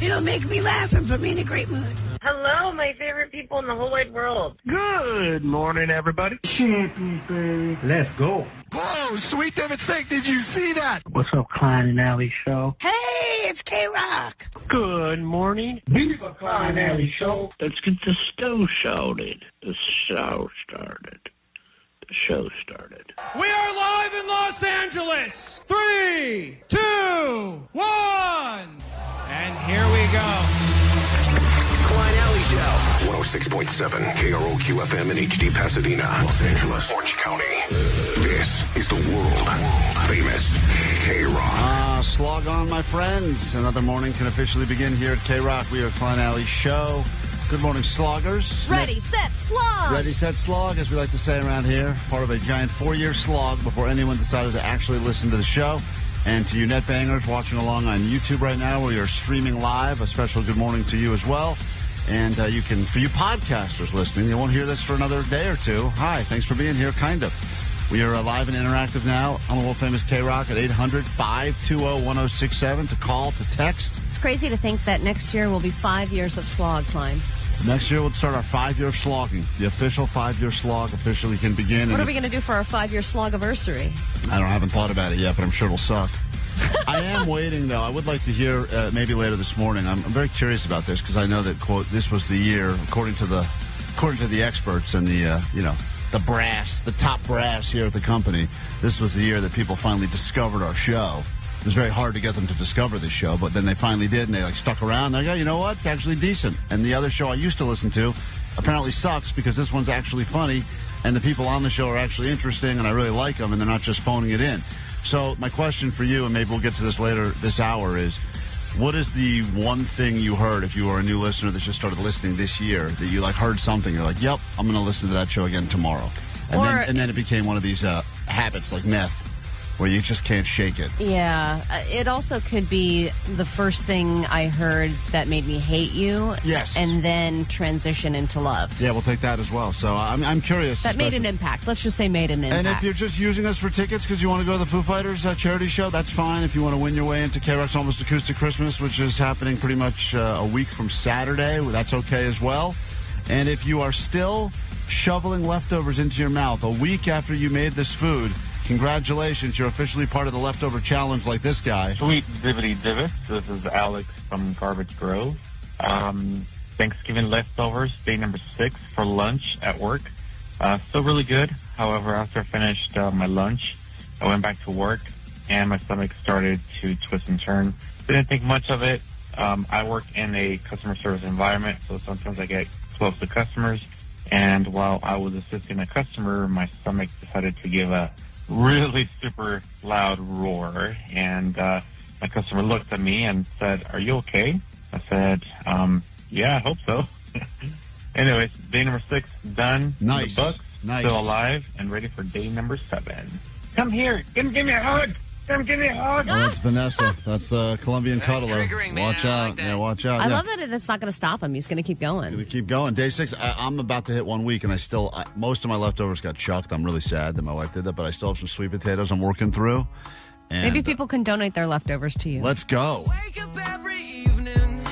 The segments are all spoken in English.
It'll make me laugh and put me in a great mood. Hello, my favorite people in the whole wide world. Good morning, everybody. Champions, baby. Let's go. Whoa, Sweet David Steak, did you see that? What's up, Klein and Alley Show? Hey, it's KROQ. Good morning. Viva Klein Alley Show. Let's get the show started. The show started. The show started. We are live in Los Angeles. 3, 2, 1. And here we go. Klein Alley Show. 106.7 KROQ FM in HD Pasadena, Los Angeles, Orange County. This is the world famous KROQ. Slog on, my friends. Another morning can officially begin here at KROQ. We are Klein Alley Show. Good morning, sloggers. Ready, set, slog. Ready, set, slog, as we like to say around here. Part of a giant 4-year slog before anyone decided to actually listen to the show. And to you netbangers watching along on YouTube right now, where you're streaming live, a special good morning to you as well. And you can, for you podcasters listening, you won't hear this for another day or two. Hi, thanks for being here, kind of. We are live and interactive now on the world famous KROQ at 800-520-1067 to call, to text. It's crazy to think that next year will be 5 years of slog, Klein. Next year we'll start our 5-year of slogging. The official 5-year slog officially can begin. What are we going to do for our 5-year slog-anniversary? I haven't thought about it yet, but I'm sure it'll suck. I am waiting, though. I would like to hear maybe later this morning. I'm very curious about this because I know that, quote, this was the year, according to the experts and the the brass, the top brass here at the company. This was the year that people finally discovered our show. It was very hard to get them to discover this show, but then they finally did, and they stuck around. They go, you know what? It's actually decent. And the other show I used to listen to apparently sucks because this one's actually funny, and the people on the show are actually interesting, and I really like them, and they're not just phoning it in. So my question for you, and maybe we'll get to this later this hour, is what is the one thing you heard if you were a new listener that just started listening this year that you heard something, you're like, yep, I'm going to listen to that show again tomorrow. And then it became one of these habits like meth where you just can't shake it. Yeah. It also could be the first thing I heard that made me hate you. Yes. And then transition into love. Yeah, we'll take that as well. So I'm curious. That made an impact. Let's just say made an impact. And if you're just using us for tickets because you want to go to the Foo Fighters charity show, that's fine. If you want to win your way into KROQ's Almost Acoustic Christmas, which is happening pretty much a week from Saturday, that's okay as well. And if you are still shoveling leftovers into your mouth a week after you made this food, congratulations, you're officially part of the leftover challenge like this guy. Sweet dibbity dibbit. This is Alex from Garbage Grove. Thanksgiving leftovers, day number 6 for lunch at work. Still really good. However, after I finished my lunch, I went back to work and my stomach started to twist and turn. Didn't think much of it. I work in a customer service environment, so sometimes I get close to customers. And while I was assisting a customer, my stomach decided to give a really super loud roar. And my customer looked at me and said, "Are you okay?" I said, yeah, I hope so. Anyways, day number 6 done. Nice. The books, nice. Still alive and ready for day number 7. Come here. Give me a hug. Come give me a hug. Oh, that's Vanessa. That's the Colombian cuddler. Watch out. Yeah, watch out. I love that that's not going to stop him. He's going to keep going. Going to keep going. Day 6, I'm about to hit 1 week, and most of my leftovers got chucked. I'm really sad that my wife did that, but I still have some sweet potatoes I'm working through. And maybe people can donate their leftovers to you. Let's go. Wake up every evening.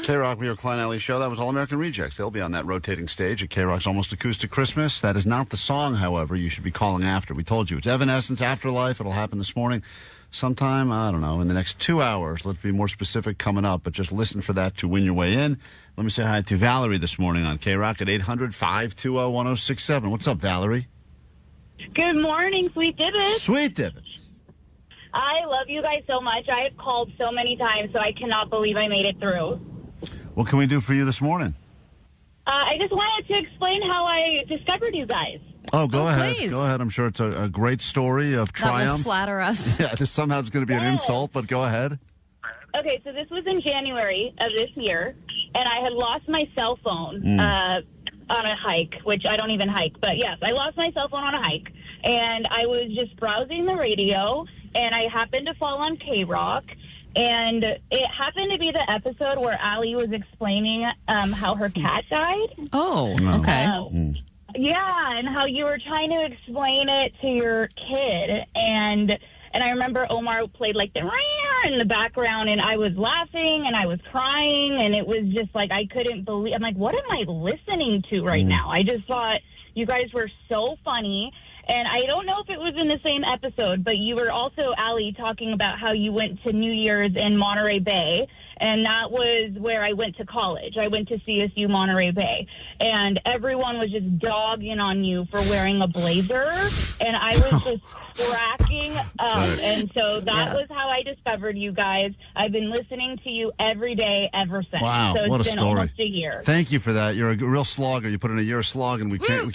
KROQ, we are Klein Alley Show. That was All American Rejects. They'll be on that rotating stage at KROQ's Almost Acoustic Christmas. That is not the song, however, you should be calling after. We told you it's Evanescence, Afterlife. It'll happen this morning. Sometime, I don't know, in the next 2 hours. Let's be more specific coming up, but just listen for that to win your way in. Let me say hi to Valerie this morning on KROQ at 800-520-1067. What's up, Valerie? Good morning, Sweet Dibbits. Sweet Dibbits. I love you guys so much. I have called so many times, so I cannot believe I made it through. What can we do for you this morning? I just wanted to explain how I discovered you guys. Oh, go ahead. Please. Go ahead. I'm sure it's a great story of triumph. That will flatter us. Yeah, this somehow it's going to be an insult, but go ahead. Okay, so this was in January of this year, and I had lost my cell phone on a hike, which I don't even hike. But, yes, I lost my cell phone on a hike, and I was just browsing the radio, and I happened to fall on KROQ. And it happened to be the episode where Allie was explaining how her cat died. Oh, okay. Yeah, and how you were trying to explain it to your kid. And I remember Omar played like the rah in the background, and I was laughing and I was crying, and it was just like I couldn't believe. I'm like, what am I listening to right now? I just thought you guys were so funny. And I don't know if it was in the same episode, but you were also, Allie, talking about how you went to New Year's in Monterey Bay, and that was where I went to college. I went to CSU Monterey Bay, and everyone was just dogging on you for wearing a blazer, and I was just cracking up. And so that was how I discovered you guys. I've been listening to you every day ever since. Wow, so what a it's been story. almost a year. Thank you for that. You're a real slogger. You put in a year of slog, and we can't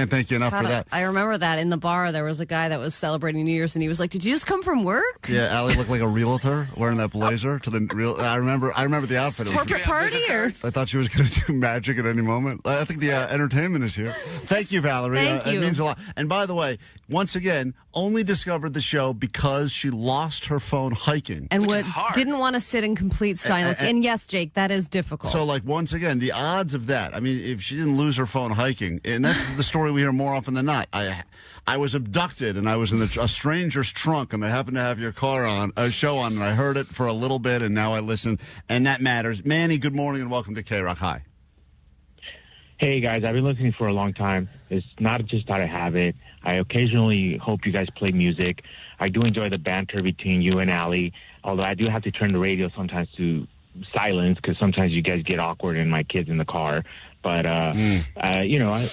thank you enough for that. I remember that in the bar, there was a guy that was celebrating New Year's, and he was like, "Did you just come from work?" Yeah, Allie looked like a realtor wearing that blazer to the real. I remember the outfit. It was, Corporate party, or I thought she was going to do magic at any moment. I think the entertainment is here. Thank you, Valerie. Thank you. It means a lot. And by the way, once again, only discovered the show because she lost her phone hiking. and didn't want to sit in complete silence. And yes, Jake, that is difficult. So, like, once again, the odds of that. I mean, if she didn't lose her phone hiking, and that's the story we hear more often than not. I was abducted, and I was in a stranger's trunk, and I happened to have your show on, and I heard it for a little bit, and now I listen, and that matters. Manny, good morning, and welcome to KROQ. Hi. Hey, guys, I've been listening for a long time. It's not just out of habit. I occasionally hope you guys play music. I do enjoy the banter between you and Allie, although I do have to turn the radio sometimes to silence because sometimes you guys get awkward and my kid's in the car. But, I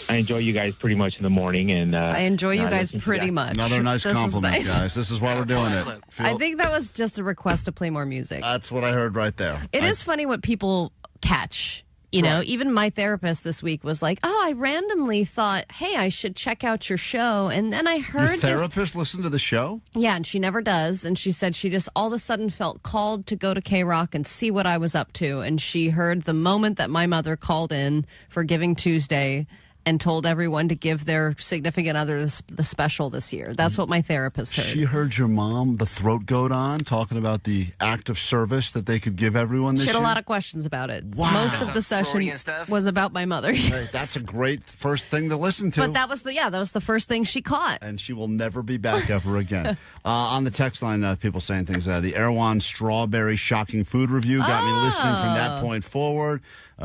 enjoy you guys pretty much in the morning. And I enjoy you guys pretty much. Another nice compliment, guys. This is why we're doing it. I think that was just a request to play more music. That's what I heard right there. It is funny what people catch. You know, even my therapist this week was like, "Oh, I randomly thought, hey, I should check out your show." And then I heard your therapist listen to the show? Yeah, and she never does. And she said she just all of a sudden felt called to go to KROQ and see what I was up to. And she heard the moment that my mother called in for Giving Tuesday and told everyone to give their significant other the special this year. That's what my therapist heard. She heard your mom, the throat goat on, talking about the act of service that they could give everyone this year? She had a lot of questions about it. Wow. Most of the session was about my mother. Right, that's a great first thing to listen to. But that was the first thing she caught. And she will never be back ever again. On the text line, people saying things. The Erewhon strawberry shocking food review got me listening from that point forward.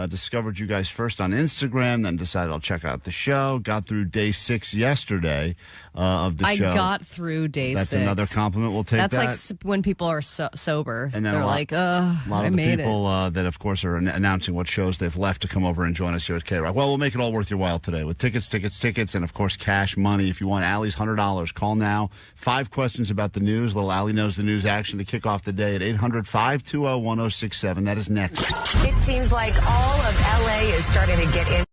Discovered you guys first on Instagram, then decided I'll check out the show. Got through day 6 yesterday of the show. I got through day 6. That's another compliment. We'll take that. That's like when people are sober. And then they're like, a lot of the people that, of course, are announcing what shows they've left to come over and join us here at KROQ. Well, we'll make it all worth your while today with tickets, and, of course, cash money. If you want Allie's $100, call now. 5 questions about the news. Little Allie knows the news action to kick off the day at 800-520-1067. That is next. It seems like all of LA is starting to get in.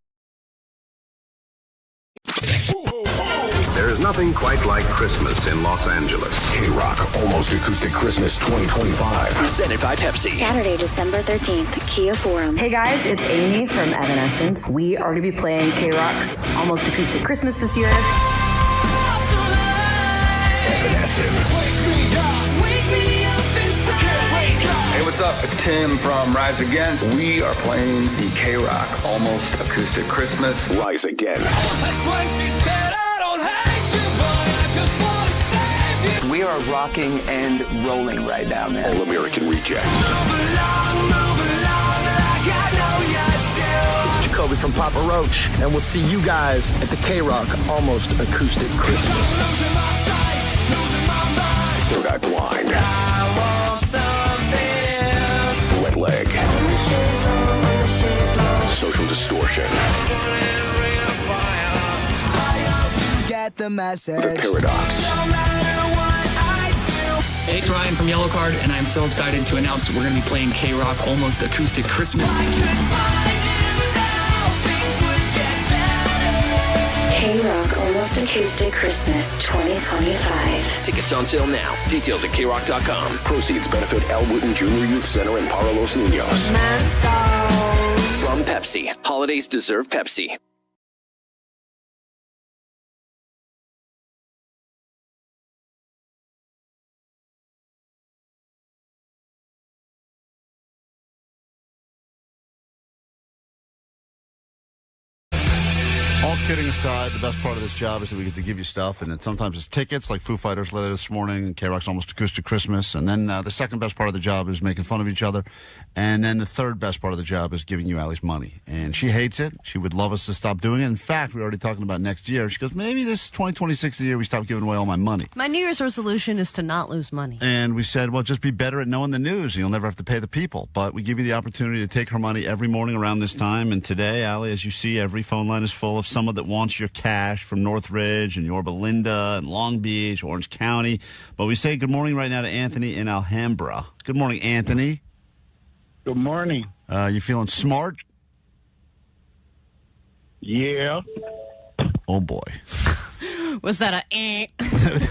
There is nothing quite like Christmas in Los Angeles. KROQ Almost Acoustic Christmas 2025. Presented by Pepsi. Saturday, December 13th, Kia Forum. Hey guys, it's Amy from Evanescence. We are going to be playing KROQ's Almost Acoustic Christmas this year. Evanescence. Hey, what's up? It's Tim from Rise Against. We are playing the KROQ Almost Acoustic Christmas. Rise Against. We are rocking and rolling right now, man. All American Rejects. Jacoby from Papa Roach, and we'll see you guys at the KROQ Almost Acoustic Christmas. Still got Klein. Wet Leg. Social Distortion. Get the message. The Paradox. Hey, it's Ryan from Yellow Card, and I'm so excited to announce that we're going to be playing KROQ Almost Acoustic Christmas. KROQ Almost Acoustic Christmas 2025. Tickets on sale now. Details at KROQ.com. Proceeds benefit Al Wooten Jr. Youth Center in Para Los Niños. From Pepsi. Holidays deserve Pepsi. All kidding aside, the best part of this job is that we get to give you stuff, and sometimes it's tickets, like Foo Fighters later this morning, and KROQ's Almost Acoustic Christmas, and then the second best part of the job is making fun of each other, and then the third best part of the job is giving you Allie's money, and she hates it. She would love us to stop doing it. In fact, we're already talking about next year. She goes, maybe this 2026 is the year we stop giving away all my money. My New Year's resolution is to not lose money. And we said, well, just be better at knowing the news, and you'll never have to pay the people. But we give you the opportunity to take her money every morning around this time, and today, Allie, as you see, every phone line is full of someone that wants your cash from Northridge and Yorba Linda and Long Beach, Orange County. But we say good morning right now to Anthony in Alhambra. Good morning, Anthony. Good morning. You feeling smart? Yeah. Oh, boy. Was that a eh?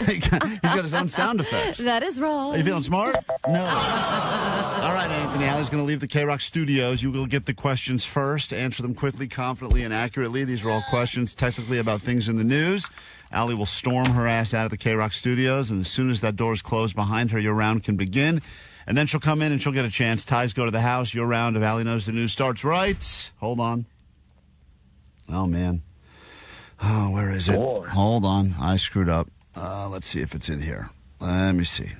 He's got his own sound effects. That is wrong. Are you feeling smart? No. All right, Anthony. Allie's going to leave the KROQ studios. You will get the questions first. Answer them quickly, confidently, and accurately. These are all questions technically about things in the news. Allie will storm her ass out of the KROQ studios, and as soon as that door is closed behind her, your round can begin. And then she'll come in and she'll get a chance. Ties go to the house. Your round of Allie Knows the News starts right. Hold on. Oh, man. Oh, where is it? Boy. Hold on. I screwed up. Let's see if it's in here. Let me see.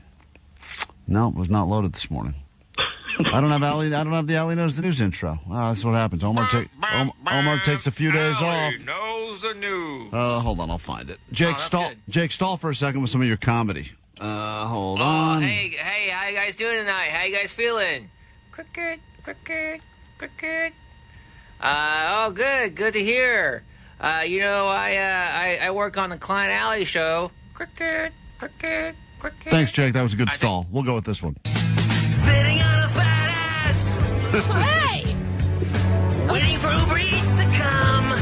No, it was not loaded this morning. I don't have the Allie Knows the News intro. That's what happens. Omar takes a few days off. Allie Knows the News. Hold on. I'll find it. Jake, stall for a second with some of your comedy. Hold on. Hey, how you guys doing tonight? How you guys feeling? Cricket. Good to hear. I work on the Klein Alley show. Cricket. Thanks, Jake. That was a good stall. We'll go with this one. Sitting on a fat ass. Hey! Waiting for Uber Eats to come.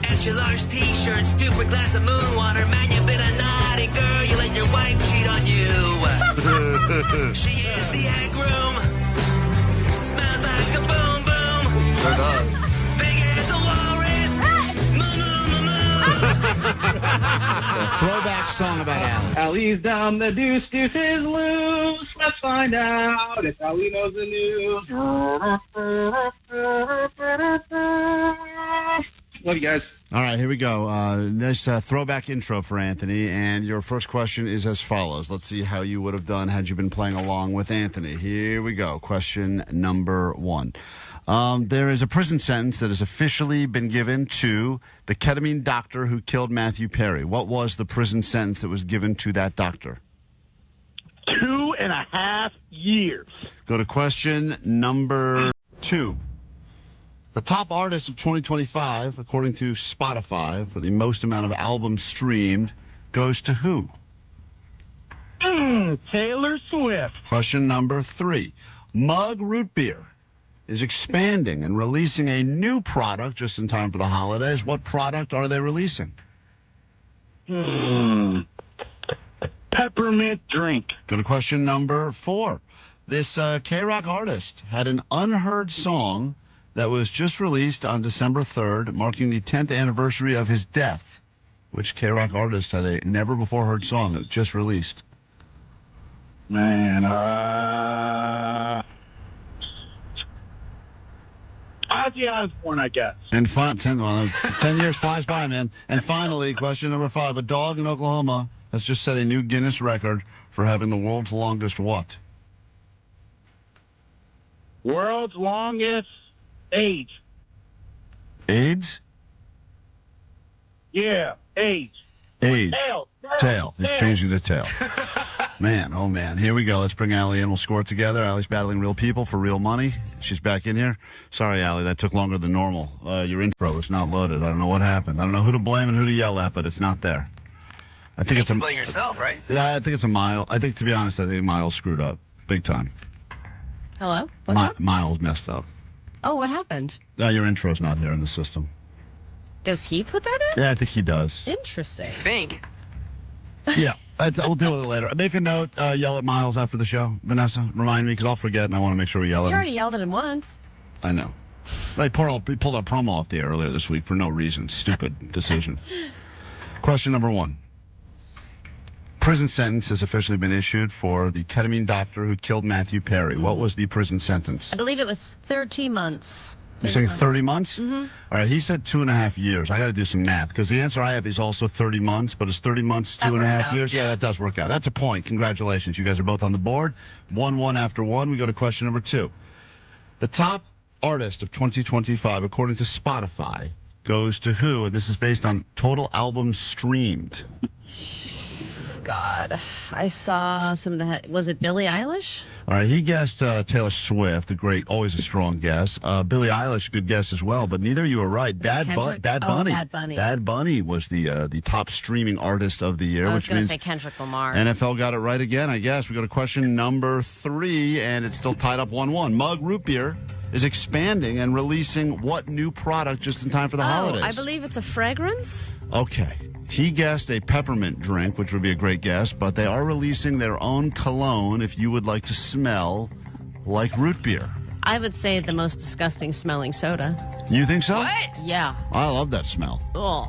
Extra large t-shirt, stupid glass of moon water. Man, you been a naughty girl. You let your wife cheat on you. She is the egg room. Smells like a boom boom. Sure does. Big as a walrus. It's a throwback song about Allie. Allie's down, the deuce is loose. Let's find out if Allie knows the news. Love you guys. All right, here we go. Nice throwback intro for Anthony. And your first question is as follows. Let's see how you would have done had you been playing along with Anthony. Here we go. Question number 1. There is a prison sentence that has officially been given to the ketamine doctor who killed Matthew Perry. What was the prison sentence that was given to that doctor? 2.5 years. Go to question number 2. The top artist of 2025, according to Spotify, for the most amount of albums streamed, goes to who? Taylor Swift. Question number 3. Mug Root Beer is expanding and releasing a new product just in time for the holidays. What product are they releasing? Peppermint drink. Go to question number 4. This KROQ artist had an unheard song that was just released on December 3rd, marking the 10th anniversary of his death. Which KROQ artist had a never-before-heard song that just released? Man, Ozzy Osbourne, I guess. And 10 years flies by, man. And finally, question number 5. A dog in Oklahoma has just set a new Guinness record for having the world's longest what? World's longest AIDS. AIDS? Yeah, AIDS. AIDS. Tail. He's changing to tail. Man, oh man. Here we go. Let's bring Allie in. We'll score it together. Allie's battling real people for real money. She's back in here. Sorry, Allie, that took longer than normal. Your intro is not loaded. I don't know what happened. I don't know who to blame and who to yell at, but it's not there. I think it's you blame yourself, right? Yeah, I think it's a Mile. I think, to be honest, I think Miles screwed up. Big time. Hello? What's up? Miles messed up. Oh, what happened? Your intro's not here in the system. Does he put that in? Yeah, I think he does. Interesting. Think. Yeah, we'll deal with it later. Make a note, yell at Miles after the show. Vanessa, remind me, because I'll forget, and I want to make sure we yell at You him. already yelled at him once. I know. He pulled our promo off the air earlier this week for no reason. Stupid decision. Question number 1. Prison sentence has officially been issued for the ketamine doctor who killed Matthew Perry. What was the prison sentence? I believe it was 30 months. You're saying 30 months? Mm-hmm. All right, he said 2.5 years. I got to do some math, because the answer I have is also 30 months, but is 30 months 2.5 years? Yeah, that does work out. That's a point. Congratulations. You guys are both on the board. 1-1 after 1. We go to question number 2. The top artist of 2025, according to Spotify, goes to who? And this is based on total albums streamed. God. I saw some of the... Was it Billie Eilish? All right, he guessed Taylor Swift, always a strong guess. Billie Eilish, good guess as well, but neither of you are right. Bad Bunny. Bad Bunny. Bad Bunny was the top streaming artist of the year. I was going to say Kendrick Lamar. NFL got it right again, I guess. We go to question number 3, and it's still tied up 1-1. Mug Root Beer is expanding and releasing what new product just in time for the holidays? I believe it's a fragrance. Okay. He guessed a peppermint drink, which would be a great guess, but they are releasing their own cologne if you would like to smell like root beer. I would say the most disgusting smelling soda. You think so? What? Yeah. I love that smell. Oh,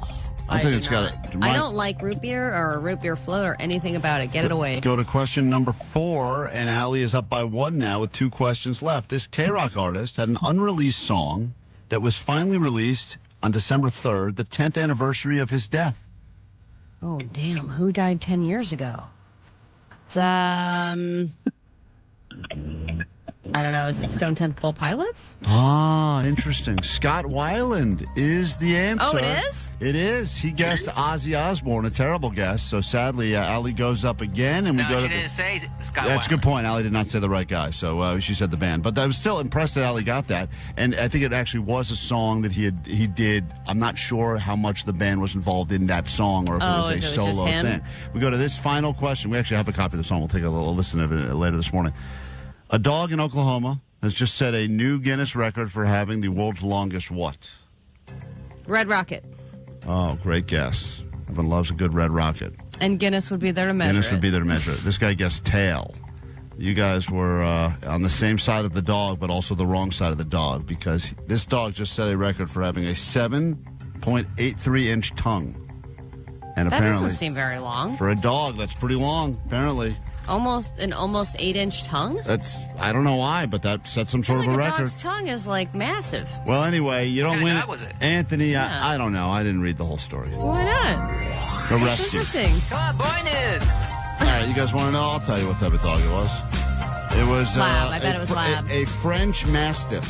I think it's got it. I don't like root beer or root beer float or anything about it. Get it away. Go to question number 4, and Allie is up by 1 now with 2 questions left. This KROQ artist had an unreleased song that was finally released on December 3rd, the 10th anniversary of his death. Oh, damn. Who died 10 years ago? It's, I don't know. Is it Stone Temple Pilots? Ah, interesting. Scott Weiland is the answer. Oh, it is? It is. He guessed Ozzy Osbourne, a terrible guess. So sadly, Allie goes up again, and we go to. She didn't say Scott That's a Weiland. good point. Allie did not say the right guy, so she said the band. But I was still impressed that Allie got that, and I think it actually was a song that he did. I'm not sure how much the band was involved in that song, or if it was a solo thing. We go to this final question. We actually have a copy of the song. We'll take a little listen of it later this morning. A dog in Oklahoma has just set a new Guinness record for having the world's longest what? Red Rocket. Oh, great guess. Everyone loves a good red rocket. And Guinness would be there to measure Guinness would be there to measure it. This guy guessed tail. You guys were on the same side of the dog, but also the wrong side of the dog, because this dog just set a record for having a 7.83-inch tongue. And that apparently, doesn't seem very long. For a dog, that's pretty long, apparently. Almost 8-inch tongue? I don't know why, but that set some sort of a record. A dog's tongue is like massive. Well, anyway, you don't win. What was it? Anthony, yeah. I don't know. I didn't read the whole story. Why not? The That's rescue. interesting. Come on, boy news. All right, you guys want to know? I'll tell you what type of dog it was. It was Lab. I bet it was Lab. A French Mastiff.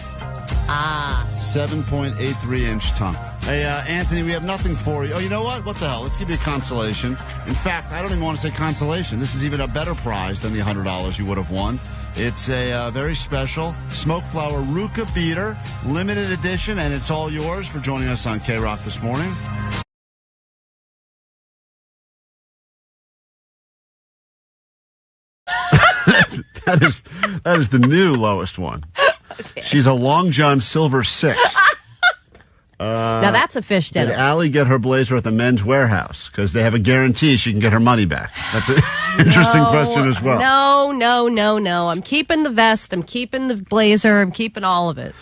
Ah. 7.83-inch tongue. Hey, Anthony, we have nothing for you. Oh, you know what? What the hell? Let's give you a consolation. In fact, I don't even want to say consolation. This is even a better prize than the $100 you would have won. It's a very special Smoke Flower Ruka Beater, limited edition, and it's all yours for joining us on KROQ this morning. That is the new lowest one. Okay. She's a Long John Silver 6. Now that's a fish dinner. Did Allie get her blazer at the Men's Warehouse? Because they have a guarantee she can get her money back. That's an interesting question as well. No. I'm keeping the vest. I'm keeping the blazer. I'm keeping all of it.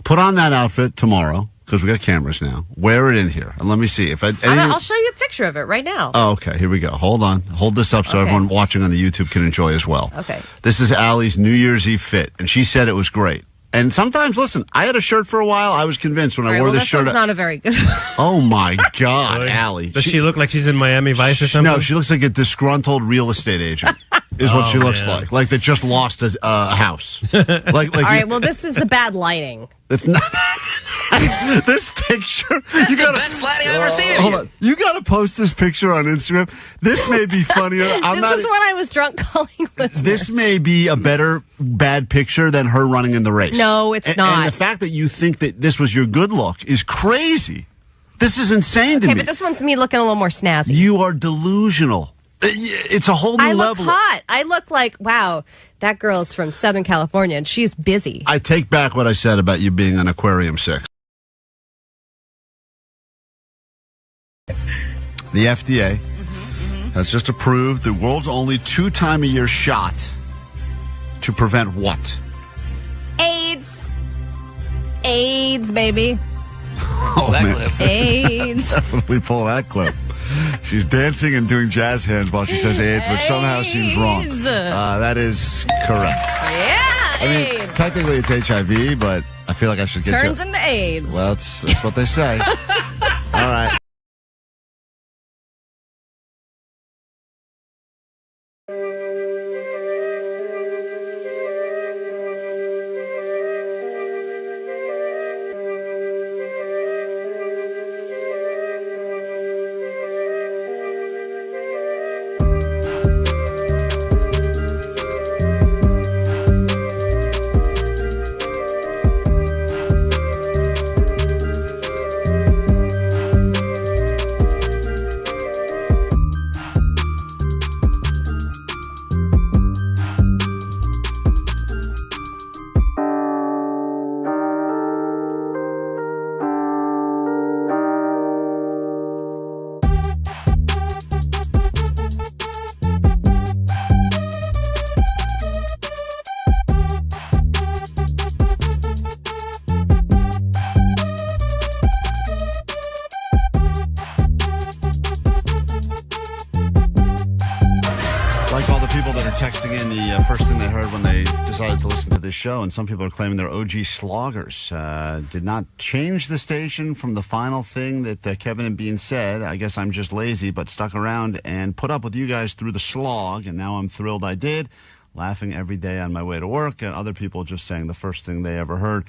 Put on that outfit tomorrow, because we got cameras now. Wear it in here. And let me see. I'll show you a picture of it right now. Oh, okay. Here we go. Hold on. Hold this up so everyone watching on the YouTube can enjoy as well. Okay. This is Allie's New Year's Eve fit, and she said it was great. And sometimes, listen, I had a shirt for a while. I was convinced when I wore this shirt. This not a very good. Oh, my God, Allie. Does she look like she's in Miami Vice or something? No, she looks like a disgruntled real estate agent. is what she looks man. like that just lost a house. Like All right, well, this is the bad lighting. It's not. This picture. That's the best lighting I've ever seen of Hold you. on. You got to post this picture on Instagram. This may be funnier. This is when I was drunk calling listeners. This may be a better bad picture than her running in the race. No, it's not. And the fact that you think that this was your good look is crazy. This is insane to me. Okay, but this one's me looking a little more snazzy. You are delusional. It's a whole new I level. look hot. I look like, wow, that girl's from Southern California, and she's busy. I take back what I said about you being an Aquarium 6. The FDA has just approved the world's only 2-time-a-year shot to prevent what? AIDS. AIDS, baby. Oh, that man. clip. AIDS. Definitely pull that clip. She's dancing and doing jazz hands while she says AIDS, which somehow seems wrong. That is correct. Yeah, I mean, AIDS. technically it's HIV, but I feel like I should get Turns you. into AIDS. Well, that's what they say. All right. Texting in the first thing they heard when they decided to listen to this show, and some people are claiming they're OG sloggers. Did not change the station from the final thing that Kevin and Bean said. I guess I'm just lazy, but stuck around and put up with you guys through the slog, and now I'm thrilled I did. Laughing every day on my way to work, and other people just saying the first thing they ever heard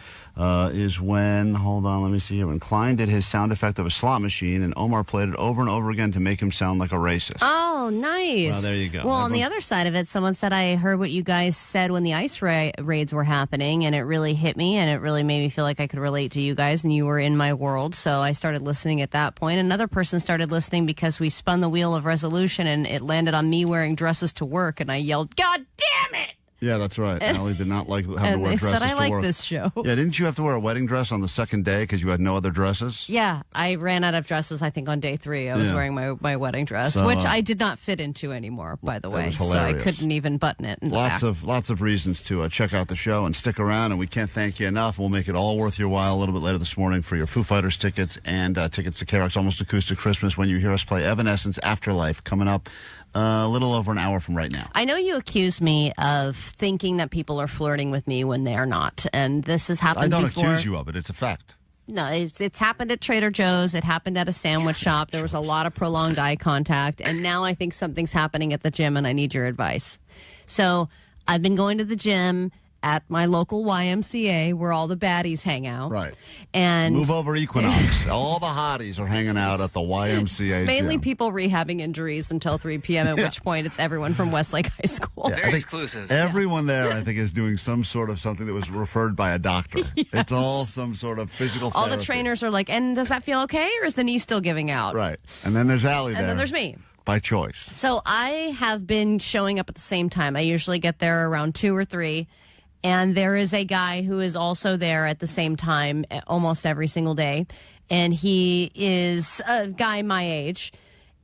is when, hold on, let me see here, when Klein did his sound effect of a slot machine, and Omar played it over and over again to make him sound like a racist. Oh, nice. Well, there you go. Well, on the other side of it, someone said, I heard what you guys said when the ice raids were happening, and it really hit me, and it really made me feel like I could relate to you guys, and you were in my world, so I started listening at that point. Another person started listening because we spun the wheel of resolution, and it landed on me wearing dresses to work, and I yelled, God damn it! Yeah, that's right. Allie did not like having to And wear they dresses said, I to like work. this show. Yeah, didn't you have to wear a wedding dress on the second day because you had no other dresses? Yeah, I ran out of dresses, I think, on day 3. I was Yeah. wearing my wedding dress, So, which I did not fit into anymore, by the way. was So I hilarious. couldn't even button it in the back. Lots of reasons to check out the show and stick around, and we can't thank you enough. We'll make it all worth your while a little bit later this morning for your Foo Fighters tickets and tickets to KROQ's Almost Acoustic Christmas when you hear us play Evanescence Afterlife coming up a little over an hour from right now. I know you accuse me of thinking that people are flirting with me when they're not, and this has happened I don't before. accuse you of it. It's a fact. No, it's happened at Trader Joe's. It happened at a sandwich shop. There was a lot of prolonged eye contact, and now I think something's happening at the gym, and I need your advice. So I've been going to the gym at my local YMCA where all the baddies hang out. Right. And Move over Equinox. All the hotties are hanging out at the YMCA it's mainly gym. people rehabbing injuries until 3 p.m., at which point it's everyone from Westlake High School. Yeah, I think exclusive. Everyone there, I think, is doing some sort of something that was referred by a doctor. Yes. It's all some sort of physical All the therapy. trainers are like, and does that feel okay, or is the knee still giving out? Right. And then there's Allie there. And then there's me. By choice. So I have been showing up at the same time. I usually get there around 2 or 3. And there is a guy who is also there at the same time almost every single day. And he is a guy my age.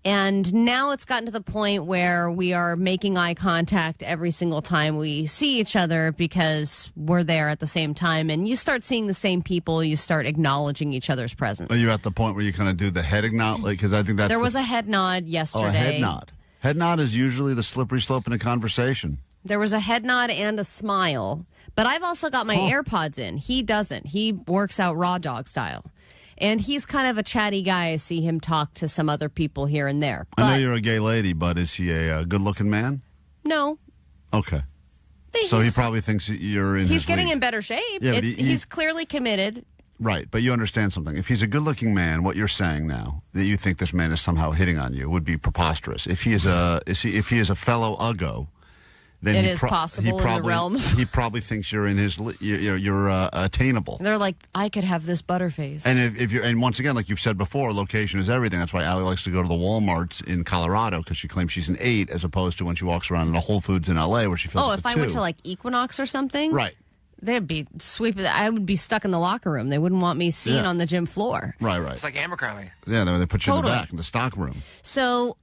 And now it's gotten to the point where we are making eye contact every single time we see each other because we're there at the same time. And you start seeing the same people. You start acknowledging each other's presence. Are you at the point where you kind of do the head nod? Because I think that's There was a head nod yesterday. Oh, a head nod. Head nod is usually the slippery slope in a conversation. There was a head nod and a smile. But I've also got my AirPods in. He doesn't. He works out raw dog style. And he's kind of a chatty guy. I see him talk to some other people here and there. But I know you're a gay lady, but is he a good-looking man? no, Okay. So he probably thinks you're in his He's getting league. in better shape. Yeah, but He's clearly committed. Right, but you understand something. If he's a good-looking man, what you're saying now, that you think this man is somehow hitting on you, would be preposterous. If he is a fellow uggo, then It is possible in the realm. He probably thinks you're in his you're attainable. They're like, I could have this butterface. And if you're, and once again, like you've said before, location is everything. That's why Allie likes to go to the Walmarts in Colorado, because she claims she's an 8, as opposed to when she walks around in a Whole Foods in LA where she feels like if a I 2. went to like Equinox or something, Right. They'd be sweeping. I would be stuck in the locker room. They wouldn't want me seen on the gym floor. Right. It's like Abercrombie. Yeah, they put you in the Totally. back in the stock room. So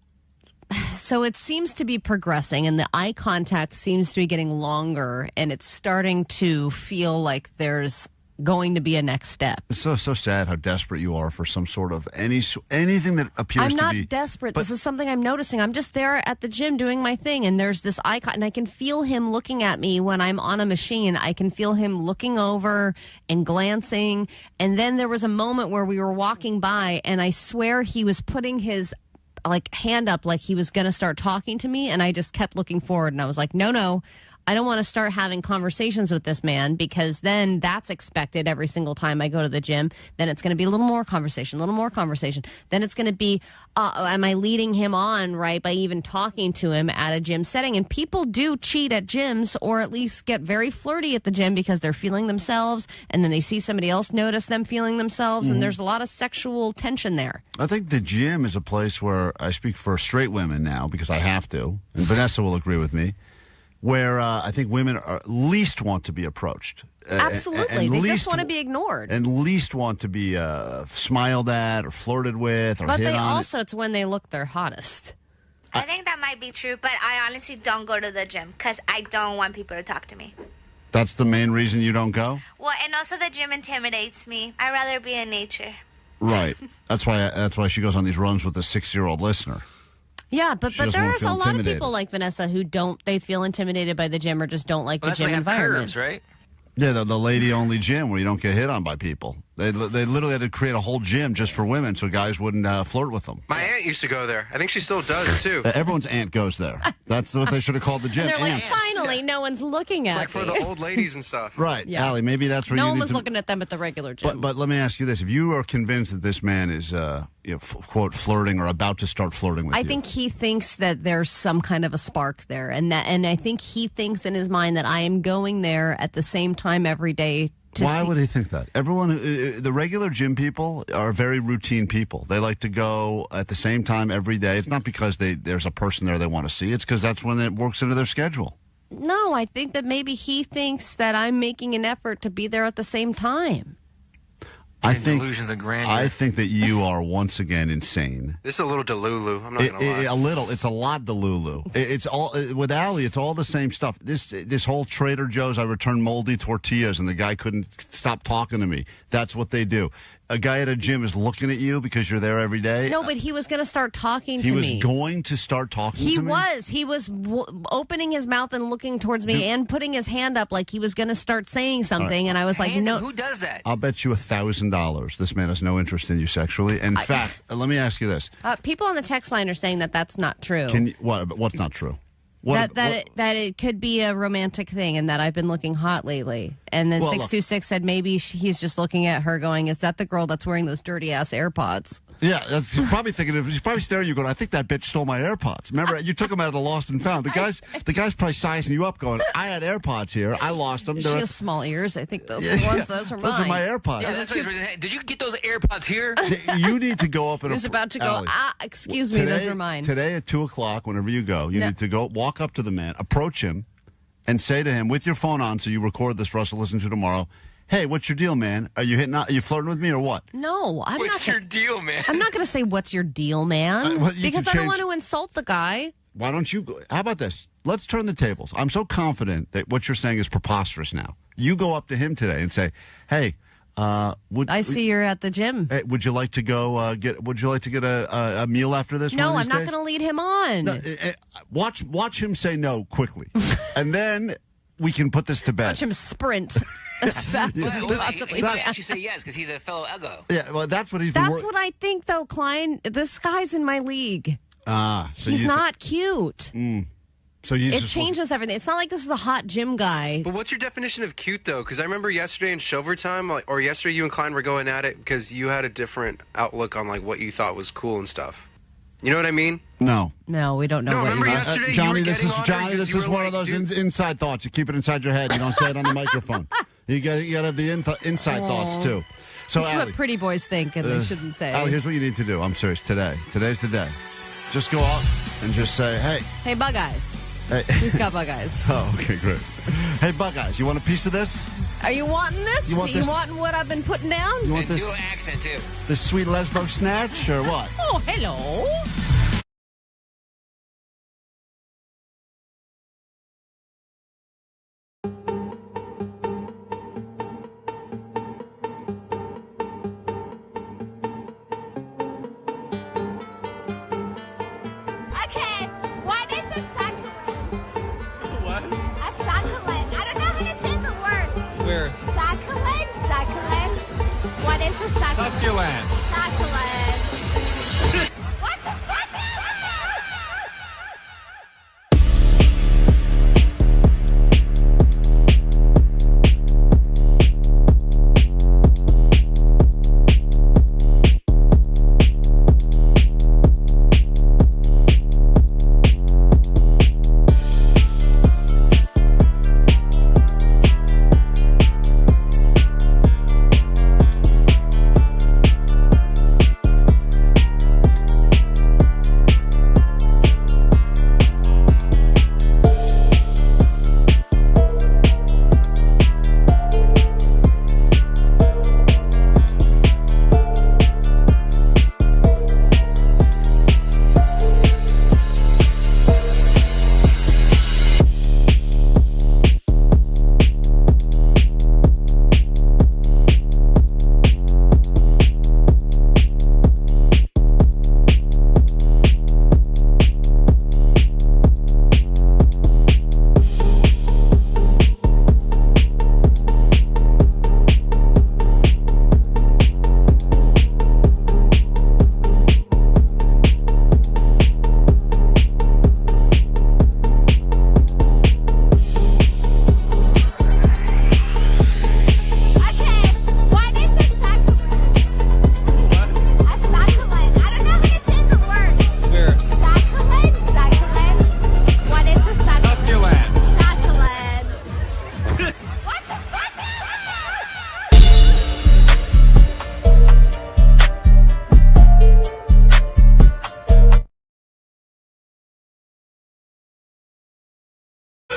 it seems to be progressing, and the eye contact seems to be getting longer, and it's starting to feel like there's going to be a next step. It's so sad how desperate you are for some sort of anything that appears I'm to not be desperate. but- This is something I'm noticing. I'm just there at the gym doing my thing, and there's this icon, and I can feel him looking at me when I'm on a machine. I can feel him looking over and glancing, and then there was a moment where we were walking by, and I swear he was putting his hand up like he was going to start talking to me, and I just kept looking forward, and I was like, no, I don't want to start having conversations with this man, because then that's expected every single time I go to the gym. Then it's going to be a little more conversation. Then it's going to be, am I leading him on, right, by even talking to him at a gym setting? And people do cheat at gyms, or at least get very flirty at the gym because they're feeling themselves, and then they see somebody else notice them feeling themselves, and there's a lot of sexual tension there. I think the gym is a place where I speak for straight women now, because I have to, and Vanessa will agree with me, where I think women least want to be approached. Absolutely. They just want to be ignored. And least want to be smiled at or flirted with or But hit they on. also, it's when they look their hottest. I think that might be true, but I honestly don't go to the gym because I don't want people to talk to me. That's the main reason you don't go? Well, and also the gym intimidates me. I'd rather be in nature. Right. That's why she goes on these runs with a 6-year-old listener. Yeah, but doesn't wanna there's feel a lot of intimidated. people like Vanessa who they feel intimidated by the gym or just don't like the gym environment. Curves, right? Yeah, the lady-only gym where you don't get hit on by people. They literally had to create a whole gym just for women so guys wouldn't flirt with them. My aunt used to go there. I think she still does, too. Everyone's aunt goes there. That's what they should have called the gym. They're like, Ants. finally, no one's looking It's at like for me. the old ladies and stuff. Right. Yeah. Allie, maybe that's where No you one need was to... looking at them at the regular gym. But let me ask you this. If you are convinced that this man is, quote, flirting or about to start flirting with you. I think he thinks that there's some kind of a spark there, and I think he thinks in his mind that I am going there at the same time every day. Why would he think that? Everyone, the regular gym people are very routine people. They like to go at the same time every day. It's not because there's a person there they want to see. It's because that's when it works into their schedule. No, I think that maybe he thinks that I'm making an effort to be there at the same time. I think delusions of grandeur. I think that you are once again insane. This is a little Delulu. I'm not going to lie. A little. It's a lot Delulu. It's all with Allie. It's all the same stuff. This whole Trader Joe's. I returned moldy tortillas, and the guy couldn't stop talking to me. That's what they do. A guy at a gym is looking at you because you're there every day. No, but he was going to start talking He to was me. going to start talking to me? He was opening his mouth and looking towards me and putting his hand up like he was going to start saying something. And I was like, no. Who does that? I'll bet you $1,000 this man has no interest in you sexually. In fact, let me ask you this. People on the text line are saying that that's not true. What's not true? That it could be a romantic thing and that I've been looking hot lately. And then 626 said maybe he's just looking at her going, is that the girl that's wearing those dirty-ass AirPods? Yeah, he's probably thinking. He's probably staring at you, going, "I think that bitch stole my AirPods." Remember, you took them out of the lost and found. The guy's probably sizing you up, going, "I had AirPods here. I lost them." She has small ears. I think those are the ones. Those are mine. Those are my AirPods. Yeah, that's what he's reason. Did you get those AirPods here? You need to go up and. He was about to go. Allie, Excuse me, those are mine. Today at 2:00, whenever you go, you need to go walk up to the man, approach him, and say to him with your phone on, so you record this for us to listen to tomorrow. Hey, what's your deal, man? Are you flirting with me or what? No, I'm not. What's your deal, man? I'm not going to say what's your deal, man, because I don't want to insult the guy. Why don't you go? How about this? Let's turn the tables. I'm so confident that what you're saying is preposterous now. You go up to him today and say, "Hey, I see you're at the gym. Hey, would you like to go Would you like to get a meal after this? No, one of I'm these not days? going to lead him on. No, watch him say no quickly, and then we can put this to bed. Watch him sprint as fast as he possibly He can. might actually say yes because he's a fellow uggo. Yeah, well, that's what he's. That's what I think, though, Klein. This guy's in my league. So He's not cute. So you It just changes everything. It's not like this is a hot gym guy. But what's your definition of cute, though? Because I remember yesterday in Shover Time, or yesterday you and Klein were going at it because you had a different outlook on what you thought was cool and stuff. You know what I mean? No. No, we don't know. No, what remember you yesterday Johnny, you were this is getting on Johnny. her This because you is were one of those inside thoughts. You keep it inside your head. You don't say it on the microphone. You got to have the inside thoughts too. So, this is Allie, what pretty boys think, and they shouldn't say. Allie, here's what you need to do. I'm serious. Today's the day. Just go out and just say, hey. Hey, Bug Eyes. Hey. He's got Bug Eyes. Oh, okay, great. Hey, Bug Eyes, you want a piece of this? Are you wanting this? You want this? wanting what I've been putting down? You want this? Do an accent, too. This sweet lesbo snatch or what? Oh, hello. Okay, what is a succulent? What? A succulent. I don't know how to say the word. Where? Succulent. What is a succulent? Succulent. Succulent. What's a succulent?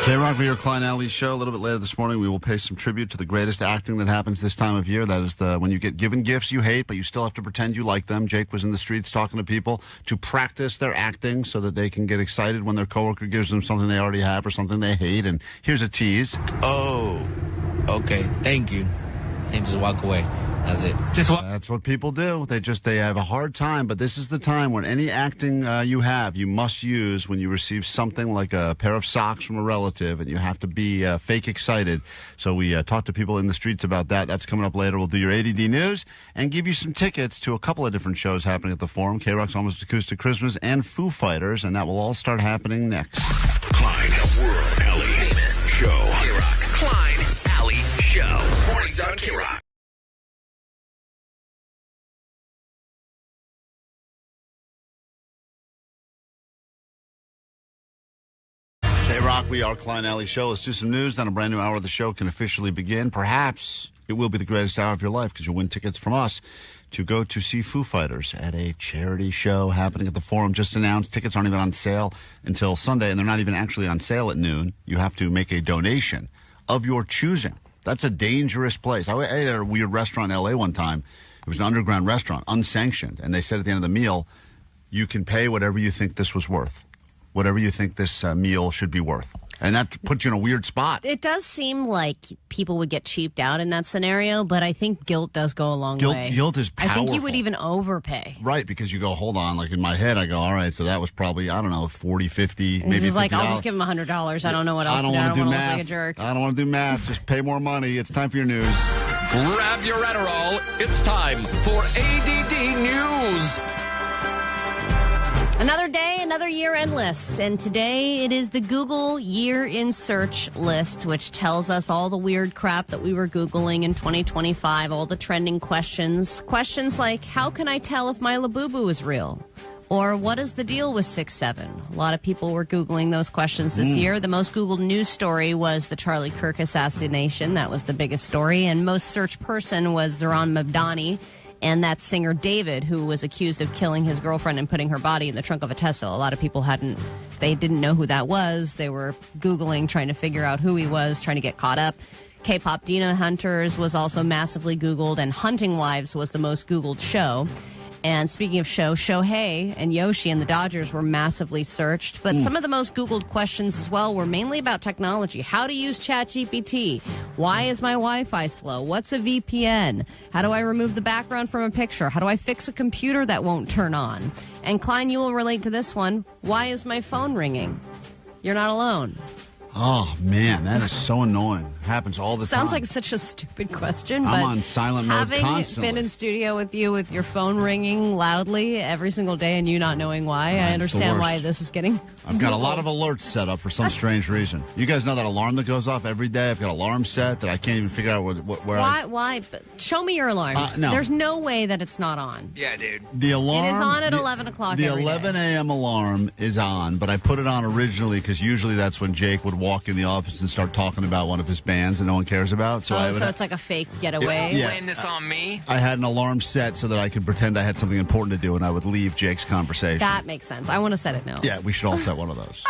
KROQ, your Klein Alley show. A little bit later this morning, we will pay some tribute to the greatest acting that happens this time of year. That is when you get given gifts you hate, but you still have to pretend you like them. Jake was in the streets talking to people to practice their acting so that they can get excited when their coworker gives them something they already have or something they hate. And here's a tease. Oh, okay. Thank you. And just walk away. That's it. That's what people do. They have a hard time, but this is the time when any acting you must use when you receive something like a pair of socks from a relative, and you have to be fake excited. So we talk to people in the streets about that. That's coming up later. We'll do your A.D.D. news and give you some tickets to a couple of different shows happening at the Forum, KROQ's Almost Acoustic Christmas and Foo Fighters, and that will all start happening next. Klein, World Alley Famous Show. KROQ. Klein Alley Show. Mornings on KROQ. KROQ, we are Klein Alley Show. Let's do some news. Then a brand new hour of the show can officially begin. Perhaps it will be the greatest hour of your life because you'll win tickets from us to go to see Foo Fighters at a charity show happening at the Forum. Just announced. Tickets aren't even on sale until Sunday, and they're not even actually on sale at noon. You have to make a donation of your choosing. That's a dangerous place. I ate at a weird restaurant in L.A. one time. It was an underground restaurant, unsanctioned, and they said at the end of the meal, you can pay whatever you think this was worth. Whatever you think this meal should be worth. And that puts you in a weird spot. It does seem like people would get cheaped out in that scenario, but I think guilt does go a long way. Guilt is powerful. I think you would even overpay. Right, because you go, hold on, like in my head, I go, all right, so that was probably, I don't know, 40, 50, maybe He's like, $50. I'll just give him $100. I don't know what else I don't to do. want to do look math. like a jerk. I don't want to do math. Just pay more money. It's time for your news. Grab your Adderall. It's time for ADD News. Another day, another year-end list. And today it is the Google Year in Search list, which tells us all the weird crap that we were Googling in 2025, all the trending questions. Questions like, how can I tell if my Labubu is real? Or what is the deal with 6'7"? A lot of people were Googling those questions this year. The most Googled news story was the Charlie Kirk assassination. That was the biggest story. And most searched person was Zohran Mamdani and that singer David, who was accused of killing his girlfriend and putting her body in the trunk of a Tesla. A lot of people didn't know who that was. They were Googling, trying to figure out who he was, trying to get caught up. K-pop Dino Hunters was also massively Googled, and Hunting Wives was the most Googled show. And speaking of Shohei and Yoshi and the Dodgers were massively searched. But some of the most Googled questions as well were mainly about technology. How to use ChatGPT. Why is my Wi-Fi slow? What's a VPN? How do I remove the background from a picture? How do I fix a computer that won't turn on? And Klein, you will relate to this one. Why is my phone ringing? You're not alone. Oh, man, that is so annoying. Happens all the time. Sounds like such a stupid question, but I'm on silent mode constantly. Having been in studio with you with your phone ringing loudly every single day and you not knowing why, I understand why this is getting... I've got a lot of alerts set up for some strange reason. You guys know that alarm that goes off every day? I've got an alarm set that I can't even figure out where Why? But show me your alarms. No. There's no way that it's not on. Yeah, dude. The alarm... It is on at 11 o'clock The every 11 day. a.m. alarm is on, but I put it on originally because usually that's when Jake would walk in the office and start talking about one of his bands that no one cares about. So it's like a fake getaway? Yeah. Blame this on me? I had an alarm set so that I could pretend I had something important to do, and I would leave Jake's conversation. That makes sense. I want to set it now. Yeah, we should all set one of those.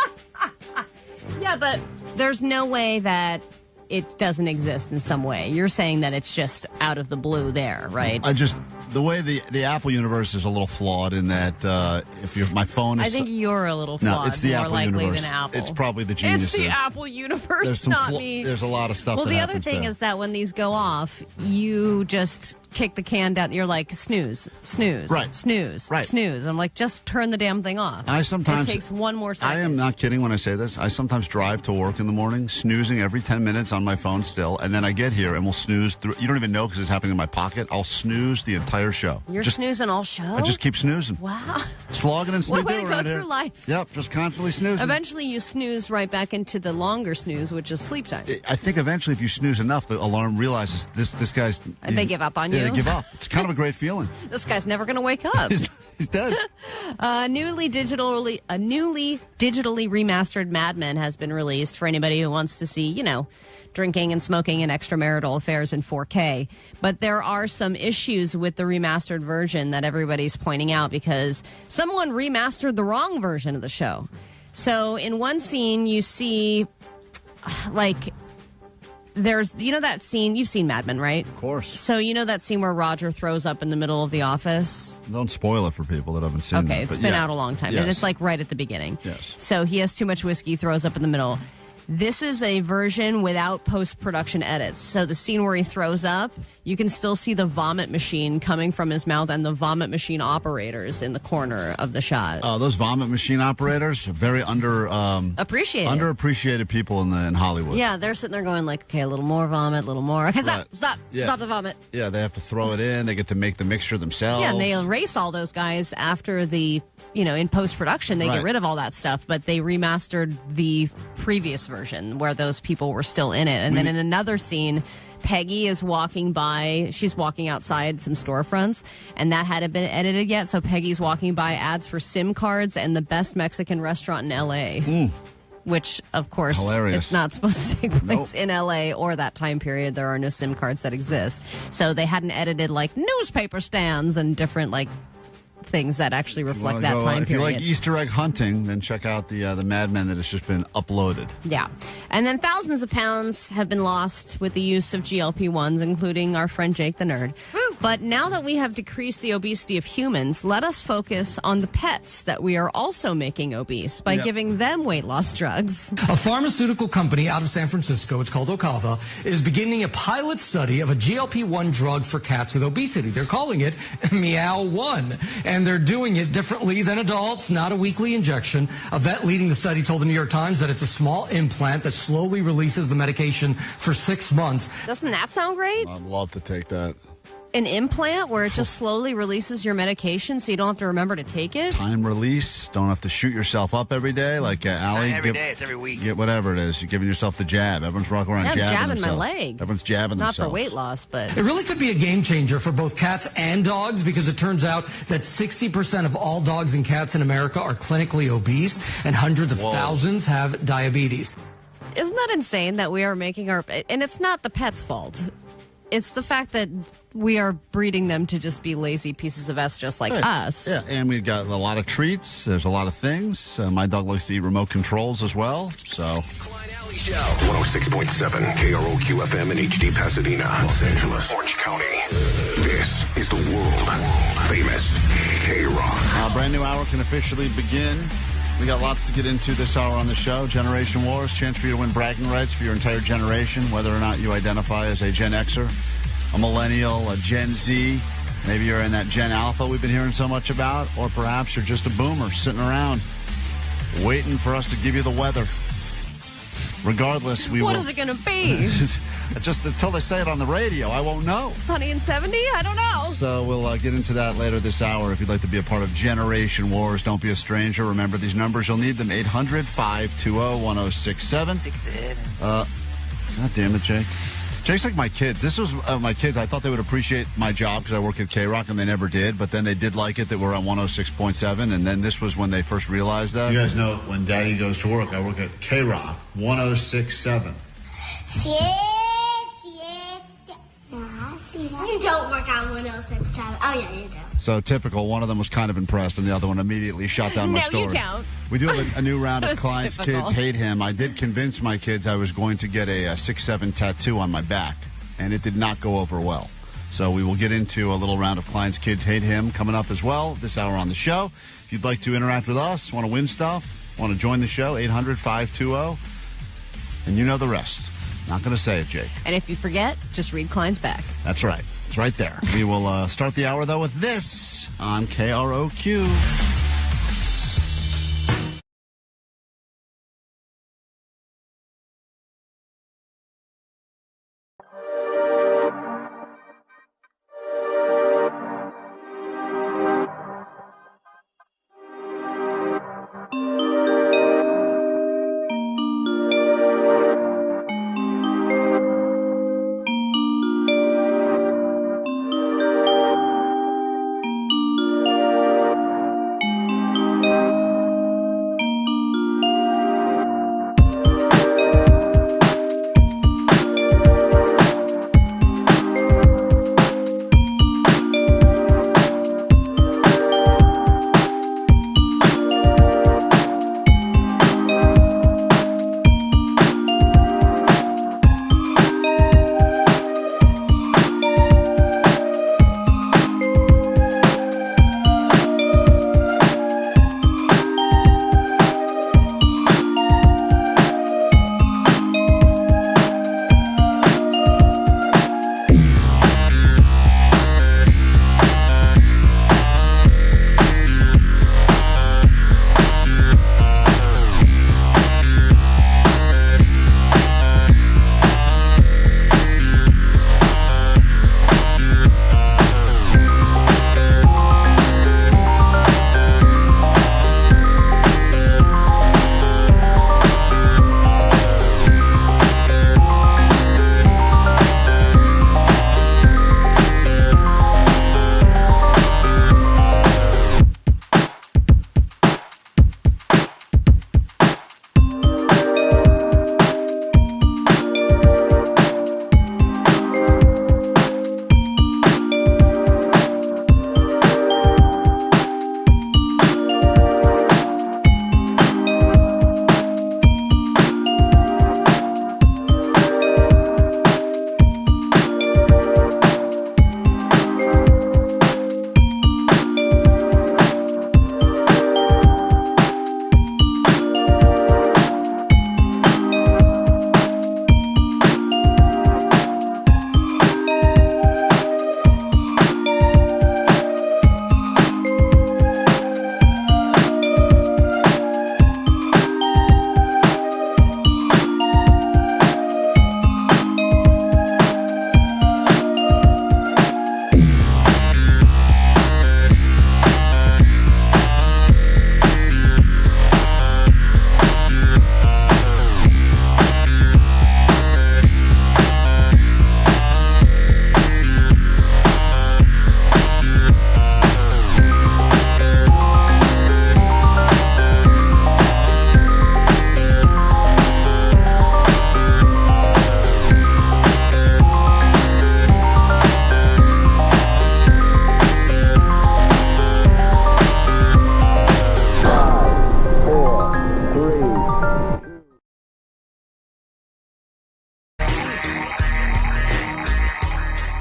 Yeah, but there's no way that it doesn't exist in some way. You're saying that it's just out of the blue there, right? The way the Apple universe is a little flawed in that my phone is... I think you're a little flawed. No, it's the more Apple likely universe. than Apple. It's probably the geniuses. It's the Apple universe, not me. There's a lot of stuff that happens the other thing is that when these go off, you just kick the can down. You're like, snooze, right. snooze, right. snooze. I'm like, just turn the damn thing off. It takes one more second. I am not kidding when I say this. I sometimes drive to work in the morning, snoozing every 10 minutes on my phone still, and then I get here and we'll snooze through. You don't even know because it's happening in my pocket. I'll snooze the entire show. You're snoozing all show? I just keep snoozing. Wow. Slogging and snoozing What a way to around go here. through life. Yep, just constantly snoozing. Eventually you snooze right back into the longer snooze, which is sleep time. I think eventually if you snooze enough, the alarm realizes this guy's... And they give up on you? Yeah, they give up. It's kind of a great feeling. This guy's never going to wake up. He's dead. A newly digitally remastered Mad Men has been released for anybody who wants to see, drinking and smoking and extramarital affairs in 4K. But there are some issues with the remastered version that everybody's pointing out because someone remastered the wrong version of the show. So in one scene, you see, there's, that scene, you've seen Mad Men, right? Of course. So you know that scene where Roger throws up in the middle of the office? Don't spoil it for people that haven't seen it. Okay, it's been out a long time. Yes. And it's like right at the beginning. Yes. So he has too much whiskey, throws up in the middle. This is a version without post-production edits. So the scene where he throws up, you can still see the vomit machine coming from his mouth and the vomit machine operators in the corner of the shot. Those vomit machine operators are very underappreciated people in Hollywood. Yeah, they're sitting there going like, okay, a little more vomit, a little more. Okay, stop the vomit. Yeah, they have to throw it in. They get to make the mixture themselves. Yeah, and they erase all those guys after the, in post-production, they get rid of all that stuff, but they remastered the previous version where those people were still in it. And then in another scene, Peggy is walking by. She's walking outside some storefronts, and that hadn't been edited yet. So Peggy's walking by ads for SIM cards and the best Mexican restaurant in L.A., which, of course, it's not supposed to take place in L.A. or that time period. There are no SIM cards that exist. So they hadn't edited, newspaper stands and different, things that actually reflect that time period. If you like Easter egg hunting, then check out the Mad Men that has just been uploaded. Yeah. And then thousands of pounds have been lost with the use of GLP-1s, including our friend Jake the Nerd. Woo! But now that we have decreased the obesity of humans, let us focus on the pets that we are also making obese by giving them weight loss drugs. A pharmaceutical company out of San Francisco, it's called Ocava, is beginning a pilot study of a GLP-1 drug for cats with obesity. They're calling it Meow 1. And they're doing it differently than adults, not a weekly injection. A vet leading the study told the New York Times that it's a small implant that slowly releases the medication for 6 months. Doesn't that sound great? I'd love to take that. An implant where it just slowly releases your medication so you don't have to remember to take it? Time release. Don't have to shoot yourself up every day like Allie. It's not every day, it's every week. Get whatever it is. You're giving yourself the jab. Everyone's walking around jabbing jabbing themselves. my leg. Everyone's jabbing Not themselves. for weight loss, but... It really could be a game changer for both cats and dogs because it turns out that 60% of all dogs and cats in America are clinically obese and hundreds of thousands have diabetes. Isn't that insane that we are making our... And it's not the pet's fault. It's the fact that we are breeding them to just be lazy pieces of S just like us. Yeah, and we've got a lot of treats. There's a lot of things. My dog likes to eat remote controls as well, so... 106.7 KROQ FM in HD Pasadena, Los Angeles, Orange County. This is the world famous KROQ. Brand new hour can officially begin. We got lots to get into this hour on the show. Generation Wars, chance for you to win bragging rights for your entire generation, whether or not you identify as a Gen Xer, a Millennial, a Gen Z. Maybe you're in that Gen Alpha we've been hearing so much about, or perhaps you're just a boomer sitting around waiting for us to give you the weather. Regardless, we What will... is it going to be? Just until they say it on the radio, I won't know. Sunny and 70? I don't know. So we'll get into that later this hour. If you'd like to be a part of Generation Wars, don't be a stranger. Remember these numbers. You'll need them. 800-520-1067. God damn it, Jake. Jake's like my kids. This was my kids. I thought they would appreciate my job because I work at KROQ, and they never did. But then they did like it that we're on 106.7, and then this was when they first realized that. You guys know when Daddy goes to work, I work at KROQ 106.7. You don't work out 106.7. Oh, yeah, you do. So typical. One of them was kind of impressed, and the other one immediately shot down my story. No, you don't. We do have a new round of Klein's Typical. Kids Hate Him. I did convince my kids I was going to get a 6'7" tattoo on my back, and it did not go over well. So we will get into a little round of Klein's Kids Hate Him coming up as well this hour on the show. If you'd like to interact with us, want to win stuff, want to join the show, 800-520, and you know the rest. Not going to say it, Jake. And if you forget, just read Klein's back. That's right. It's right there. We will start the hour, though, with this on KROQ.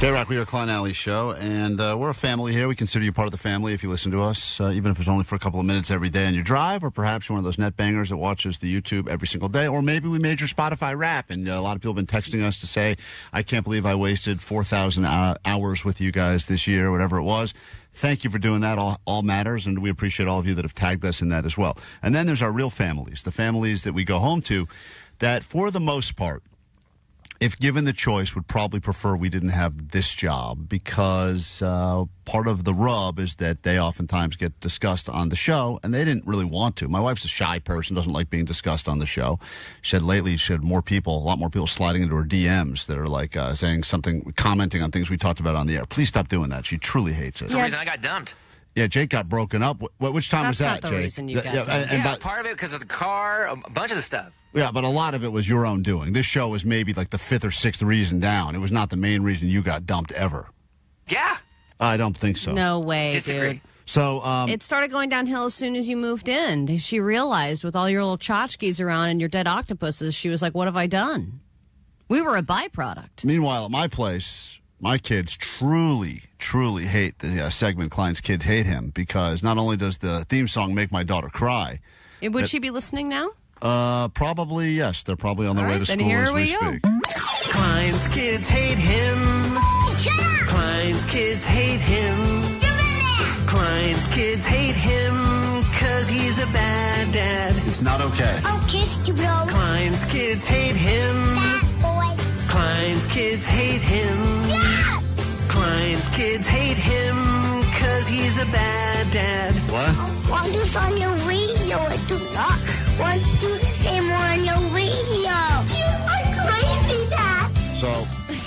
KROQ, we are Klein Alley Show, and we're a family here. We consider you part of the family if you listen to us, even if it's only for a couple of minutes every day on your drive, or perhaps you're one of those net bangers that watches the YouTube every single day, or maybe we made your Spotify Wrap, and a lot of people have been texting us to say, I can't believe I wasted 4,000 hours with you guys this year, whatever it was. Thank you for doing that. All matters, and we appreciate all of you that have tagged us in that as well. And then there's our real families, the families that we go home to, that for the most part, if given the choice, would probably prefer we didn't have this job, because part of the rub is that they oftentimes get discussed on the show, and they didn't really want to. My wife's a shy person, doesn't like being discussed on the show. She had a lot more people sliding into her DMs that are like saying something, commenting on things we talked about on the air. Please stop doing that. She truly hates it. That's the reason I got dumped. Yeah, Jake got broken up. Which time was that, That's not the Jake? reason you got dumped. Part of it because of the car, a bunch of the stuff. Yeah, but a lot of it was your own doing. This show was maybe like the 5th or 6th reason down. It was not the main reason you got dumped ever. Yeah. I don't think so. No way, dude. So it started going downhill as soon as you moved in. She realized with all your little tchotchkes around and your dead octopuses, she was like, what have I done? We were a byproduct. Meanwhile, at my place, my kids truly hate the segment Klein's Kids Hate Him, because not only does the theme song make my daughter cry. Would she be listening now? Probably, yes. They're probably on their way to school here as we we go. speak. Klein's kids hate him. Shut up! Klein's kids hate him. Klein's kids hate him because he's a bad dad. It's not okay. I'll kiss you, bro. Klein's kids hate him. That boy. Klein's kids hate him. Yeah! Klein's kids hate him because he's a bad dad. What? I want this on your radio. I do not want to do the same one on your radio. You are crazy, Dad. So,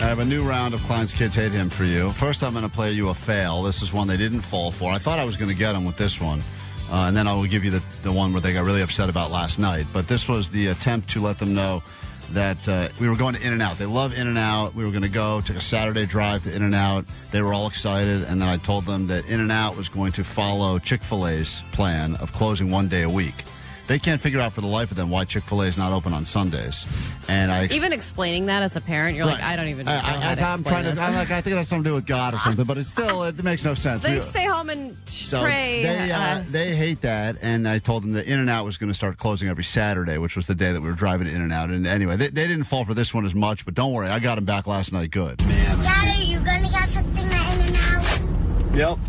I have a new round of Klein's Kids Hate Him for you. First, I'm going to play you a fail. This is one they didn't fall for. I thought I was going to get them with this one. And then I will give you the one where they got really upset about last night. But this was the attempt to let them know that we were going to In-N-Out. They love In-N-Out. We were going to go take a Saturday drive to In-N-Out. They were all excited. And then I told them that In-N-Out was going to follow Chick-fil-A's plan of closing one day a week. They can't figure out for the life of them why Chick-fil-A is not open on Sundays. And even explaining that as a parent, you're like, I don't even know how to explain this. I'm like, I think it has something to do with God or something, but it's still, it makes no sense. They stay home and pray. They hate that, and I told them that In-N-Out was going to start closing every Saturday, which was the day that we were driving to In-N-Out. And anyway, they didn't fall for this one as much, but don't worry, I got them back last night good. Man. Dad, are you going to get something at In-N-Out? Yep.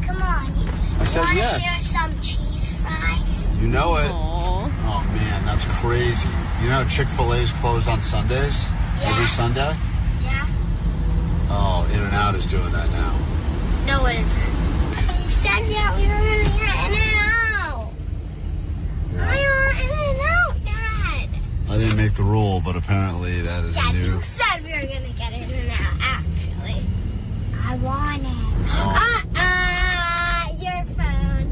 Come on. I said yes. Want to share some cheese fries? You know it. Aww. Oh, man, that's crazy. You know Chick-fil-A is closed on Sundays? Yeah. Every Sunday? Yeah. Oh, In-N-Out is doing that now. No, it isn't. You said that we were going to get In-N-Out. I want In-N-Out, Dad. I didn't make the rule, but apparently that is Dad, new. you said we were going to get In-N-Out, actually. I want it. Your phone.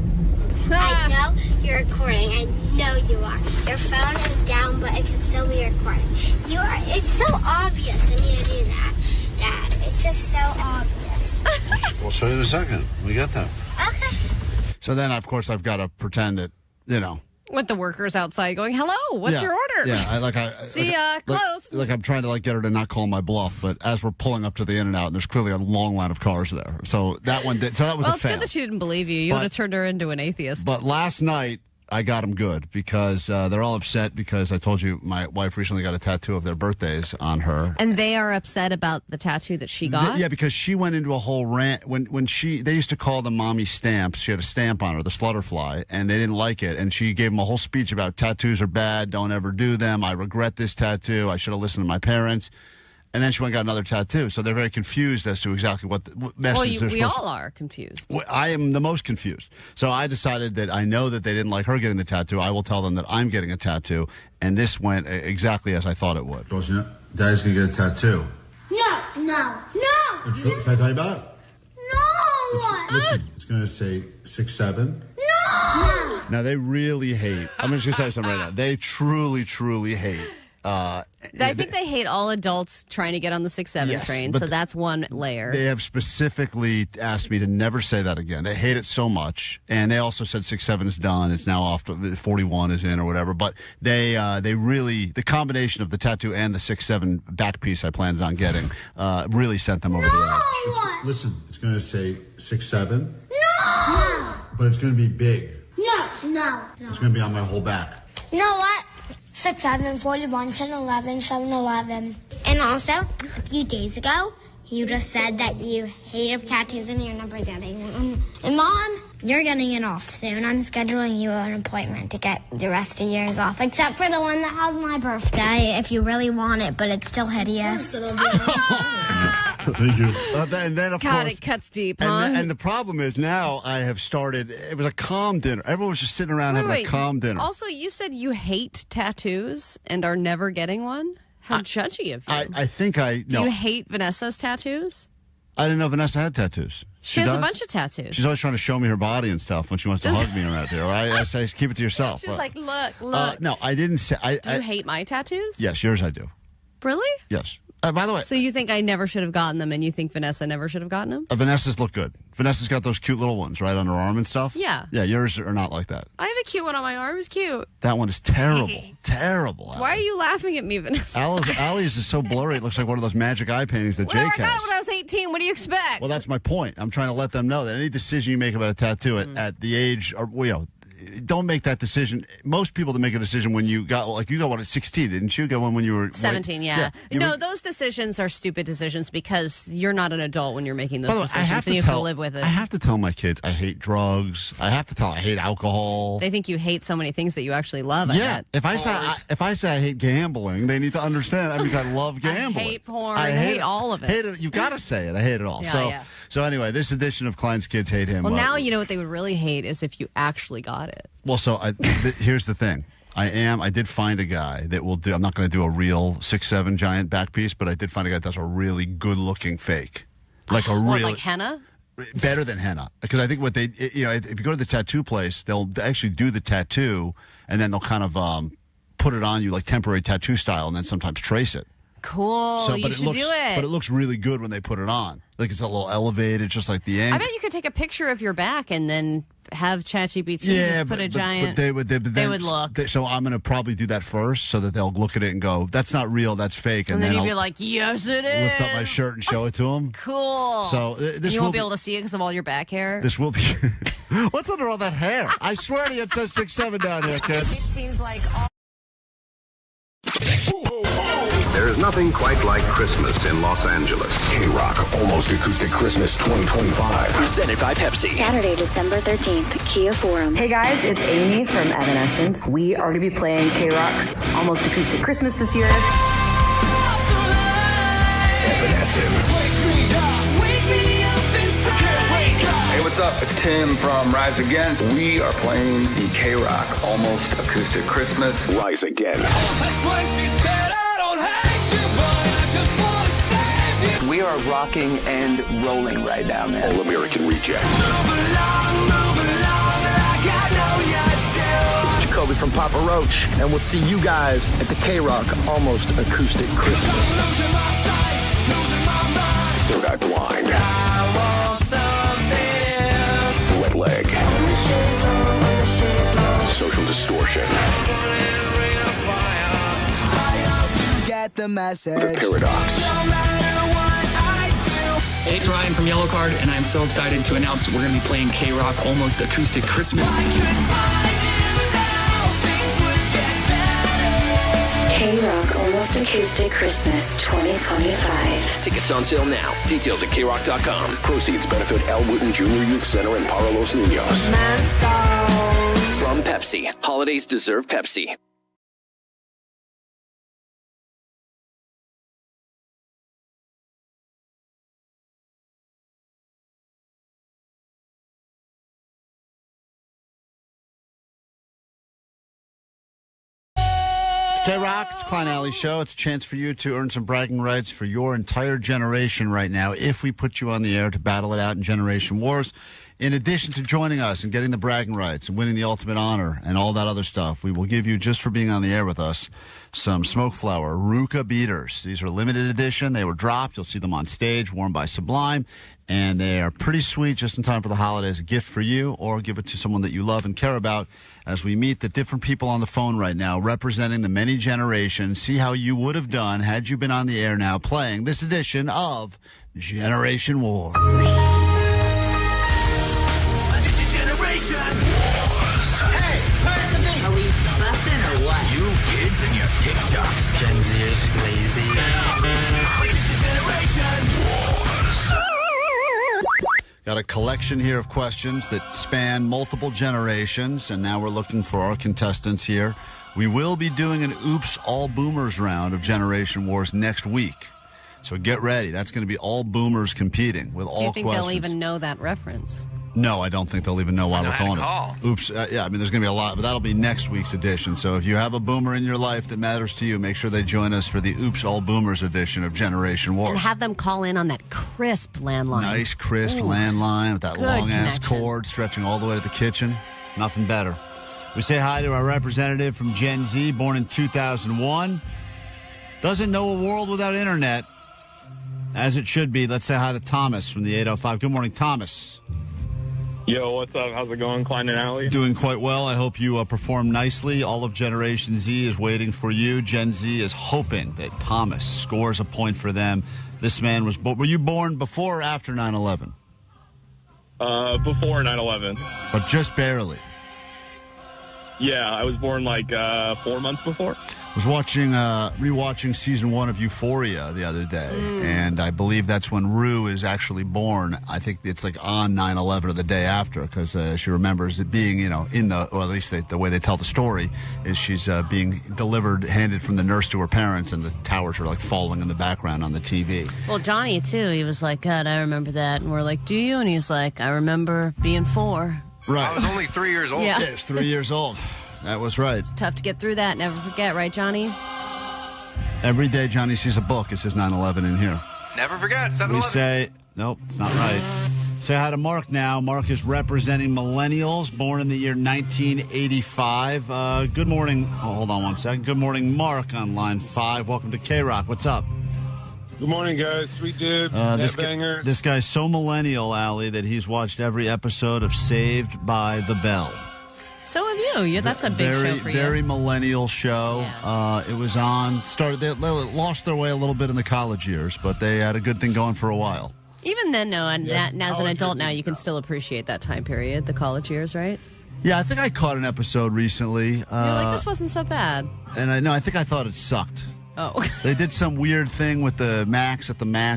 I know you're recording. I know you are. Your phone is down, but it can still be recording. It's so obvious when you do that, Dad. It's just so obvious. We'll show you in a second. When we get there. Okay. So then, of course, I've got to pretend that, With the workers outside going, hello, what's your order? Yeah, See, close. Like I'm trying to get her to not call my bluff, but as we're pulling up to the In-N-Out, there's clearly a long line of cars there. So that one did. So that was well, a fail. it's good that she didn't believe you. You would have turned her into an atheist. But last night, I got them good because they're all upset because I told you my wife recently got a tattoo of their birthdays on her. And they are upset about the tattoo that she got? Yeah, because she went into a whole rant. When they used to call them mommy stamps. She had a stamp on her, the Slutterfly, and they didn't like it. And she gave them a whole speech about tattoos are bad, don't ever do them. I regret this tattoo. I should have listened to my parents. And then she went and got another tattoo. So they're very confused as to exactly what message they're supposed to... Well, we all are confused. I am the most confused. So I decided that I know that they didn't like her getting the tattoo. I will tell them that I'm getting a tattoo. And this went exactly as I thought it would. Daddy's going to get a tattoo. No. Can I tell you about it? No. Listen, it's going to say 6'7". No. Now, they really hate... I'm just going to say something right now. They truly, truly hate I think they hate all adults trying to get on the 6'7" train, so that's one layer. They have specifically asked me to never say that again. They hate it so much, and they also said 6'7" is done. It's now off to 41 is in or whatever. But they really, the combination of the tattoo and the 6'7" back piece I planned on getting really sent them over the edge. Listen, it's going to say 6'7". No! But it's going to be big. No. It's going to be on my whole back. You know what? 6'7", 41, 10, 11, 7, 11. And also, a few days ago, you just said that you hated tattoos and you're never getting them. And Mom, you're getting it off soon. I'm scheduling you an appointment to get the rest of yours off, except for the one that has my birthday, if you really want it, but it's still hideous. Thank you. And then, of God, course, it cuts deep, huh? And the problem is now I have started, it was a calm dinner. Everyone was just sitting around having a calm dinner. Also, you said you hate tattoos and are never getting one? How judgy of you. I think I... Do you hate Vanessa's tattoos? I didn't know Vanessa had tattoos. She has a bunch of tattoos. She's always trying to show me her body and stuff when she wants to hug me around here. I say, keep it to yourself. She's like, look. No, I didn't say... Do you hate my tattoos? Yes, yours I do. Really? Yes. By the way... So you think I never should have gotten them, and you think Vanessa never should have gotten them? Vanessa's look good. Vanessa's got those cute little ones, right, on her arm and stuff? Yeah. Yeah, yours are not like that. I have a cute one on my arm. It's cute. That one is terrible. Terrible. Why are you laughing at me, Vanessa? Allie's is so blurry, it looks like one of those magic eye paintings that Jake has. I got it when I was 18. What do you expect? Well, that's my point. I'm trying to let them know that any decision you make about a tattoo at the age, or don't make that decision. Most people that make a decision when you got one at 16, didn't you? Got one when you were 17, yeah. Those decisions are stupid decisions because you're not an adult when you're making those decisions, and you have to live with it. I have to tell my kids I hate drugs. I have to tell I hate alcohol. They think you hate so many things that you actually love. Yeah. If I say I hate gambling, they need to understand that means I love gambling. I hate porn. I hate all of it. Hate it. You've got to say it. I hate it all. So anyway, this edition of Klein's Kids Hate Him. Well, now you know what they would really hate is if you actually got it. Well, so here's the thing. I did find a guy that will do, I'm not going to do a real 6'7" giant back piece, but I did find a guy that does a really good looking fake. Like like henna? Better than henna. Because I think what they, if you go to the tattoo place, they'll actually do the tattoo and then they'll kind of put it on you like temporary tattoo style and then sometimes trace it. Cool. You should do it. But it looks really good when they put it on. Like it's a little elevated, just like the angle. I bet you could take a picture of your back and then have ChatGPT just put a giant... They would look. So I'm going to probably do that first so that they'll look at it and go, that's not real, that's fake. And then you'll be like, yes, it is. Lift up my shirt and show it to them. Cool. So you won't be able to see it because of all your back hair? This will be... What's under all that hair? I swear to you it says 6'7" down here, kids. It seems like... There's nothing quite like Christmas in Los Angeles. KROQ Almost Acoustic Christmas 2025. Presented by Pepsi. Saturday, December 13th, Kia Forum. Hey guys, it's Amy from Evanescence. We are going to be playing KROQ's Almost Acoustic Christmas this year. Evanescence. Hey, what's up? It's Tim from Rise Against. We are playing the KROQ Almost Acoustic Christmas. Rise Against. We are rocking and rolling right now, man. All American Rejects. It's Jacoby from Papa Roach, and we'll see you guys at the KROQ Almost Acoustic Christmas. Third Eye Blind. Wet Leg. Social Distortion. Get the message. The Paradox. Hey, it's Ryan from Yellow Card, and I'm so excited to announce we're going to be playing KROQ Almost Acoustic Christmas. KROQ Almost Acoustic Christmas 2025. Tickets on sale now. Details at KROQ.com. Proceeds benefit Al Wooten Jr. Youth Center and Para Los Niños. From Pepsi. Holidays deserve Pepsi. KROQ, it's Klein Alley Show. It's a chance for you to earn some bragging rights for your entire generation right now if we put you on the air to battle it out in Generation Wars. In addition to joining us and getting the bragging rights and winning the ultimate honor and all that other stuff, we will give you, just for being on the air with us, some Smoke Flower Ruka beaters. These are limited edition. They were dropped. You'll see them on stage, worn by Sublime, and they are pretty sweet, just in time for the holidays. A gift for you, or give it to someone that you love and care about, as we meet the different people on the phone right now representing the many generations. See how you would have done had you been on the air now playing this edition of Generation Wars. Hey, listen to me. Are we busting or what? You kids and your TikToks. Gen Zers, lazy. Got a collection here of questions that span multiple generations, and now we're looking for our contestants here. We will be doing an Oops All Boomers round of Generation Wars next week. So get ready. That's going to be all boomers competing with all questions. Do you think they'll even know that reference? No, I don't think they'll even know why we're calling it. Oops. Yeah, I mean, there's going to be a lot, but that'll be next week's edition. So if you have a boomer in your life that matters to you, make sure they join us for the Oops All Boomers edition of Generation Wars. And have them call in on that crisp landline. Nice, crisp landline with that long-ass connection. cord stretching all the way to the kitchen. Nothing better. We say hi to our representative from Gen Z, born in 2001. Doesn't know a world without internet, as it should be. Let's say hi to Thomas from the 805. Good morning, Thomas. Yo, what's up? How's it going, Klein and Alley? Doing quite well. I hope you perform nicely. All of Generation Z is waiting for you. Gen Z is hoping that Thomas scores a point for them. This man was... Were you born before or after 9/11? Before 9/11. But just barely. Yeah, I was born like 4 months before. I was rewatching season 1 of Euphoria the other day, and I believe that's when Rue is actually born. I think it's like on 9/11 or the day after, because she remembers it being, or at least the way they tell the story is she's being handed from the nurse to her parents, and the towers are like falling in the background on the TV. Well, Johnny, too, he was like, God, I remember that. And we're like, do you? And he's like, I remember being 4. Right. I was only 3 years old. Yeah. Yeah, it was 3 years old. That was right. It's tough to get through that. Never forget, right, Johnny? Every day Johnny sees a book, it says 9/11 in here. Never forget, 7-11. We say, nope, it's not right. Say hi to Mark now. Mark is representing millennials, born in the year 1985. Good morning. Oh, hold on one second. Good morning, Mark, on line 5. Welcome to KROQ. What's up? Good morning, guys. Sweet dude. This guy's so millennial, Allie, that he's watched every episode of Saved by the Bell. So have you. That's a big show for you. Very millennial show. Yeah. It was on. They lost their way a little bit in the college years, but they had a good thing going for a while. Even then, no, and as an adult now, you can still appreciate that time period, the college years, right? Yeah, I think I caught an episode recently. You're like, this wasn't so bad. And I think I thought it sucked. Oh. They did some weird thing with the Max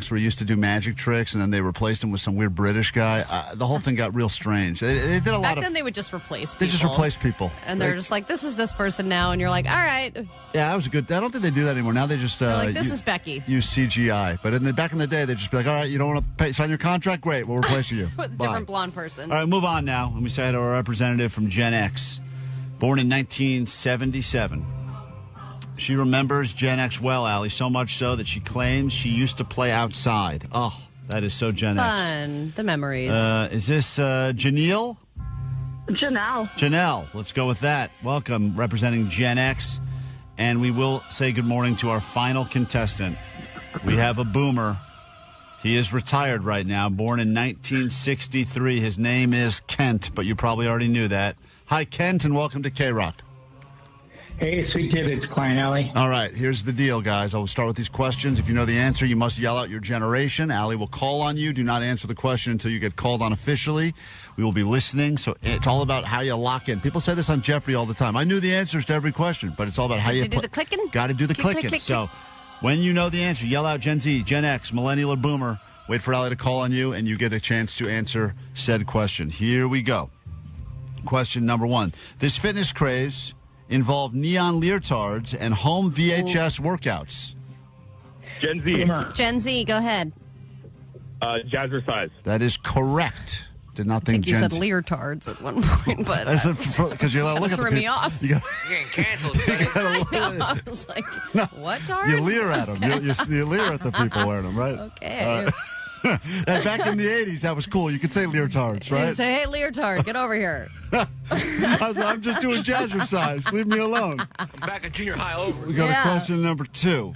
where he used to do magic tricks, and then they replaced him with some weird British guy. The whole thing got real strange. They did a lot Back of... then, they would just replace people. They just replaced people. And they're just like, this is this person now, and you're like, all right. Yeah, that was a good... I don't think they do that anymore. Now they just... They're like, this is Becky. Use CGI. But back in the day, they'd just be like, all right, you don't want to sign your contract? Great, we'll replace you. With a different blonde person. All right, move on now. Let me say to our representative from Gen X, born in 1977. She remembers Gen X well, Allie, so much so that she claims she used to play outside. Oh, that is so Gen X. Fun. The memories. Is this Janelle? Janelle. Let's go with that. Welcome, representing Gen X. And we will say good morning to our final contestant. We have a boomer. He is retired right now, born in 1963. His name is Kent, but you probably already knew that. Hi, Kent, and welcome to KROQ. Hey, sweet kid, it's Klein, Alley. All right, here's the deal, guys. I will start with these questions. If you know the answer, you must yell out your generation. Allie will call on you. Do not answer the question until you get called on officially. We will be listening, so it's all about how you lock in. People say this on Jeopardy all the time. I knew the answers to every question, but it's all about how you do the clicking. Got to do the clicking. Click. So when you know the answer, yell out Gen Z, Gen X, Millennial, or Boomer. Wait for Allie to call on you, and you get a chance to answer said question. Here we go. Question number 1. This fitness craze involved neon leotards and home VHS workouts. Gen Z. Gen Z, go ahead. Jazzercise. That is correct. Did not I think you Gen said Z. leotards at one point, but because you look at threw the me off. You're getting canceled. I know. I was like, what tards? You leer at them. You leer at the people wearing them, right? Okay. All right. And back in the 80s, that was cool. You could say leotards, You right? say, hey, leotard, get over here. I'm just doing jazzercise. Leave me alone. I'm back at junior high over. We got a question number 2.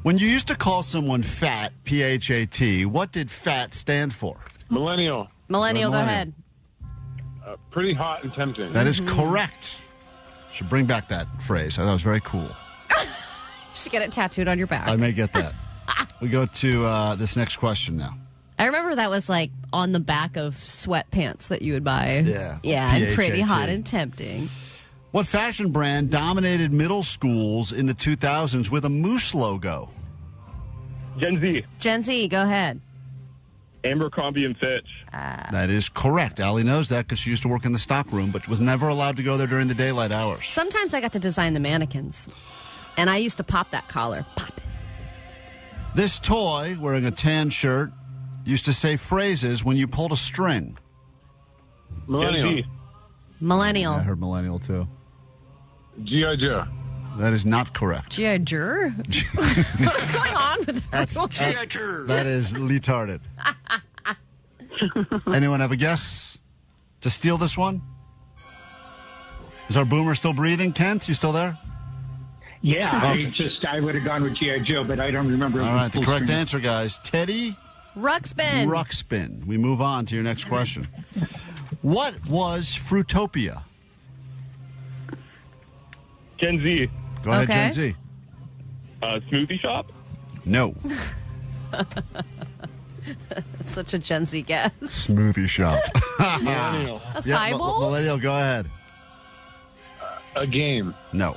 When you used to call someone fat, P-H-A-T, what did fat stand for? Millennial. Millennial, go ahead. Pretty hot and tempting. That is correct. Should bring back that phrase. I thought it was very cool. Just get it tattooed on your back. I may get that. We go to this next question now. I remember that was like on the back of sweatpants that you would buy. Yeah. Yeah, and pretty PHAT. hot and tempting. What fashion brand dominated middle schools in the 2000s with a moose logo? Gen Z. Gen Z, go ahead. Abercrombie and Fitch. That is correct. Allie knows that because she used to work in the stockroom, but was never allowed to go there during the daylight hours. Sometimes I got to design the mannequins, and I used to pop that collar. Pop it. This toy, wearing a tan shirt, used to say phrases when you pulled a string. Millennial. Millennial. I heard millennial, too. G.I. Joe. That is not correct. G.I. Joe? What's going on with that? That is retarded. Anyone have a guess to steal this one? Is our boomer still breathing? Kent, you still there? Yeah, Okay. I would have gone with G.I. Joe, but I don't remember. All right, the correct answer, guys. Teddy Ruxpin. Ruxpin. We move on to your next question. What was Fruitopia? Gen Z. Go ahead, Okay. Gen Z. Smoothie shop. No. That's such a Gen Z guess. Smoothie shop. Millennial. A Cyballs? Millennial, go ahead. A game. No.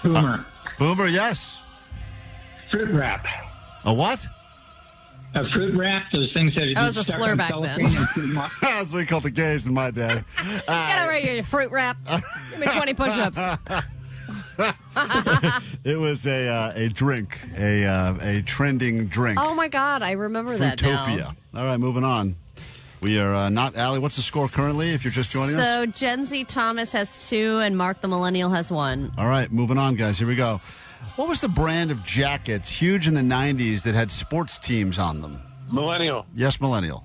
Boomer. Boomer, yes. Fruit wrap. A what? A fruit wrap, those things that That was a slur back then. That's what we called the gays in my day. Get over here, you fruit wrap. Give me 20 push-ups. It was a drink, a trending drink. Oh, my God. I remember that now. Fruitopia. All right, moving on. We are not, Allie, what's the score currently if you're just joining us? So Gen Z Thomas has 2 and Mark the Millennial has 1. All right, moving on, guys. Here we go. What was the brand of jackets huge in the 90s that had sports teams on them? Millennial. Yes, Millennial.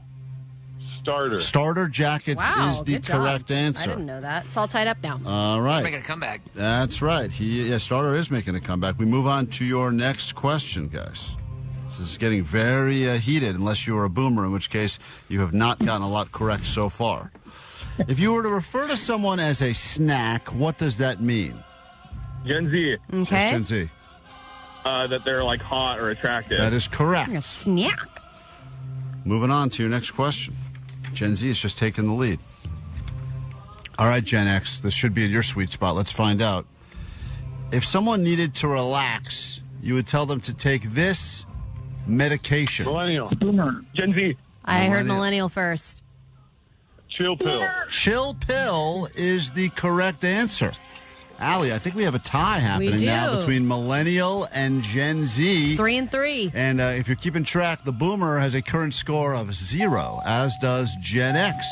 Starter. Starter jackets Wow, is the good job. correct answer. I didn't know that. It's all tied up now. All right. Making a comeback. That's right. Starter is making a comeback. We move on to your next question, guys. This is getting very heated, unless you are a boomer, in which case you have not gotten a lot correct so far. If you were to refer to someone as a snack, what does that mean? Gen Z. Okay. Gen Z. That they're like hot or attractive. That is correct. A snack. Moving on to your next question. Gen Z is just taking the lead. All right, Gen X, this should be in your sweet spot. Let's find out. If someone needed to relax, you would tell them to take this medication. Millennial. Boomer. Gen Z. I heard Millennial first. Chill pill. Chill pill is the correct answer. Allie, I think we have a tie happening now do. between Millennial and Gen Z. It's 3 and 3. And if you're keeping track, the Boomer has a current score of 0, as does Gen X.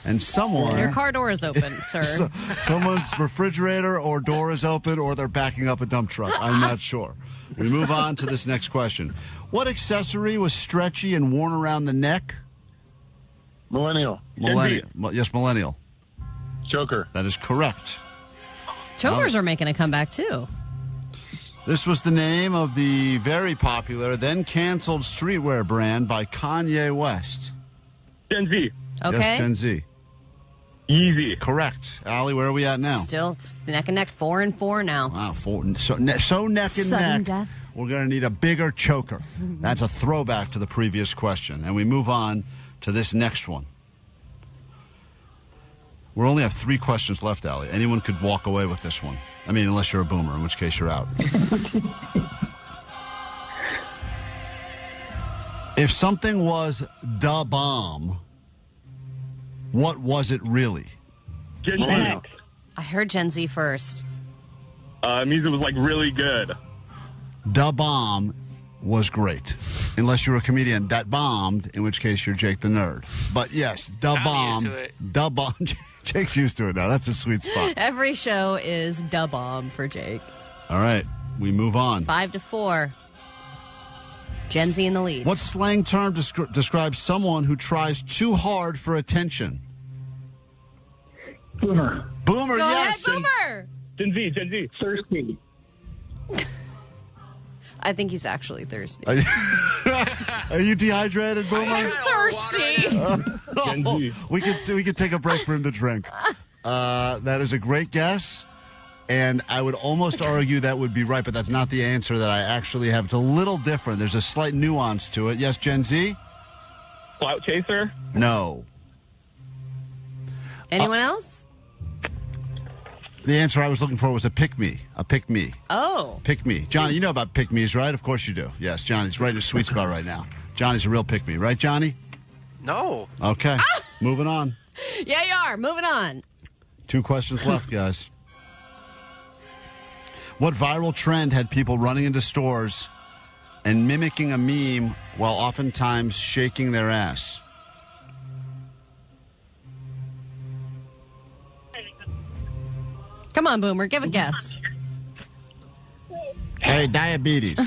And someone... Your car door is open, sir. Someone's refrigerator or door is open, or they're backing up a dump truck. I'm not sure. We move on to this next question. What accessory was stretchy and worn around the neck? Millennial. Millennial. Yes, Millennial. Choker. That is correct. Chokers are making a comeback, too. This was the name of the very popular, then canceled streetwear brand by Kanye West. Gen Z. Okay. Yes, Gen Z. Easy. Correct. Allie, where are we at now? Still it's neck and neck, 4 and 4 now. Wow, so neck and Sudden neck. death. We're going to need a bigger choker. That's a throwback to the previous question. And we move on to this next one. We only have 3 questions left, Allie. Anyone could walk away with this one. I mean, unless you're a boomer, in which case you're out. If something was da bomb, what was it really? Gen Z. I heard Gen Z first. Music was like really good. Da bomb was great. Unless you're a comedian that bombed, in which case you're Jake the Nerd. But yes, da bomb. used to it. Da bomb. Jake's used to it now. That's a sweet spot. Every show is da bomb for Jake. All right, we move on. 5 to 4. Gen Z in the lead. What slang term describes someone who tries too hard for attention? Boomer. Boomer, Go yes. ahead, Boomer. Gen Z. Thirsty. I think he's actually thirsty. Are you dehydrated, Boomer? I'm thirsty. Gen Z. We could take a break for him to drink. That is a great guess, and I would almost argue that would be right, but that's not the answer that I actually have. It's a little different. There's a slight nuance to it. Yes, Gen Z? Clout chaser? No. Anyone else? The answer I was looking for was a pick-me. A pick-me. Oh. Pick-me. Johnny, you know about pick-me's, right? Of course you do. Yes, Johnny's right in his sweet spot right now. Johnny's a real pick-me, right, Johnny? No. Okay. Moving on. Yeah, you are. Moving on. 2 questions left, guys. What viral trend had people running into stores and mimicking a meme while oftentimes shaking their ass? Come on, Boomer. Give a guess. Hey, diabetes.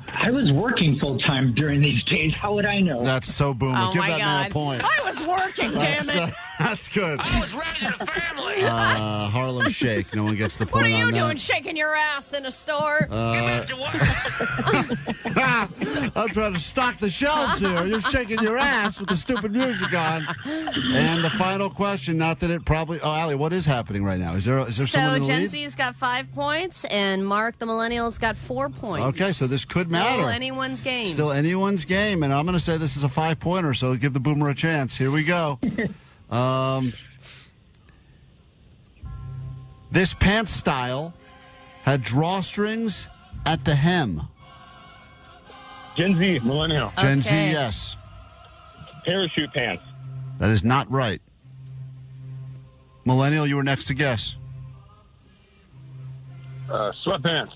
I was working full time during these days. How would I know? That's so Boomer. Oh, Give my that man a God. point. I was working, damn it. That's good. I was raising a family. Harlem Shake. No one gets the point What are you on that. doing, shaking your ass in a store? Get back to work. I'm trying to stock the shelves here. You're shaking your ass with the stupid music on. And the final question, not that it probably... Oh, Allie, what is happening right now? Is there someone So in the Gen lead? Z's got 5 points, and Mark, the Millennial's got 4 points. Okay, so this could matter. Still anyone's game. Still anyone's game, and I'm going to say this is a 5-pointer, so give the Boomer a chance. Here we go. This pants style had drawstrings at the hem. Gen Z. Millennial. Gen Z, yes. Parachute pants. That is not right. Millennial, you were next to guess. Sweatpants.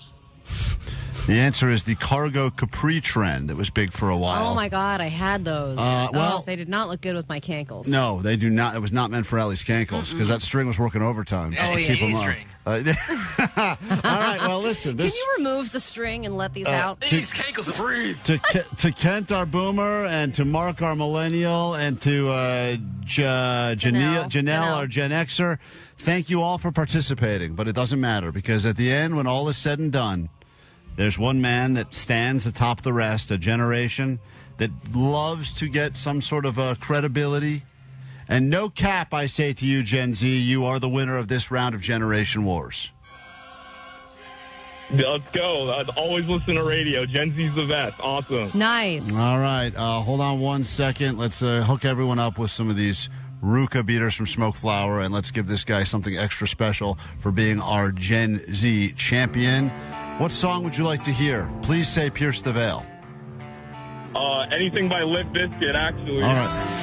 The answer is the cargo capri trend that was big for a while. Oh, my God, I had those. They did not look good with my cankles. No, they do not. It was not meant for Allie's cankles because that string was working overtime. Yeah, to keep 'em up. string. All right, well, listen. Can you remove the string and let these out? These cankles to breathe. To Kent, our Boomer, and to Mark, our Millennial, and to Janelle, our Gen Xer, thank you all for participating. But it doesn't matter because at the end, when all is said and done, there's one man that stands atop the rest, a generation that loves to get some sort of credibility. And no cap, I say to you, Gen Z, you are the winner of this round of Generation Wars. Let's go. I'd always listen to radio. Gen Z's the best. Awesome. Nice. All right. Hold on 1 second. Let's hook everyone up with some of these Ruka beaters from Smoke Flower, and let's give this guy something extra special for being our Gen Z champion. What song would you like to hear? Please say Pierce the Veil. Anything by Limp Bizkit, actually. All right.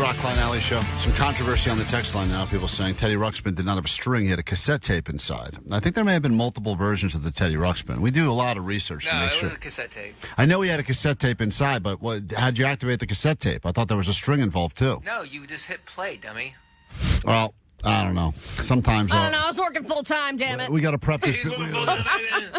K-Rock, Klein Alley Show. Some controversy on the text line now. People saying Teddy Ruxpin did not have a string. He had a cassette tape inside. I think there may have been multiple versions of the Teddy Ruxpin. We do a lot of research to make sure. No, it was a cassette tape. I know he had a cassette tape inside, but how'd you activate the cassette tape? I thought there was a string involved, too. No, you just hit play, dummy. Well, I don't know. Sometimes I don't know. I was working full time. Damn it. we got to prep this.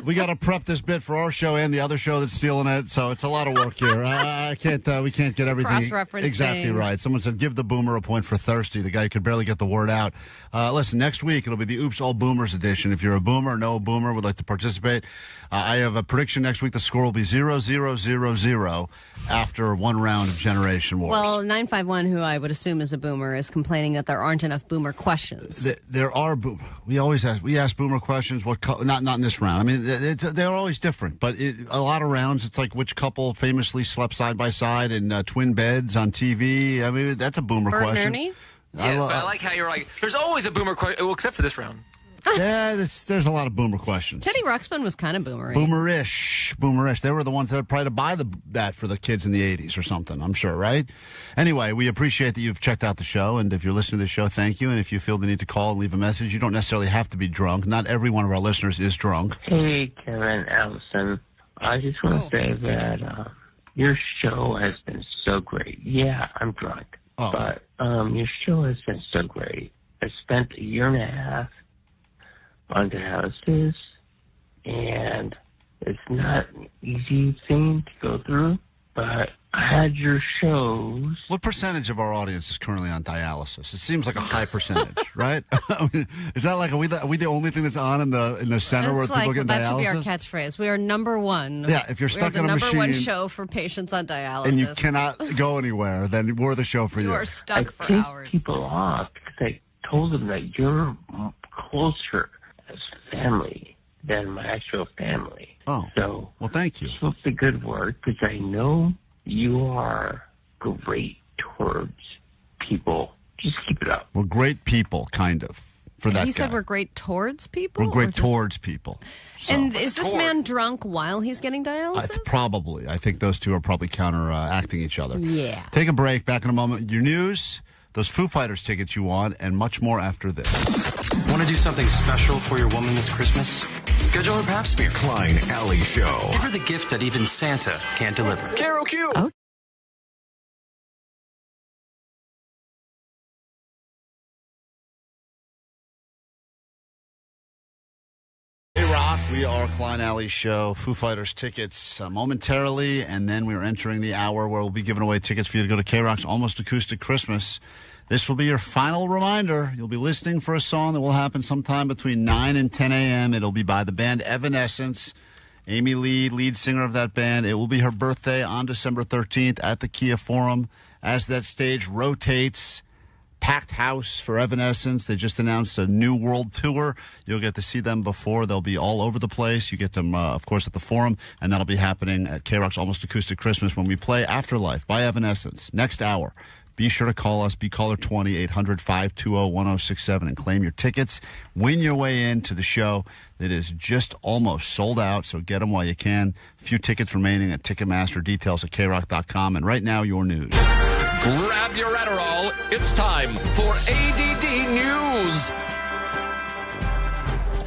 We got to prep this bit for our show and the other show that's stealing it. So it's a lot of work here. I can't. We can't get everything Cross-reference exactly things. right. Someone said give the boomer a point for thirsty. The guy who could barely get the word out. Listen, next week it'll be the Oops All Boomers edition. If you're a boomer, know a boomer, would like to participate. I have a prediction next week. The score will be 0-0-0-0 after one round of Generation Wars. Well, 951, who I would assume is a boomer, is complaining that there aren't enough boomer questions. There are. We always ask boomer questions. Not in this round. I mean, they're always different. But a lot of rounds, it's like which couple famously slept side by side in twin beds on TV. I mean, that's a boomer Bert question. And Ernie? Yes, but I like how you're like, there's always a boomer question, well, except for this round. Yeah, there's a lot of boomer questions. Teddy Ruxpin was kind of boomery. Boomerish. They were the ones that would probably to buy that for the kids in the 80s or something, I'm sure, right? Anyway, we appreciate that you've checked out the show, and if you're listening to the show, thank you. And if you feel the need to call and leave a message, you don't necessarily have to be drunk. Not every one of our listeners is drunk. Hey, Kevin, Allison. I just want to say that your show has been so great. Yeah, I'm drunk, but your show has been so great. I spent a year and a half on Dialysis, and it's not an easy thing to go through, but I had your shows. What percentage of our audience is currently on dialysis? It seems like a high percentage, right? I mean, is that like, are we the only thing that's on in the center where people get dialysis? That should be our catchphrase. We are number one. Yeah, if you're stuck in a machine. We're the number one show for patients on dialysis. And you cannot go anywhere, then we're the show for you. You are stuck for hours. People off because I told them that you're closer as family than my actual family. Oh, so well, thank you. Keep up the good work, because I know you are great towards people. Just keep it up. We're great people, kind of, for that He guy. said we're great towards people? We're great towards people. So. And is this man drunk while he's getting dialysis? Probably. I think those two are probably counteracting each other. Yeah. Take a break. Back in a moment. Your news, those Foo Fighters tickets you want, and much more after this. Want to do something special for your woman this Christmas? Schedule her pap smear. Klein Alley Show. Give her the gift that even Santa can't deliver. KROQ. Oh. Hey, Rock. We are Klein Alley Show. Foo Fighters tickets momentarily, and then we're entering the hour where we'll be giving away tickets for you to go to K-Rock's Almost Acoustic Christmas. This will be your final reminder. You'll be listening for a song that will happen sometime between 9 and 10 a.m. It'll be by the band Evanescence. Amy lead singer of that band. It will be her birthday on December 13th at the Kia Forum. As that stage rotates, packed house for Evanescence. They just announced a new world tour. You'll get to see them before. They'll be all over the place. You get them, of course, at the Forum, and that'll be happening at K-Rock's Almost Acoustic Christmas when we play Afterlife by Evanescence next hour. Be sure to call us, be caller 20, 800-520-1067, and claim your tickets. Win your way into the show that is just almost sold out, so get them while you can. A few tickets remaining at Ticketmaster, details at KROQ.com. And right now, your news. Grab your Adderall. It's time for A.D.D. News.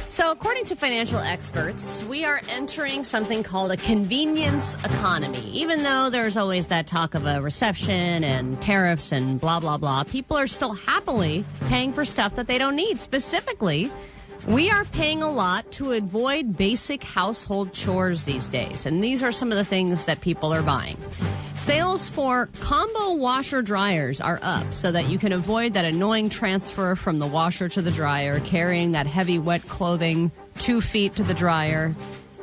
So, according to financial experts, we are entering something called a convenience economy. Even though there's always that talk of a recession and tariffs and blah, blah, blah, people are still happily paying for stuff that they don't need. Specifically, we are paying a lot to avoid basic household chores these days. And these are some of the things that people are buying. Sales for combo washer dryers are up so that you can avoid that annoying transfer from the washer to the dryer, carrying that heavy wet clothing 2 feet to the dryer.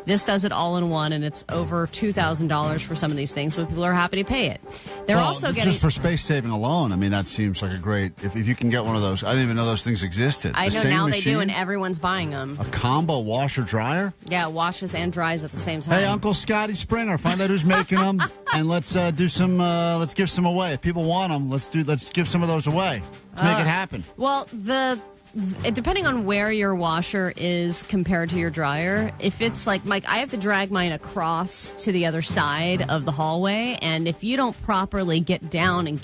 This does it all in one, and it's over $2,000 for some of these things, but people are happy to pay it. They're also getting... Just for space saving alone, I mean, that seems like a great... If you can get one of those... I didn't even know those things existed. I know, now they do, and everyone's buying them. A combo washer-dryer? Yeah, it washes and dries at the same time. Hey, Uncle Scotty Springer, find out who's making them, and let's do some... let's give some away. If people want them, let's give some of those away. Let's make it happen. Well, the depending on where your washer is compared to your dryer, if it's like Mike, I have to drag mine across to the other side of the hallway, and if you don't properly get down and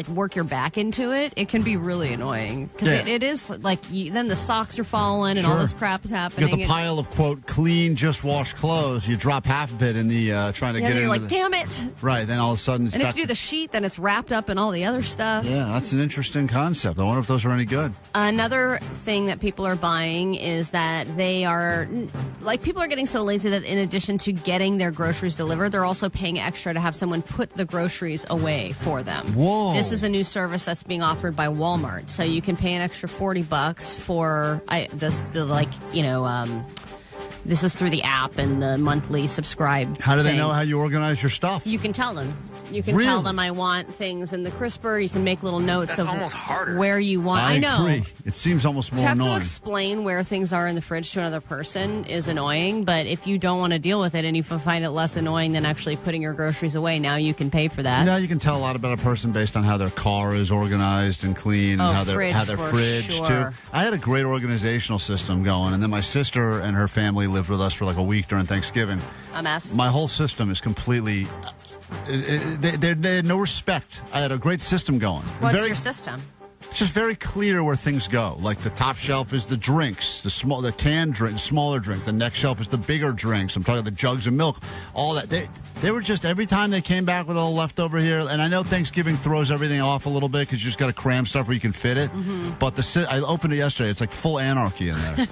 work your back into it, it can be really annoying because it is like then the socks are falling and all this crap is happening. You got the pile of quote clean, just washed clothes. You drop half of it in the trying to get it. You're like, damn it! Right, then all of a sudden, and if you do the sheet, then it's wrapped up in all the other stuff. Yeah, that's an interesting concept. I wonder if those are any good. Another thing that people are buying is that they are people are getting so lazy that in addition to getting their groceries delivered, they're also paying extra to have someone put the groceries away for them. Whoa. This is a new service that's being offered by Walmart. So you can pay an extra $40 for this is through the app and the monthly subscribe. How do they thing. know how you organize your stuff? You can tell them. You can tell them I want things in the crisper. You can make little notes of almost harder. where you want. I know. agree. It seems almost more to have annoying. to explain where things are in the fridge to another person is annoying, but if you don't want to deal with it and you find it less annoying than actually putting your groceries away, now you can pay for that. You can tell a lot about a person based on how their car is organized and clean and how their fridge sure. too. I had a great organizational system going, and then my sister and her family lived with us for like a week during Thanksgiving. A mess. My whole system is completely... They had no respect. I had a great system going. What's your system? It's just very clear where things go. Like the top shelf is the drinks, the canned drinks, smaller drinks. The next shelf is the bigger drinks. I'm talking the jugs of milk, all that. They were just, every time they came back with a little leftover here, and I know Thanksgiving throws everything off a little bit because you just got to cram stuff where you can fit it. Mm-hmm. But I opened it yesterday. It's like full anarchy in there.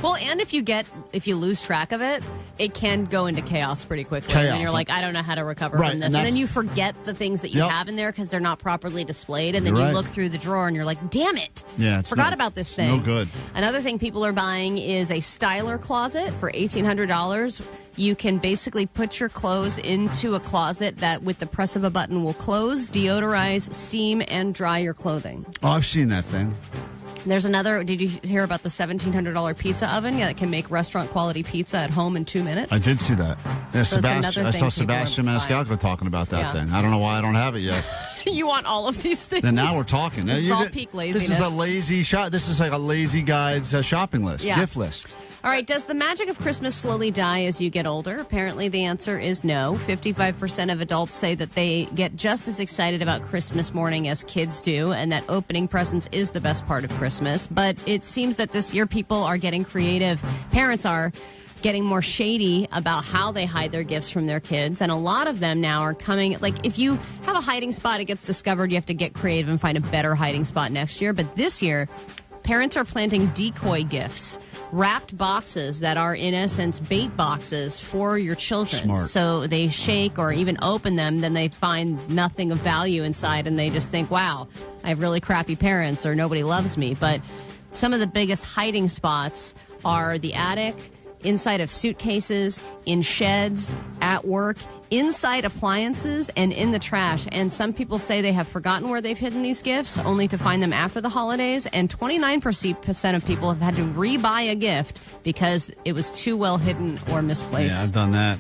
Well, and if you lose track of it, it can go into chaos pretty quickly. Chaos. And you're like, I don't know how to recover Right, from this. and And then you forget the things that you have in there because they're not properly displayed. And then You're you right. look through the drawer and you're like, damn it. Yeah, it's Forgot about this thing. No good. Another thing people are buying is a styler closet for $1,800. You can basically put your clothes into a closet that, with the press of a button, will close, deodorize, steam, and dry your clothing. Oh, I've seen that thing. There's another. Did you hear about the $1,700 pizza oven? Yeah, that can make restaurant quality pizza at home in 2 minutes. I did see that. Yeah, So Sebastian. I saw Sebastian Maniscalco talking about that thing. I don't know why I don't have it yet. You want all of these things? Then now we're talking. This is all peak laziness. This is a lazy shop. This is like a lazy guide's shopping list, gift list. All right, does the magic of Christmas slowly die as you get older? Apparently the answer is no. 55% of adults say that they get just as excited about Christmas morning as kids do, and that opening presents is the best part of Christmas. But it seems that this year people are getting creative. Parents are getting more shady about how they hide their gifts from their kids, and a lot of them now are coming, like if you have a hiding spot, it gets discovered, you have to get creative and find a better hiding spot next year. But this year, parents are planting decoy gifts, wrapped boxes that are, in essence, bait boxes for your children. Smart. So they shake or even open them, then they find nothing of value inside, and they just think, wow, I have really crappy parents or nobody loves me. But some of the biggest hiding spots are the attic, inside of suitcases, in sheds, at work, inside appliances, and in the trash. And some people say they have forgotten where they've hidden these gifts, only to find them after the holidays. And 29% of people have had to rebuy a gift because it was too well hidden or misplaced. Yeah, I've done that.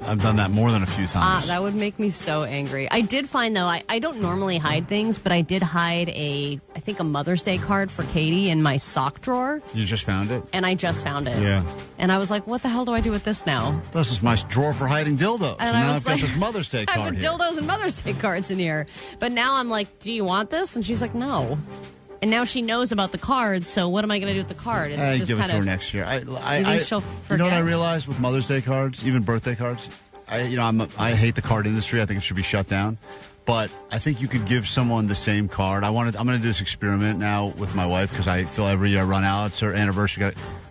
I've done that more than a few times. That would make me so angry. I did find, though, I don't normally hide things, but I did hide I think a Mother's Day card for Katie in my sock drawer. You just found it? And I just found it. Yeah. And I was like, what the hell do I do with this now? This is my drawer for hiding dildos. And now I was I've got like, this Mother's Day card I have here. dildos and Mother's Day cards in here. But now I'm like, do you want this? And she's like, no. And now she knows about the card, so what am I going to do with the card? It's just give it kind to her of, next year. you think she'll forget? You know what I realized with Mother's Day cards, even birthday cards? I hate the card industry. I think it should be shut down. But I think you could give someone the same card. I'm going to do this experiment now with my wife because I feel every year I run out. It's her anniversary.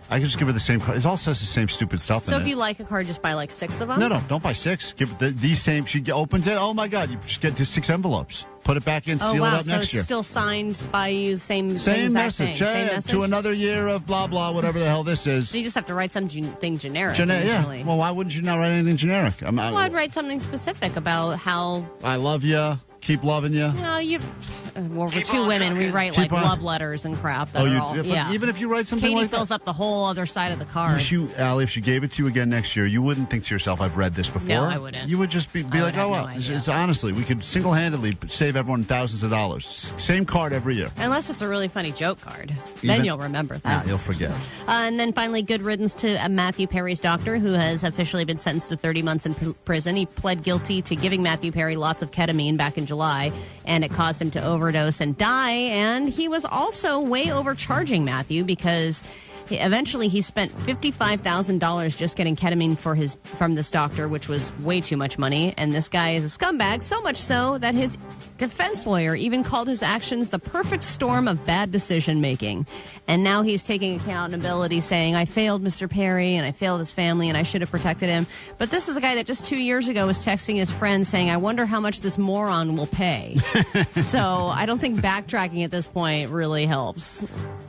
I can just give her the same card. It all says the same stupid stuff in it. So if you like a card, just buy like 6 of them? No, don't buy 6. Give the same. She opens it. Oh, my God. You just get 6 envelopes. Put it back in, seal it up so next it's year. still signed by you, same message. message. Same message. To another year of blah, blah, whatever the hell this is. So you just have to write something generic. Yeah. Well, why wouldn't you not write anything generic? I'd write something specific about how... I love you. Keep loving you. No, we're two women. We write like love letters and crap. That Even if you write something Katie like that. fills up the whole other side of the card. Allie, if she gave it to you again next year, you wouldn't think to yourself, I've read this before. No, I wouldn't. You would just be like, oh, well, it's honestly, we could single-handedly save everyone thousands of dollars. Same card every year. Unless it's a really funny joke card. Then you'll remember that. Yeah, you'll forget. And then finally, good riddance to Matthew Perry's doctor, who has officially been sentenced to 30 months in prison. He pled guilty to giving Matthew Perry lots of ketamine back in July, and it caused him to overdose and die. And he was also way overcharging Matthew because eventually he spent $55,000 just getting ketamine from this doctor, which was way too much money. And this guy is a scumbag, so much so that his defense lawyer even called his actions the perfect storm of bad decision-making. And now he's taking accountability, saying, I failed Mr. Perry, and I failed his family, and I should have protected him. But this is a guy that just 2 years ago was texting his friend saying, I wonder how much this moron will pay. So I don't think backtracking at this point really helps.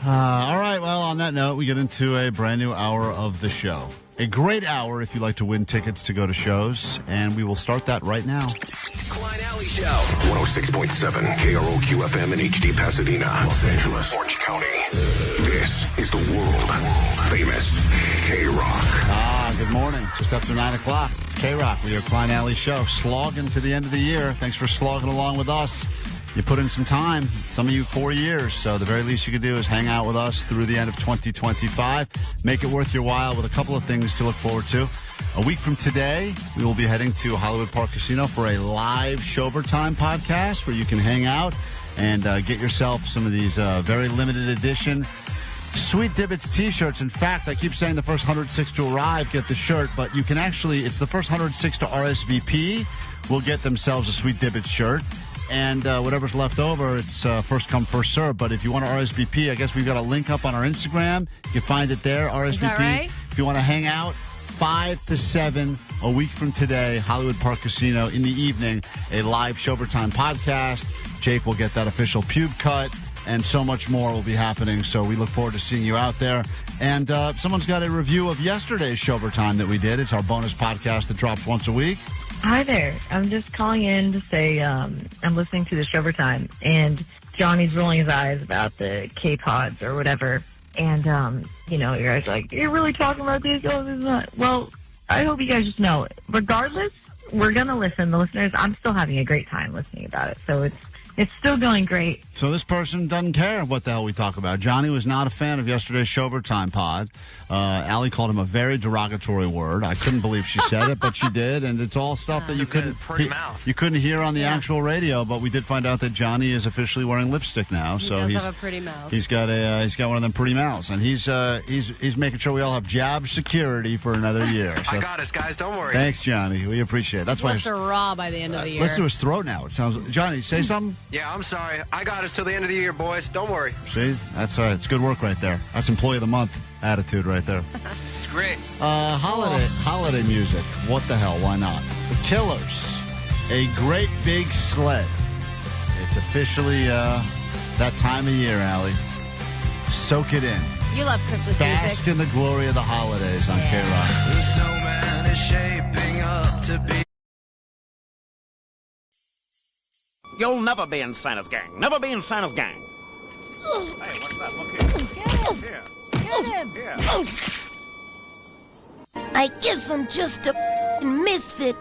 All right, well, on that note, we get into a brand new hour of the show. A great hour if you'd like to win tickets to go to shows, and we will start that right now. Klein Alley Show. 106.7 KROQ FM in HD Pasadena, Los Angeles, Orange County. This is the world famous KROQ. Good morning. Just after 9 o'clock. It's KROQ with your Klein Alley Show. Slogging to the end of the year. Thanks for slogging along with us. You put in some time, some of you 4 years, so the very least you could do is hang out with us through the end of 2025. Make it worth your while with a couple of things to look forward to. A week from today, we will be heading to Hollywood Park Casino for a live Showtime podcast where you can hang out and get yourself some of these very limited edition Sweet Divots t-shirts. In fact, I keep saying the first 106 to arrive get the shirt, but you can actually, it's the first 106 to RSVP will get themselves a Sweet Divots shirt. And whatever's left over, it's first come, first serve. But if you want to RSVP, I guess we've got a link up on our Instagram. You can find it there, RSVP. Is that right? If you want to hang out, 5 to 7 a week from today, Hollywood Park Casino in the evening, a live Showtime podcast. Jake will get that official pube cut, and so much more will be happening. So we look forward to seeing you out there. And someone's got a review of yesterday's Showtime that we did. It's our bonus podcast that drops once a week. Hi there. I'm just calling in to say I'm listening to the Showtime, and Johnny's rolling his eyes about the K-Pods or whatever. And, you guys are like, you're really talking about this? Oh, this is not. Well, I hope you guys just know, regardless, we're going to listen. The listeners, I'm still having a great time listening about it. So it's still going great. So this person doesn't care what the hell we talk about. Johnny was not a fan of yesterday's Showtime pod. Allie called him a very derogatory word. I couldn't believe she said it, but she did, and it's all stuff that you couldn't hear on the actual radio. But we did find out that Johnny is officially wearing lipstick now. He does have a pretty mouth. He's got one of them pretty mouths, and he's making sure we all have job security for another year. So, I got us, guys. Don't worry. Thanks, Johnny. We appreciate it. That's why lips are raw by the end of the year. Let's do his throat now. It sounds. Johnny, say something. Yeah, I'm sorry. I got us till the end of the year, boys. Don't worry. See, that's all right. It's good work right there. That's Employee of the Month attitude right there. It's great. Holiday music. What the hell? Why not? The Killers. A Great Big Sled. It's officially that time of year, Allie. Soak it in. You love Christmas Bask music. in the glory of the holidays on KROQ. The snowman is shaping up to be. You'll never be in Santa's gang. Never be in Santa's gang. Hey, what's that? Look here. Get him! Here. I guess I'm just a misfit.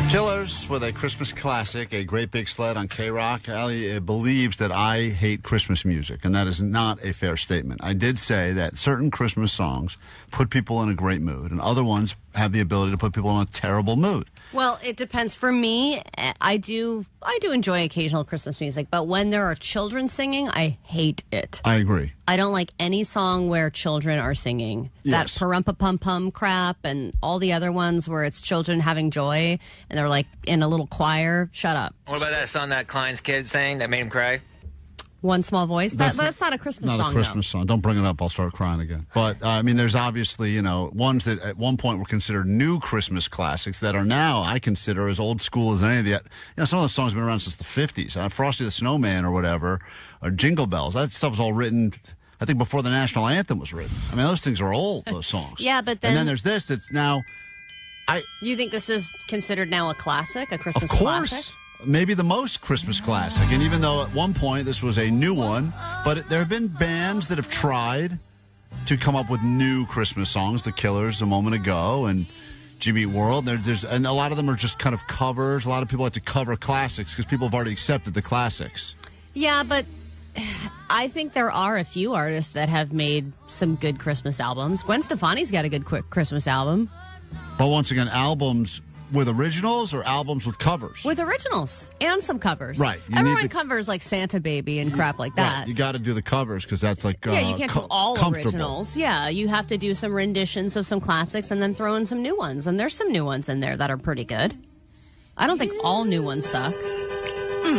Killers with a Christmas classic, A Great Big Sled on KROQ. Allie believes that I hate Christmas music, and that is not a fair statement. I did say that certain Christmas songs put people in a great mood, and other ones have the ability to put people in a terrible mood. Well, it depends. For me, I do enjoy occasional Christmas music, but when there are children singing, I hate it. I agree. I don't like any song where children are singing. Yes. That parumpa-pum-pum crap and all the other ones where it's children having joy and they're like in a little choir. Shut up. What about that song that Klein's kid sang that made him cry? One Small Voice? That's not a Christmas song, Not a Christmas song. Don't bring it up. I'll start crying again. But, I mean, there's obviously, ones that at one point were considered new Christmas classics that are now, I consider, as old school as any of the... some of those songs have been around since the 50s. Frosty the Snowman or whatever, or Jingle Bells. That stuff was all written, I think, before the national anthem was written. I mean, those things are old, those songs. Yeah, but then... And then there's this that's now... You think this is considered now a classic, a Christmas classic? Of course. Classic? Maybe the most Christmas classic. And even though at one point this was a new one, but there have been bands that have tried to come up with new Christmas songs. The Killers a moment ago and Jimmy Eat World. And a lot of them are just kind of covers. A lot of people like to cover classics because people have already accepted the classics. Yeah, but I think there are a few artists that have made some good Christmas albums. Gwen Stefani's got a good Christmas album. But once again, albums with originals or albums with covers? With originals and some covers. Right. Everyone covers like Santa Baby and crap like that. Right. You got to do the covers because that's like you can't do all originals. Yeah, you have to do some renditions of some classics and then throw in some new ones. And there's some new ones in there that are pretty good. I don't think all new ones suck.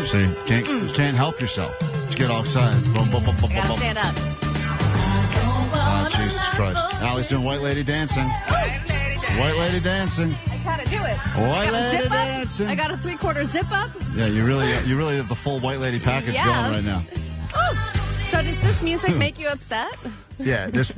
See, you can't help yourself. You get all excited. Boom, boom, boom, boom, I gotta boom. stand up. Oh, Jesus Christ. Allie's doing White Lady Dancing. White Lady Dancing. I gotta do it. White Lady Dancing. I got a 3/4 zip up. Yeah, you really have the full White Lady package going right now. So does this music make you upset? Yeah, does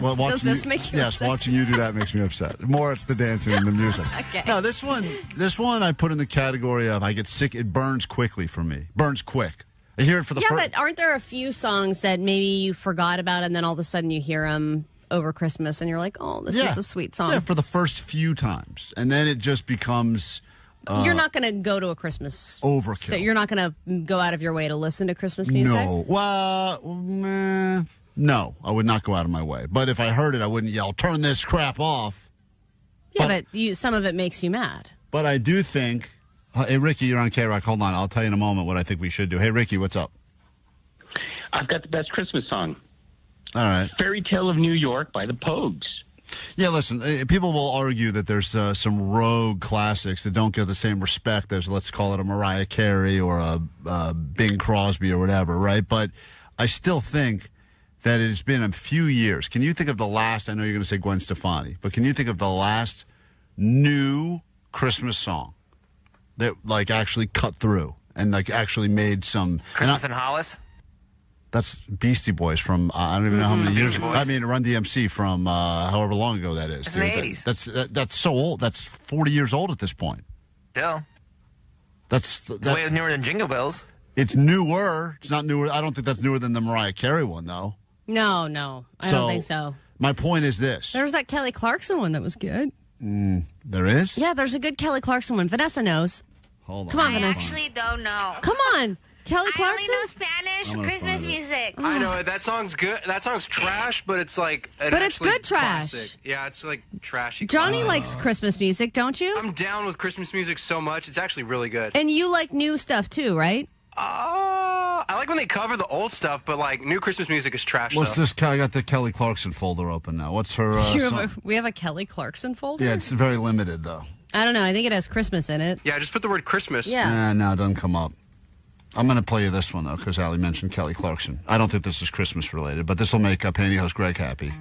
this make you upset? Yes, watching you do that makes me upset. More it's the dancing than the music. Okay. No, this one I put in the category of I get sick. It burns quickly for me. Burns quick. I hear it for the first. Yeah, but aren't there a few songs that maybe you forgot about and then all of a sudden you hear them over Christmas and you're like, oh, this is a sweet song. Yeah, for the first few times. And then it just becomes... you're not going to go to a Christmas... Overkill. So you're not going to go out of your way to listen to Christmas music? No. Well, no, I would not go out of my way. But if I heard it, I wouldn't yell, turn this crap off. Yeah, but some of it makes you mad. But I do think... hey, Ricky, you're on KROQ. Hold on. I'll tell you in a moment what I think we should do. Hey, Ricky, what's up? I've got the best Christmas song. All right. Fairy Tale of New York by the Pogues. Yeah, listen, people will argue that there's some rogue classics that don't get the same respect as, let's call it, a Mariah Carey or a Bing Crosby or whatever, right? But I still think that it's been a few years. Can you think of the last, I know you're going to say Gwen Stefani, but can you think of the last new Christmas song that, like, actually cut through and, like, actually made some... Christmas in Hollis? That's Beastie Boys from, I don't even know how many years ago. I mean, Run DMC from however long ago that is. It's in the 80s. That's so old. That's 40 years old at this point. Still. It's way newer than Jingle Bells. It's newer. It's not newer. I don't think that's newer than the Mariah Carey one, though. No. I don't think so. My point is this. There was that Kelly Clarkson one that was good. There is? Yeah, there's a good Kelly Clarkson one. Vanessa knows. Hold on. Come on, I Vanessa. actually don't know. Come on. Kelly Clarkson? I only know Spanish Christmas music. I know it. That song's good. That song's trash, but it's like it's good trash. Classic. Yeah, it's like trashy. Johnny likes Christmas music, don't you? I'm down with Christmas music so much. It's actually really good. And you like new stuff too, right? I like when they cover the old stuff, but like new Christmas music is trash. What's this? I got the Kelly Clarkson folder open now. What's her song? We have a Kelly Clarkson folder? Yeah, it's very limited, though. I don't know. I think it has Christmas in it. Yeah, just put the word Christmas. Yeah. No, it doesn't come up. I'm going to play you this one, though, because Allie mentioned Kelly Clarkson. I don't think this is Christmas related, but this will make Pantyhose Greg happy.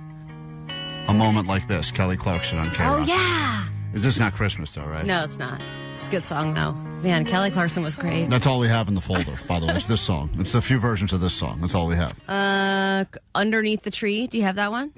A moment like this, Kelly Clarkson on KROQ. Oh, yeah. Is this not Christmas, though, right? No, it's not. It's a good song, though. Man, Kelly Clarkson was great. That's all we have in the folder, by the way. It's this song. It's a few versions of this song. That's all we have. Underneath the Tree. Do you have that one?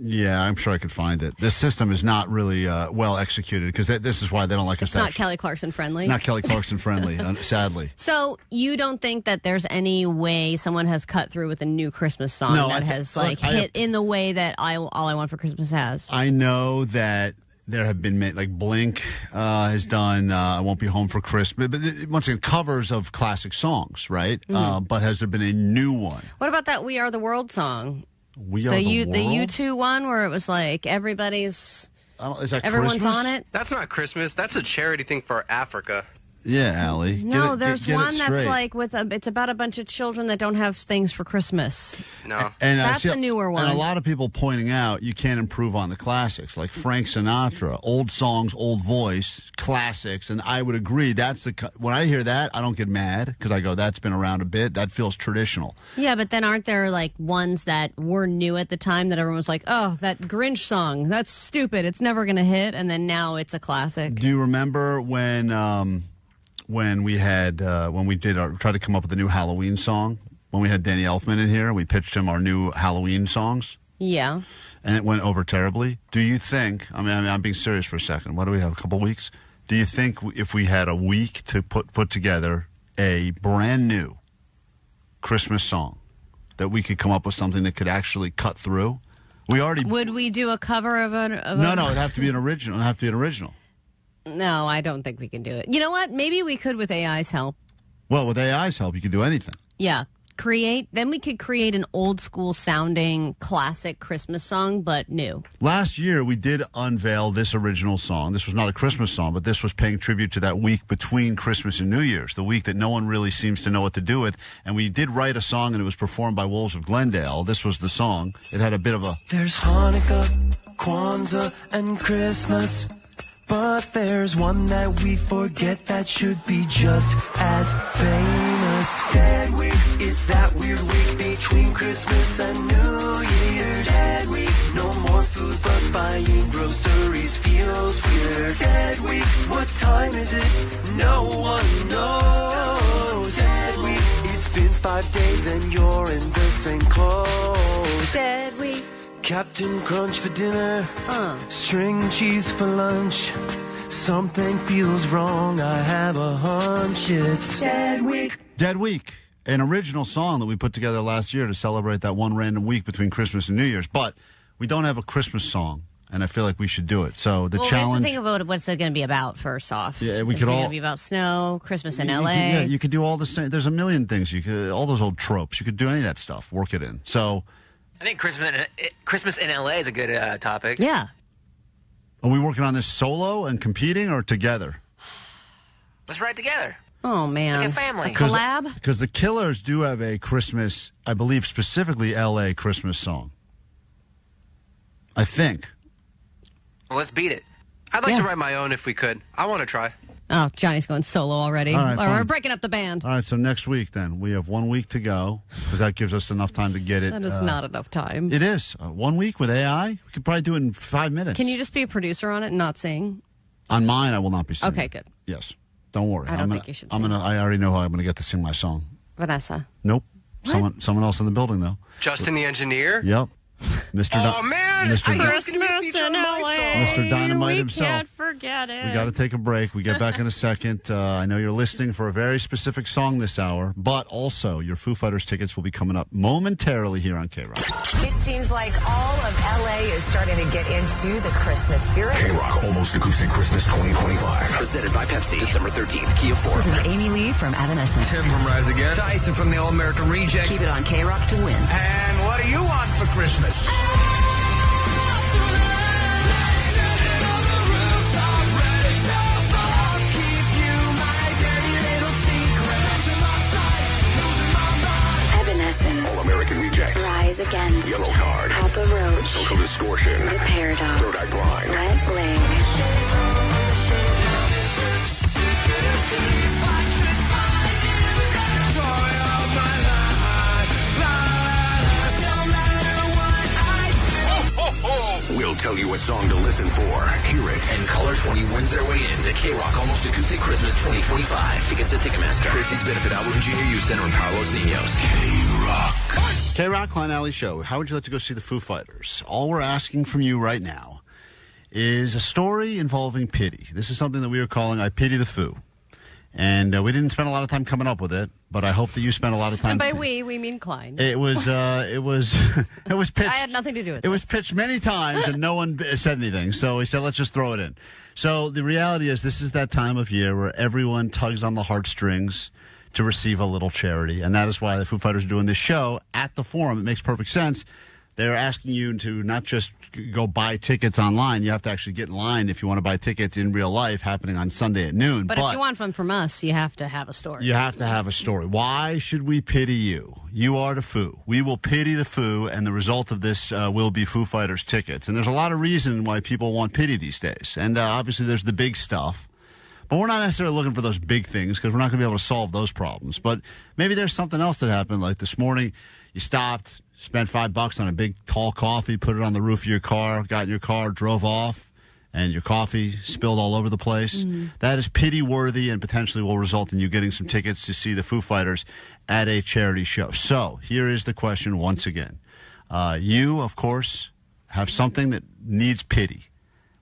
Yeah, I'm sure I could find it. This system is not really well executed because this is why they don't like us. It's not Kelly Clarkson friendly. It's not Kelly Clarkson friendly, sadly. So you don't think that there's any way someone has cut through with a new Christmas song that has hit in the way that All I Want for Christmas has? I know that there have been, like Blink has done I Won't Be Home for Christmas. But once again, covers of classic songs, right? But has there been a new one? What about that We Are the World song? We Are the World? The U2 one where it was like everybody's... Is that everyone's Christmas? on it? That's not Christmas. That's a charity thing for Africa. Yeah, Allie. No, there's one that's like it's about a bunch of children that don't have things for Christmas. No. And that's a newer one. And a lot of people pointing out you can't improve on the classics, like Frank Sinatra, old songs, old voice, classics. And I would agree. When I hear that, I don't get mad because I go, that's been around a bit. That feels traditional. Yeah, but then aren't there like ones that were new at the time that everyone was like, oh, that Grinch song, that's stupid. It's never going to hit. And then now it's a classic. Do you remember when we tried to come up with a new Halloween song, when we had Danny Elfman in here, we pitched him our new Halloween songs. Yeah. And it went over terribly. Do you think, I'm being serious for a second. What do we have, a couple weeks? Do you think if we had a week to put together a brand new Christmas song, that we could come up with something that could actually cut through? Would we do a cover of No, it'd have to be an original. It'd have to be an original. No, I don't think we can do it. You know what? Maybe we could with AI's help. Well, with AI's help, you could do anything. Yeah. Then we could create an old school sounding classic Christmas song, but new. Last year, we did unveil this original song. This was not a Christmas song, but this was paying tribute to that week between Christmas and New Year's, the week that no one really seems to know what to do with. And we did write a song, and it was performed by Wolves of Glendale. This was the song. It had a bit of a... There's Hanukkah, Kwanzaa, and Christmas. But there's one that we forget that should be just as famous. Dead Week, it's that weird week between Christmas and New Year's. Dead Week, no more food but buying groceries feels weird. Dead Week, what time is it? No one knows. Dead Week, it's been 5 days and you're in the same clothes. Dead Week. Captain Crunch for dinner, string cheese for lunch. Something feels wrong, I have a hunch it's Dead Week. Dead Week, an original song that we put together last year to celebrate that one random week between Christmas and New Year's. But we don't have a Christmas song, and I feel like we should do it. So the challenge... we have to think about what's it going to be about first off. Yeah, It's going to be about snow, Christmas in L.A. You could do all the same. There's a million things. All those old tropes. You could do any of that stuff. Work it in. So... I think Christmas in LA is a good topic. Yeah. Are we working on this solo and competing or together? Let's write together. Oh, man. Like a family. A collab? Because the Killers do have a Christmas, I believe specifically LA Christmas song. I think. Well, let's beat it. I'd like to write my own if we could. I want to try. Oh, Johnny's going solo already. All right, We're breaking up the band. All right, so next week then. We have 1 week to go because that gives us enough time to get it. That is not enough time. It is. 1 week with AI? We could probably do it in 5 minutes. Can you just be a producer on it and not sing? On mine, I will not be singing. Okay, good. Yes. Don't worry. I don't think you should sing. I already know how I'm going to get to sing my song. Vanessa. Nope. Someone else in the building, though. Justin the engineer? Yep. Mr. Oh, man! Mr. Dynamite himself. Can't forget it. We got to take a break. We get back in a second. I know you're listening for a very specific song this hour, but also your Foo Fighters tickets will be coming up momentarily here on KROQ. It seems like all of LA is starting to get into the Christmas spirit. KROQ Almost Acoustic Christmas 2025. Presented by Pepsi. December 13th, Kia Forum. This is Amy Lee from Evanescence. Tim from Rise Against. Tyson from the All-American Rejects. Keep it on KROQ to win. And what do you want for Christmas? All-American Rejects. Rise Against. Yellow Card. Papa Roach. Social Distortion. The Paradox. Third Eye Blind. Wet Leg. We'll tell you a song to listen for. Hear it. And Color 20 wins their way into KROQ Almost Acoustic Christmas 2025. Tickets at Ticketmaster. Proceeds benefit Outwood Junior Youth Center and Power Los Niños. KROQ Klein Alley Show. How would you like to go see the Foo Fighters? All we're asking from you right now is a story involving pity. This is something that we are calling I Pity the Foo. And we didn't spend a lot of time coming up with it, but I hope that you spent a lot of time. And by we mean Klein. It was pitched. I had nothing to do with it. It was pitched many times, and no one said anything. So we said, let's just throw it in. So the reality is, this is that time of year where everyone tugs on the heartstrings to receive a little charity, and that is why the Foo Fighters are doing this show at the Forum. It makes perfect sense. They're asking you to not just go buy tickets online. You have to actually get in line if you want to buy tickets in real life, happening on Sunday at noon. But if you want one from us, you have to have a story. You have to have a story. Why should we pity you? You are the Foo. We will pity the Foo, and the result of this will be Foo Fighters tickets. And there's a lot of reason why people want pity these days. And obviously there's the big stuff. But we're not necessarily looking for those big things because we're not going to be able to solve those problems. But maybe there's something else that happened. Like this morning, you stopped, spent $5 on a big, tall coffee, put it on the roof of your car, got in your car, drove off, and your coffee spilled all over the place. That is pity-worthy and potentially will result in you getting some tickets to see the Foo Fighters at a charity show. So here is the question once again. You, of course, have something that needs pity.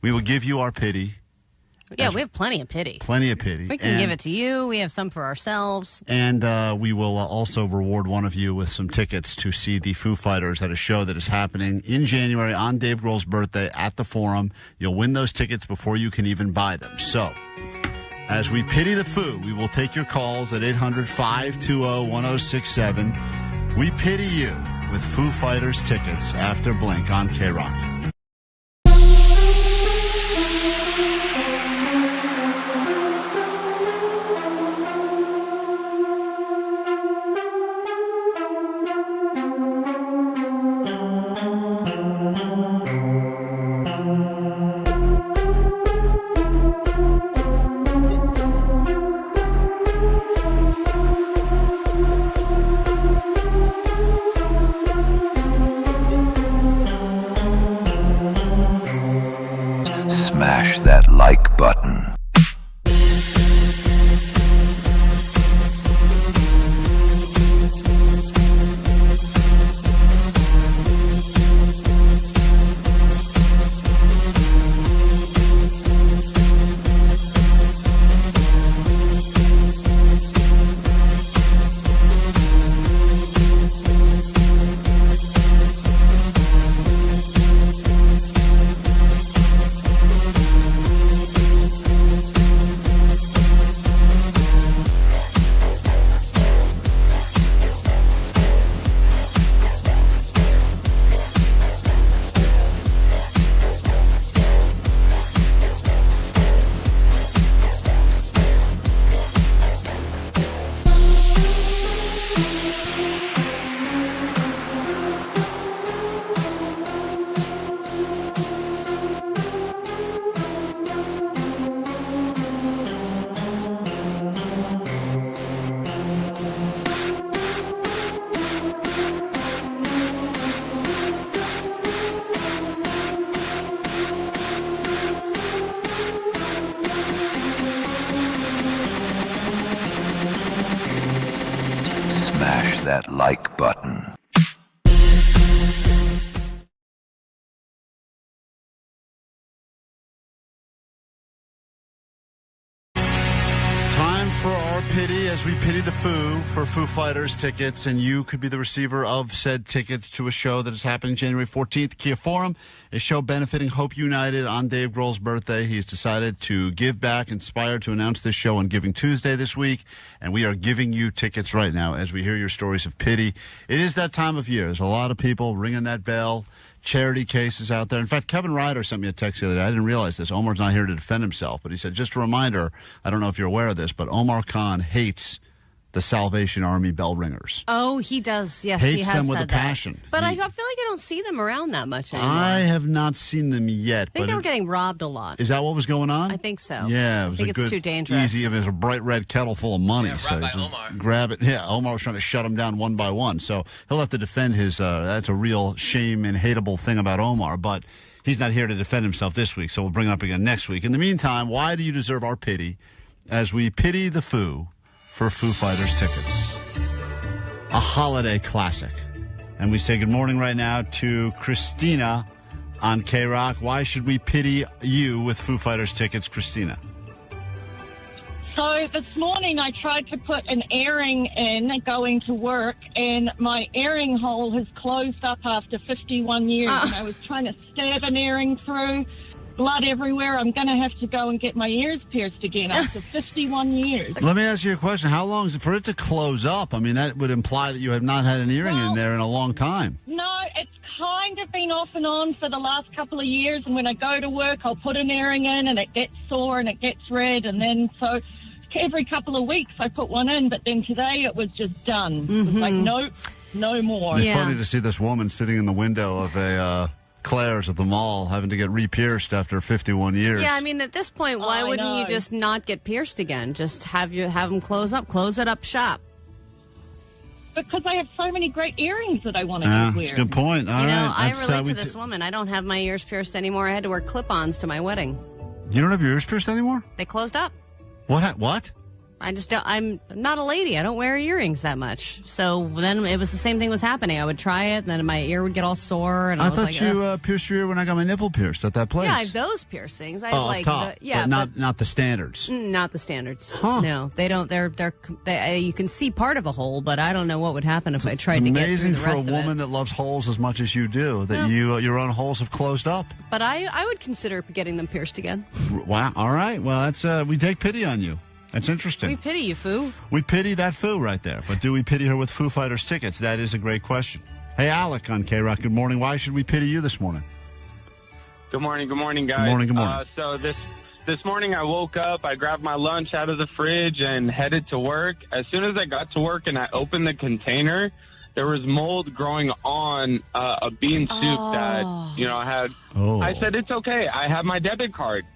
We will give you our pity. Yeah, we have plenty of pity. Plenty of pity. We can give it to you. We have some for ourselves. And we will also reward one of you with some tickets to see the Foo Fighters at a show that is happening in January on Dave Grohl's birthday at the Forum. You'll win those tickets before you can even buy them. So, as we pity the Foo, we will take your calls at 800-520-1067. We pity you with Foo Fighters tickets after Blink on KROQ. Smash that like button. Smash that like button. Time for our pity as we pity the Foo for Foo Fighters tickets, and you could be the receiver of said tickets to a show that is happening January 14th, Kia Forum, a show benefiting Hope United on Dave Grohl's birthday. He's decided to give back, inspired to announce this show on Giving Tuesday this week, and we are giving you tickets right now as we hear your stories of pity. It is that time of year. There's a lot of people ringing that bell. Charity cases out there. In fact, Kevin Ryder sent me a text the other day. I didn't realize this. Omar's not here to defend himself, but he said, just a reminder, I don't know if you're aware of this, but Omar Khan hates the Salvation Army bell ringers. Oh, he does. Yes, Hates he has them with said a passion. That. But I feel like I don't see them around that much anymore. I have not seen them yet. I think they were getting robbed a lot. Is that what was going on? I think so. Yeah, it was I think a it's good, too dangerous. easy. It was a bright red kettle full of money. Yeah, so by just Omar. grab it. Yeah, Omar was trying to shut them down one by one. So he'll have to defend his. That's a real shame and hateable thing about Omar. But he's not here to defend himself this week, so we'll bring it up again next week. In the meantime, why do you deserve our pity as we pity the Foo for Foo Fighters tickets? A holiday classic. And we say good morning right now to Christina on KROQ. Why should we pity you with Foo Fighters tickets, Christina? So this morning I tried to put an earring in going to work, and my earring hole has closed up after 51 years. And I was trying to stab an earring through, blood everywhere. I'm going to have to go and get my ears pierced again after 51 years. Let me ask you a question. How long is it for it to close up? I mean, that would imply that you have not had an earring in there in a long time. No, it's kind of been off and on for the last couple of years. And when I go to work, I'll put an earring in, and it gets sore and it gets red. And then so every couple of weeks I put one in. But then today it was just done. It was like, nope, no more. It's funny to see this woman sitting in the window of a Claire's at the mall having to get re-pierced after 51 years. Yeah, I mean, at this point, why wouldn't you just not get pierced again? Just have them close it up shop. Because I have so many great earrings that I want to wear. That's a good point. All you know, right. I relate to this woman. I don't have my ears pierced anymore. I had to wear clip-ons to my wedding. You don't have your ears pierced anymore? They closed up. What? I just don't, I'm not a lady. I don't wear earrings that much. So then it was the same thing was happening. I would try it, and then my ear would get all sore. And I was thought like, you pierced your ear when I got my nipple pierced at that place. Yeah, I have those piercings. I up like top, but not the standards. Not the standards. Huh. No, they don't. They you can see part of a hole, but I don't know what would happen if I tried to get through the rest of it. Amazing for a woman that loves holes as much as you do that your own holes have closed up. But I would consider getting them pierced again. Wow. All right. Well, that's we take pity on you. That's interesting. We pity you, Foo. We pity that Foo right there. But do we pity her with Foo Fighters tickets? That is a great question. Hey, Alec on KROQ. Good morning. Why should we pity you this morning? Good morning, guys. Good morning. So this morning I woke up, I grabbed my lunch out of the fridge and headed to work. As soon as I got to work and I opened the container, there was mold growing on a bean soup that, I had. Oh. I said, it's okay. I have my debit card.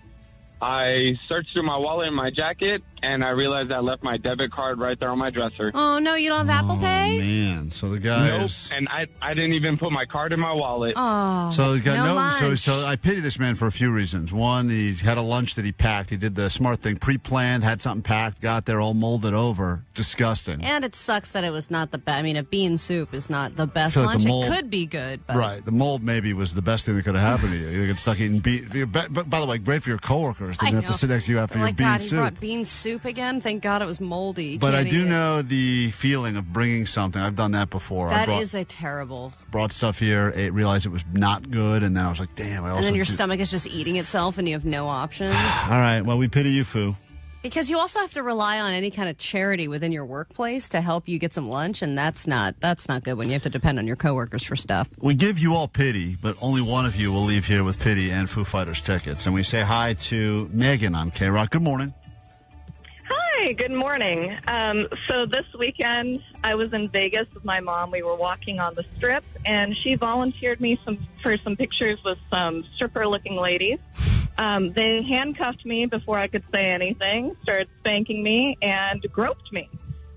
I searched through my wallet and my jacket, and I realized I left my debit card right there on my dresser. Oh, no, you don't have Apple Pay? Man, so the guy Nope, and I didn't even put my card in my wallet. Oh, so the guy, lunch. So I pity this man for a few reasons. One, he's had a lunch that he packed. He did the smart thing, pre-planned, had something packed, got there all molded over. Disgusting. And it sucks that it was not the best. I mean, a bean soup is not the best I feel like lunch. the mold- It could be good, but Right. The mold maybe was the best thing that could have happened to you. You get stuck eating bean. But by the way, great for your coworkers. They didn't have to sit next to you after your like, bean God, soup. he brought bean soup again. Thank God it was moldy. But I Can't do eat it. know the feeling of bringing something. I've done that before. That is a terrible. Brought stuff here, realized it was not good, and then I was like, damn. And then your stomach is just eating itself, and you have no options. All right. Well, we pity you, Foo. Because you also have to rely on any kind of charity within your workplace to help you get some lunch, and that's not good when you have to depend on your coworkers for stuff. We give you all pity, but only one of you will leave here with pity and Foo Fighters tickets. And we say hi to Megan on KROQ. Good morning. Hi, good morning. So this weekend, I was in Vegas with my mom. We were walking on the Strip, and she volunteered me for some pictures with some stripper-looking ladies. They handcuffed me before I could say anything, started spanking me, and groped me.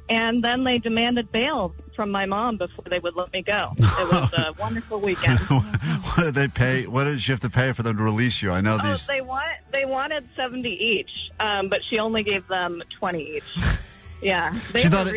And then they demanded bail from my mom before they would let me go. It was a wonderful weekend. What did they pay? What did you have to pay for them to release you? I know these. They wanted $70 each, but she only gave them $20 each. Yeah, She thought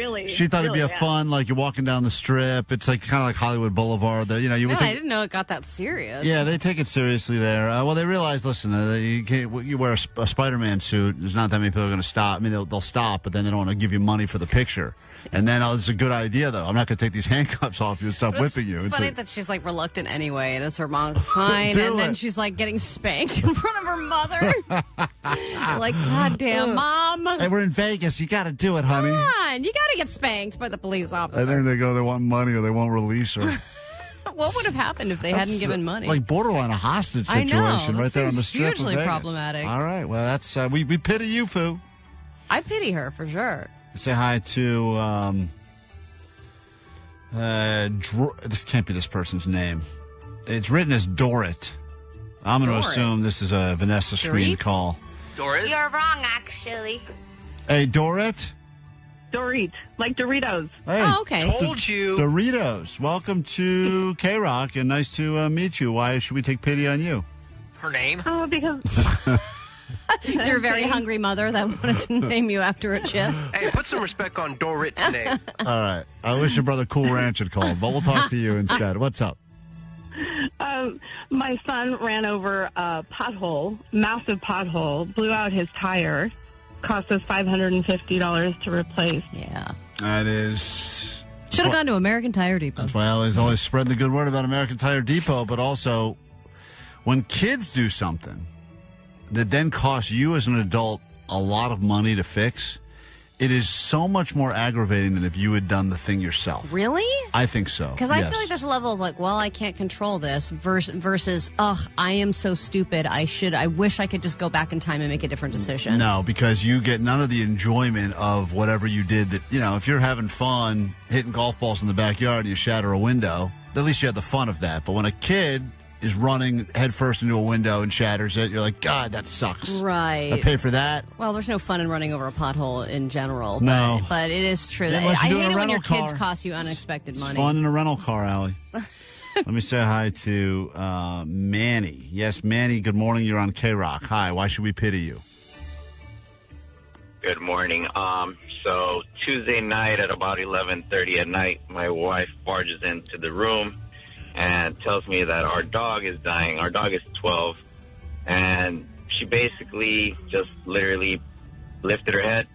it'd be a fun, like you're walking down the Strip. It's like kind of like Hollywood Boulevard. You would I think, didn't know it got that serious. yeah, they take it seriously there. Well, they realize, listen, you wear a Spider-Man suit. There's not that many people are going to stop. I mean, they'll stop, but then they don't want to give you money for the picture. And then, it's a good idea, though. I'm not going to take these handcuffs off you and stop whipping you. It's funny that she's like reluctant anyway, and it's her mom fine, and then she's like getting spanked in front of her mother. Like, goddamn, Mom. Hey, we're in Vegas. You got to do it, honey. Come on, you got to get spanked by the police officer. And then they go, they want money or they won't release her. What would have happened if they hadn't given money? Like borderline a hostage I situation know. right there on the Strip. Hugely of Vegas. problematic. All right. Well, that's we pity you, Foo. I pity her for sure. Say hi to this can't be this person's name. It's written as Dorit. I'm going to assume this is a Vanessa screen call. Doris? You're wrong, actually. Hey, Dorit? Dorit, like Doritos. Hey, Told you. Doritos. Welcome to KROQ, and nice to meet you. Why should we take pity on you? Her name? Oh, because... You're a very hungry mother that wanted to name you after a chip. Hey, put some respect on Dorit's name. All right. I wish your brother Cool Ranch had called, but we'll talk to you instead. What's up? My son ran over a pothole, massive pothole, blew out his tire, cost us $550 to replace. Yeah. That is... Should have gone to American Tire Depot. That's why I always spread the good word about American Tire Depot, but also when kids do something that then costs you as an adult a lot of money to fix, it is so much more aggravating than if you had done the thing yourself. Really? I think so. Because I feel like there's a level of like, well, I can't control this versus, I am so stupid. I wish I could just go back in time and make a different decision. No, because you get none of the enjoyment of whatever you did. That, you know, if you're having fun hitting golf balls in the backyard and you shatter a window, at least you had the fun of that. But when a kid is running headfirst into a window and shatters it, you're like, God, that sucks. Right. I pay for that. Well, there's no fun in running over a pothole in general. No. But it is true. Yeah, I unless you're hate doing it a when your rental kids car. cost you unexpected money. Fun in a rental car, Allie. Let me say hi to Manny. Yes, Manny, good morning. You're on KROQ. Hi, why should we pity you? Good morning. So Tuesday night at about 11:30 at night, my wife barges into the room and tells me that our dog is dying. Our dog is 12, and she basically just literally lifted her head.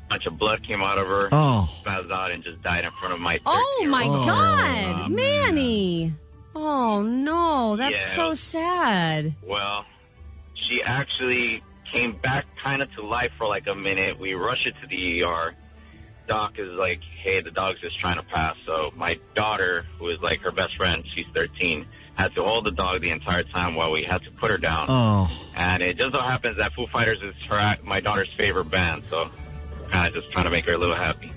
A bunch of blood came out of her. Spazzed out and just died in front of my 13-year-old. Oh, my God. Manny. Oh, no. That's Yeah. so sad. Well, she actually came back kind of to life for like a minute. We rush it to the ER. Doc is like, hey, the dog's just trying to pass. So my daughter, who is like her best friend, she's 13, had to hold the dog the entire time while we had to put her down. Oh. And it just so happens that Foo Fighters is my daughter's favorite band. So kind of just trying to make her a little happy.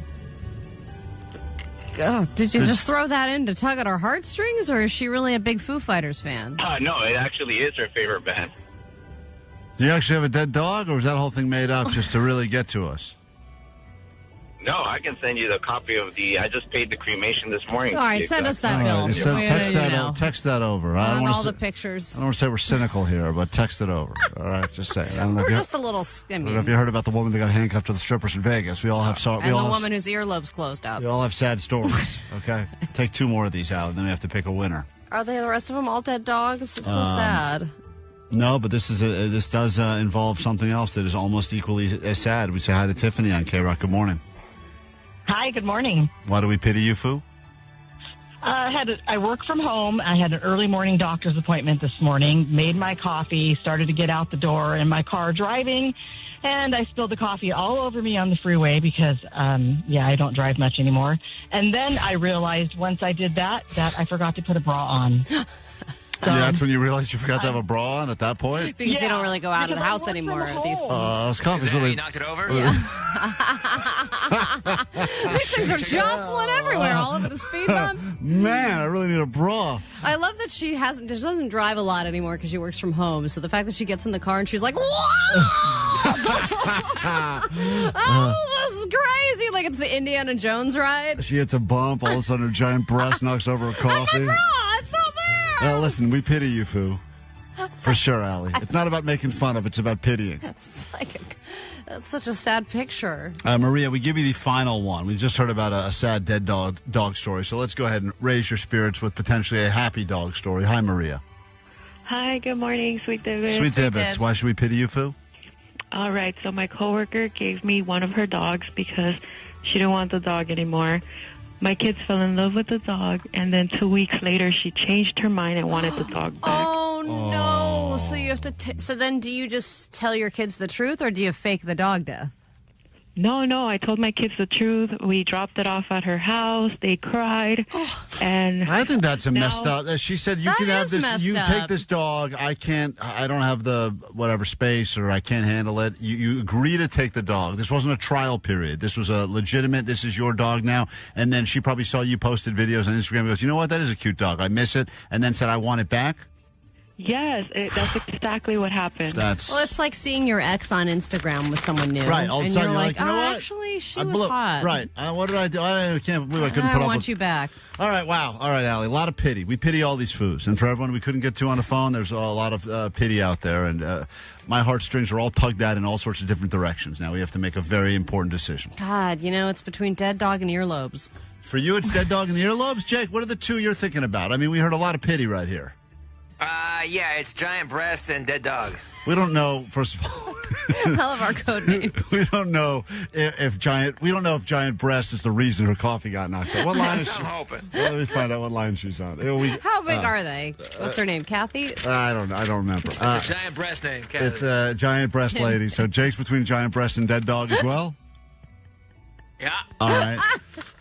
Did you just throw that in to tug at our heartstrings, or is she really a big Foo Fighters fan? No, it actually is her favorite band. Do you actually have a dead dog, or was that whole thing made up just to really get to us? No, I can send you the copy of I just paid the cremation this morning. All right, send us that All bill. right, text that over. I don't On want all to the pictures. I don't want to say we're cynical here, but text it over. All right, just saying. I don't know We're if you just a little, I don't know if you heard about the woman that got handcuffed to the strippers in Vegas. We all have And the woman whose earlobes closed up. we all have sad stories. Okay, take two more of these out, and then we have to pick a winner. Are they the rest of them all dead dogs? It's so sad. No, but this does involve something else that is almost equally as sad. We say hi to Tiffany on KROQ. Good morning. Hi, good morning. Why do we pity you, Foo? I work from home. I had an early morning doctor's appointment this morning, made my coffee, started to get out the door in my car driving, and I spilled the coffee all over me on the freeway because, I don't drive much anymore. And then I realized once I did that I forgot to put a bra on. That's when you realized you forgot to have a bra on at that point? Because you don't really go out of the house anymore. These coffee's really... You knocked it over? Yeah. These things are jostling everywhere, all over the speed bumps. Man, I really need a bra. I love that she doesn't drive a lot anymore because she works from home. So the fact that she gets in the car and she's like, whoa! Oh, this is crazy. Like it's the Indiana Jones ride. She hits a bump, all of a sudden her giant breast knocks over her coffee. My bra, it's not there. Well, listen, we pity you, Foo. For sure, Allie. It's not about making fun of, it's about pitying. That's such a sad picture. Maria, we give you the final one. We just heard about a sad dead dog story, so let's go ahead and raise your spirits with potentially a happy dog story. Hi, Maria. Hi, good morning, Sweet Dibbits. Sweet Dibbits. Why should we pity you, Foo? All right, so my coworker gave me one of her dogs because she didn't want the dog anymore. My kids fell in love with the dog, and then 2 weeks later, she changed her mind and wanted the dog back. Oh, no. So you have to... So then do you just tell your kids the truth, or do you fake the dog death? No, I told my kids the truth. We dropped it off at her house. They cried. And I think that's messed up. She said, you can have this, you take this dog. I don't have the whatever space, or I can't handle it. You agree to take the dog. This wasn't a trial period. This was a legitimate, this is your dog now. And then she probably saw you posted videos on Instagram and goes, you know what, that is a cute dog. I miss it. And then said, I want it back. Yes, that's exactly what happened. Well, it's like seeing your ex on Instagram with someone new. Right, all of a and sudden you're like, you know what? Actually, she was hot. Right. What did I do? I can't believe I couldn't I put up want with you back. All right, wow. All right, Allie, a lot of pity. We pity all these foos. And for everyone we couldn't get to on the phone, there's a lot of pity out there. And my heartstrings are all tugged at in all sorts of different directions. Now we have to make a very important decision. God, it's between dead dog and earlobes. For you, it's dead dog and earlobes? Jake, what are the two you're thinking about? I mean, we heard a lot of pity right here. Yeah, it's giant breasts and dead dog. We don't know, first of all. I love our code names. We don't know if giant breast is the reason her coffee got knocked out. What line is That's she? what I'm hoping. Let me find out what line she's on. How big are they? What's her name? Kathy? I don't remember. It's a giant breast name, Kathy. It's a giant breast lady. So Jake's between giant breast and dead dog as well? Yeah. All right.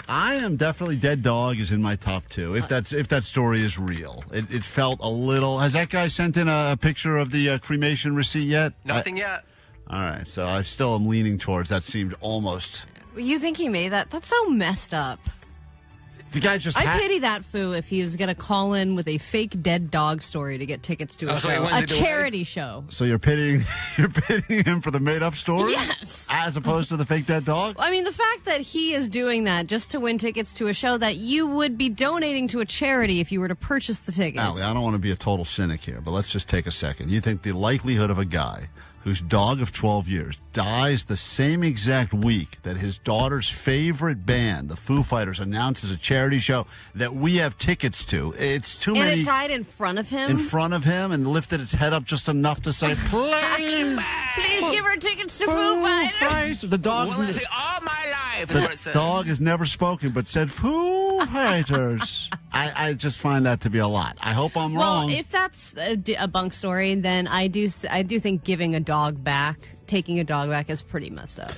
I am definitely dead dog is in my top 2. If that story is real, it felt a little. Has that guy sent in a picture of the cremation receipt yet? Nothing yet. All right, so I still am leaning towards that. Seemed almost. You think he made that? That's so messed up. The guy just. I pity that foo if he was going to call in with a fake dead dog story to get tickets to a charity show. So you're pitying him for the made up story? Yes. As opposed to the fake dead dog? I mean, the fact that he is doing that just to win tickets to a show that you would be donating to a charity if you were to purchase the tickets. Allie, I don't want to be a total cynic here, but let's just take a second. You think the likelihood of a guy whose dog of 12 years dies the same exact week that his daughter's favorite band, the Foo Fighters, announces a charity show that we have tickets to. It's too many. And it died in front of him? In front of him and lifted its head up just enough to say, please. Please give her tickets to Foo Fighters. The dog. Well, let's say all my life is what it said. The dog has never spoken but said Foo Fighters. I just find that to be a lot. I hope I'm wrong. Well, if that's a bunk story, then I do think giving a dog back, taking a dog back is pretty messed up.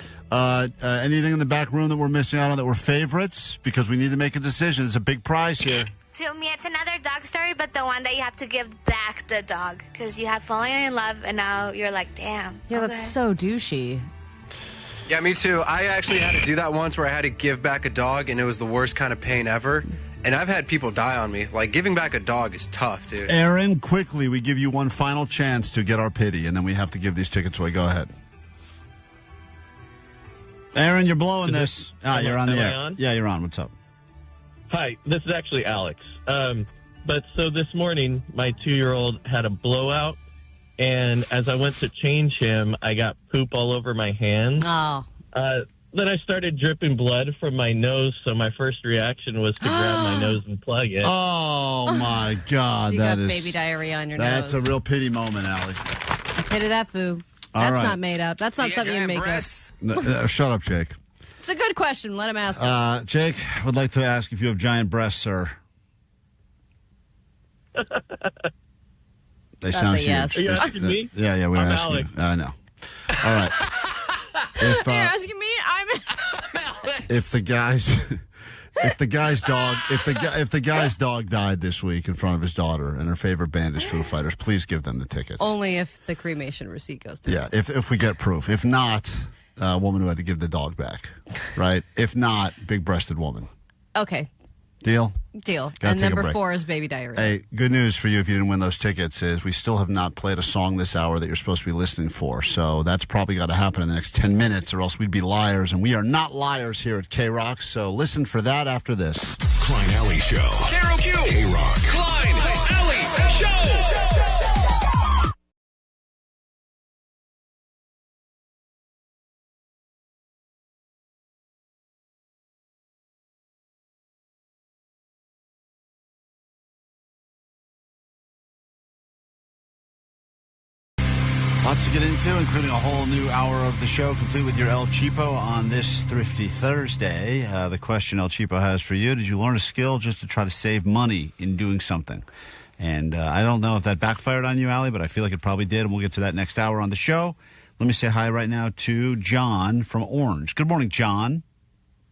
Anything in the back room that we're missing out on that were favorites? Because we need to make a decision. There's a big prize here. To me, it's another dog story, but the one that you have to give back the dog because you have fallen in love, and now you're like, damn. Yeah, that's so douchey. Yeah, me too. I actually had to do that once where I had to give back a dog, and it was the worst kind of pain ever. And I've had people die on me. Like, giving back a dog is tough, dude. Aaron, quickly, we give you one final chance to get our pity, and then we have to give these tickets away. Go ahead. Aaron, you're blowing this. You're on the air. On? Yeah, you're on. What's up? Hi, this is actually Alex. But so this morning, my 2-year-old had a blowout, and as I went to change him, I got poop all over my hands. Oh. Then I started dripping blood from my nose, so my first reaction was to grab my nose and plug it. Oh, my God. So you got baby diarrhea on your That's nose. a real pity moment, Allie. Pity that, Foo. All That's right. not made up. That's not something you make up. Shut up, Jake. It's a good question. Let him ask it. Jake, would like to ask if you have giant breasts, sir. They sound a yes. huge. Are you asking me? Yeah, we're I'm asking Alex. you. I know. All right. You're asking me? I'm If the guy's dog died this week in front of his daughter and her favorite band is Foo Fighters, please give them the tickets. only if the cremation receipt goes through. Yeah, if we get proof. If not, a woman who had to give the dog back, right? If not, big-breasted woman. Okay. Deal? Deal. Gotta And take a number break. 4 is baby diarrhea. Hey, good news for you if you didn't win those tickets is we still have not played a song this hour that you're supposed to be listening for. So that's probably got to happen in the next 10 minutes or else we'd be liars. And we are not liars here at KROQ. So listen for that after this. Klein Alley Show. KROQ. KROQ. Klein Alley Show. Lots to get into, including a whole new hour of the show, complete with your El Cheapo on this Thrifty Thursday. The question El Cheapo has for you, did you learn a skill just to try to save money in doing something? And I don't know if that backfired on you, Allie, but I feel like it probably did, and we'll get to that next hour on the show. Let me say hi right now to John from Orange. Good morning, John.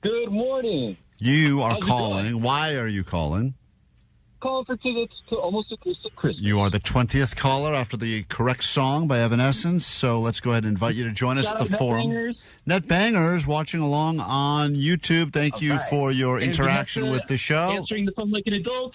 Good morning. You are How's it calling. going? Why are you calling? Calling for tickets to Almost Acoustic Christmas. You are the 20th caller after the correct song by Evanescence, so let's go ahead and invite you to join us Shout at out the forum. Netbangers. Netbangers watching along on YouTube. Thank you right. for your And interaction Vanessa with the show. Answering the phone like an adult.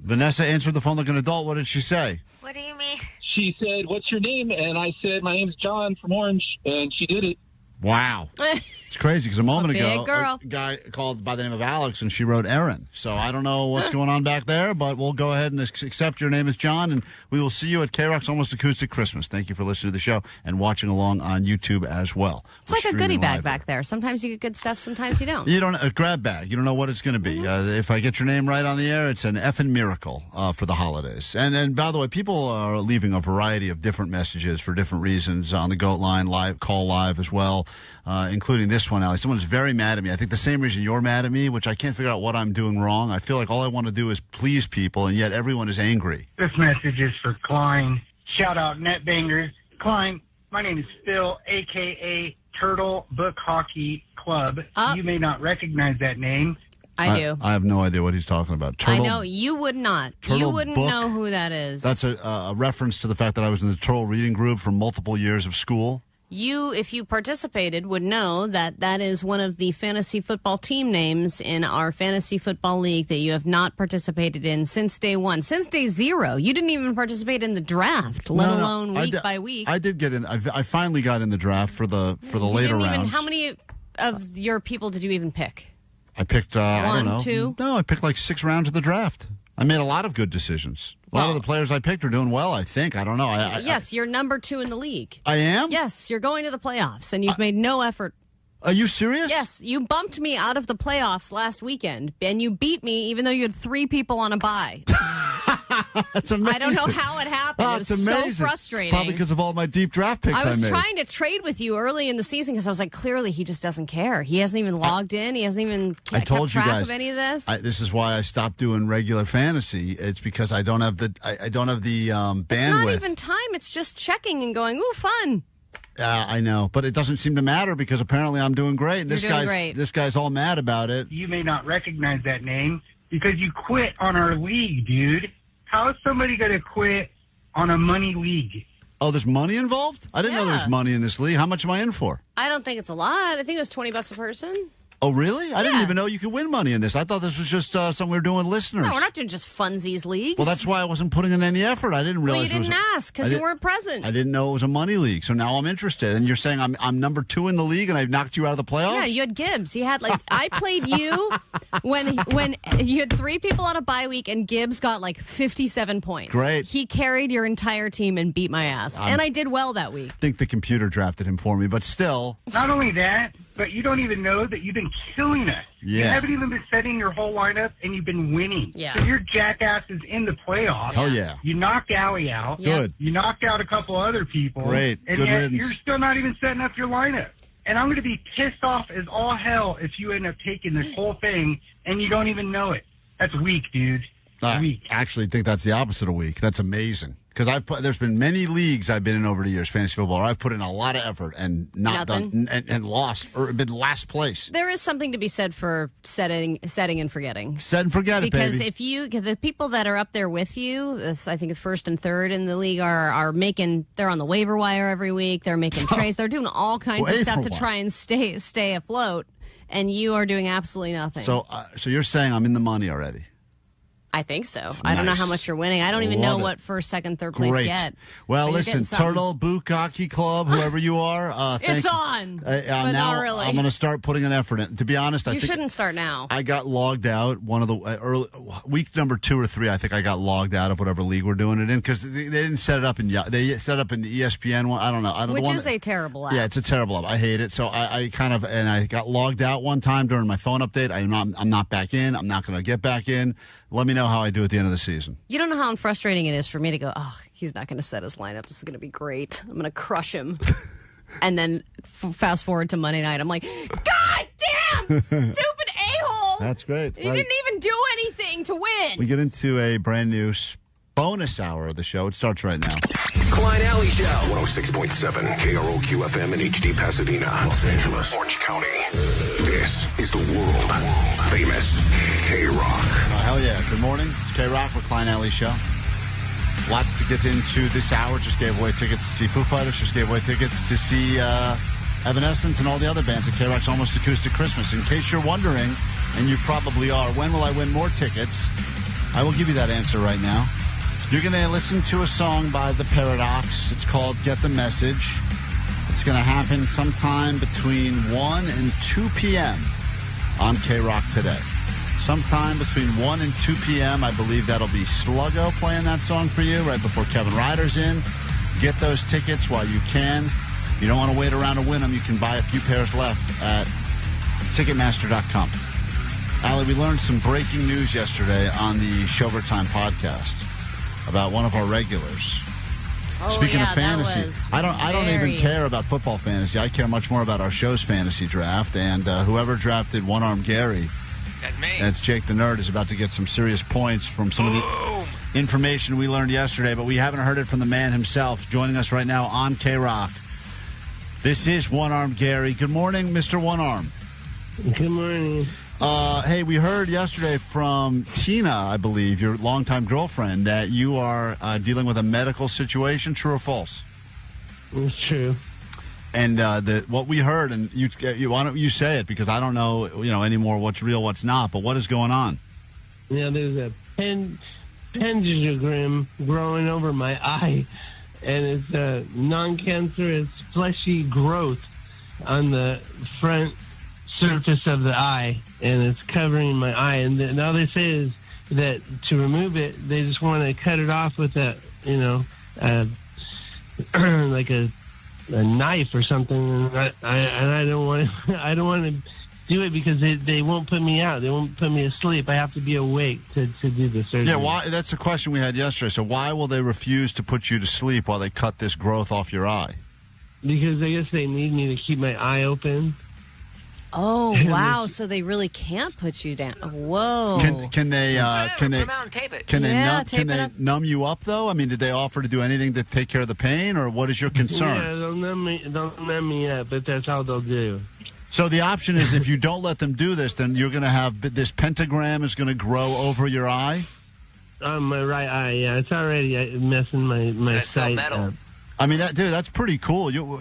Vanessa answered the phone like an adult. What did she say? What do you mean? She said, "What's your name?" And I said, "My name's John from Orange," and she did it. Wow. It's crazy because a moment big ago, girl. a guy called by the name of Alex, and she wrote Erin. So I don't know what's going on back there, but we'll go ahead and accept your name is John, and we will see you at KROQ's Almost Acoustic Christmas. Thank you for listening to the show and watching along on YouTube as well. It's like a goodie bag back there. Sometimes you get good stuff, sometimes you don't. You don't a grab bag. You don't know what it's going to be. If I get your name right on the air, it's an effing miracle for the holidays. And by the way, people are leaving a variety of different messages for different reasons on the Goatline live call live as well, including this one, Allie. Someone's very mad at me. I think the same reason you're mad at me, which I can't figure out what I'm doing wrong. I feel like all I want to do is please people, and yet everyone is angry. This message is for Klein. Shout out Netbangers. Klein, my name is Phil, a.k.a. Turtle Book Hockey Club. You may not recognize that name. I do. I have no idea what he's talking about. Turtle, I know. You would not. You Turtle wouldn't Book? know who that is. That's a reference to the fact that I was in the Turtle Reading Group for multiple years of school. You, if you participated, would know that that is one of the fantasy football team names in our fantasy football league that you have not participated in since day one, since day zero. You didn't even participate in the draft, let alone week by week. I did get in. I finally got in the draft for the later rounds. How many of your people did you even pick? I picked, I don't know. 1, 2? No, I picked like 6 rounds of the draft. I made a lot of good decisions. A lot of the players I picked are doing well, I think. I don't know. Yes, you're number 2 in the league. I am? Yes, you're going to the playoffs, and you've made no effort. Are you serious? Yes, you bumped me out of the playoffs last weekend, and you beat me even though you had 3 people on a bye. That's amazing. I don't know how it happened. Oh, it was it's amazing. so frustrating. Probably because of all my deep draft picks I was made. trying to trade with you early in the season because I was like, clearly he just doesn't care. He hasn't even logged in. He hasn't even kept track of any of this. This is why I stopped doing regular fantasy. It's because I don't have the bandwidth. It's not even time. It's just checking and going, ooh, fun. I know, but it doesn't seem to matter because apparently I'm doing great. You're doing great. This guy's all mad about it. You may not recognize that name because you quit on our league, dude. How is somebody going to quit on a money league? Oh, there's money involved? I didn't know there was money in this league. How much am I in for? I don't think it's a lot. I think it was $20 a person. Oh, really? I didn't even know you could win money in this. I thought this was just something we were doing with listeners. No, we're not doing just funsies leagues. Well, that's why I wasn't putting in any effort. I didn't realize you didn't ask because you weren't present. I didn't know it was a money league, so now I'm interested. And you're saying I'm number 2 in the league and I've knocked you out of the playoffs? Yeah, you had Gibbs. You had I played you when you had 3 people on a bye week and Gibbs got like 57 points. Great. He carried your entire team and beat my ass. And I did well that week. I think the computer drafted him for me, but still. Not only that, but you don't even know that you've been killing us. Yeah. You haven't even been setting your whole lineup, and you've been winning. Yeah. So your jackass is in the playoffs. Hell yeah. You knocked Allie out. Good. You knocked out a couple other people. Great. And Good yet riddance. you're still not even setting up your lineup. And I'm going to be pissed off as all hell if you end up taking this whole thing and you don't even know it. That's weak, dude. I actually think that's the opposite of weak. That's amazing. Because there's been many leagues I've been in over the years, fantasy football, where I've put in a lot of effort and not done and lost or been last place. There is something to be said for setting and forgetting. Set and forget it, because baby. Because the people that are up there with you, I think first and third in the league are making. They're on the waiver wire every week. They're making trades. They're doing all kinds of stuff to try and stay afloat. And you are doing absolutely nothing. So you're saying I'm in the money already? I think so. I don't know how much you're winning. I don't even know what first, second, third place yet. Well, listen, Turtle, Book Hockey Club, whoever you are. It's on. But now not really. I'm going to start putting an effort in. To be honest, you shouldn't start now. I got logged out one of the early week number 2 or 3. I think I got logged out of whatever league we're doing it in because they didn't set it up in. They set it up in the ESPN one. I don't know. Which is a terrible app. Yeah, it's a terrible app. I hate it. So I got logged out one time during my phone update. I'm not back in. I'm not going to get back in. Let me know how I do at the end of the season. You don't know how frustrating it is for me to go, oh, he's not going to set his lineup. This is going to be great. I'm going to crush him. And then fast forward to Monday night. I'm like, God damn, stupid a-hole. That's great. He didn't even do anything to win. We get into a brand new bonus hour of the show. It starts right now. Klein Alley Show. 106.7 KROQ FM in HD Pasadena, Los Angeles, Orange County. This is the world famous KROQ. Hell yeah. Good morning. It's KROQ with Klein Alley Show. Lots to get into this hour. Just gave away tickets to see Foo Fighters. Just gave away tickets to see Evanescence and all the other bands at KROQ's Almost Acoustic Christmas. In case you're wondering, and you probably are, when will I win more tickets? I will give you that answer right now. You're going to listen to a song by The Paradox. It's called Get the Message. It's going to happen sometime between 1 and 2 p.m. on KROQ today. Sometime between 1 and 2 p.m. I believe that'll be Sluggo playing that song for you right before Kevin Ryder's in. Get those tickets while you can. If you don't want to wait around to win them, you can buy a few pairs left at Ticketmaster.com. Allie, we learned some breaking news yesterday on the Showtime podcast about one of our regulars. Speaking of fantasy, I don't even care about football fantasy. I care much more about our show's fantasy draft. And whoever drafted One Arm Gary, that's me. That's Jake the Nerd, is about to get some serious points from some of the information we learned yesterday. But we haven't heard it from the man himself. Joining us right now on KROQ. This is One Arm Gary. Good morning, Mr. One Arm. Good morning. Hey, we heard yesterday from Tina, I believe, your longtime girlfriend, that you are dealing with a medical situation. True or false? It's true. And what we heard, and why don't you say it, because I don't know, anymore what's real, what's not. But what is going on? Yeah, there's a pentagram growing over my eye, and it's a non-cancerous fleshy growth on the front surface of the eye, and it's covering my eye. And all they say is that to remove it, they just want to cut it off with a like a knife or something. And I don't want to do it because they won't put me out. They won't put me asleep. I have to be awake to do the surgery. Yeah, why? That's the question we had yesterday. So why will they refuse to put you to sleep while they cut this growth off your eye? Because I guess they need me to keep my eye open. Oh, wow. So they really can't put you down. Whoa. Can they tape it. Can they numb you up, though? I mean, did they offer to do anything to take care of the pain, or what is your concern? Yeah, they'll numb me up, but that's all they'll do. So the option is, if you don't let them do this, then you're going to have this pentagram is going to grow over your eye? My right eye, yeah. It's already messing my sight up. I mean, that's pretty cool. You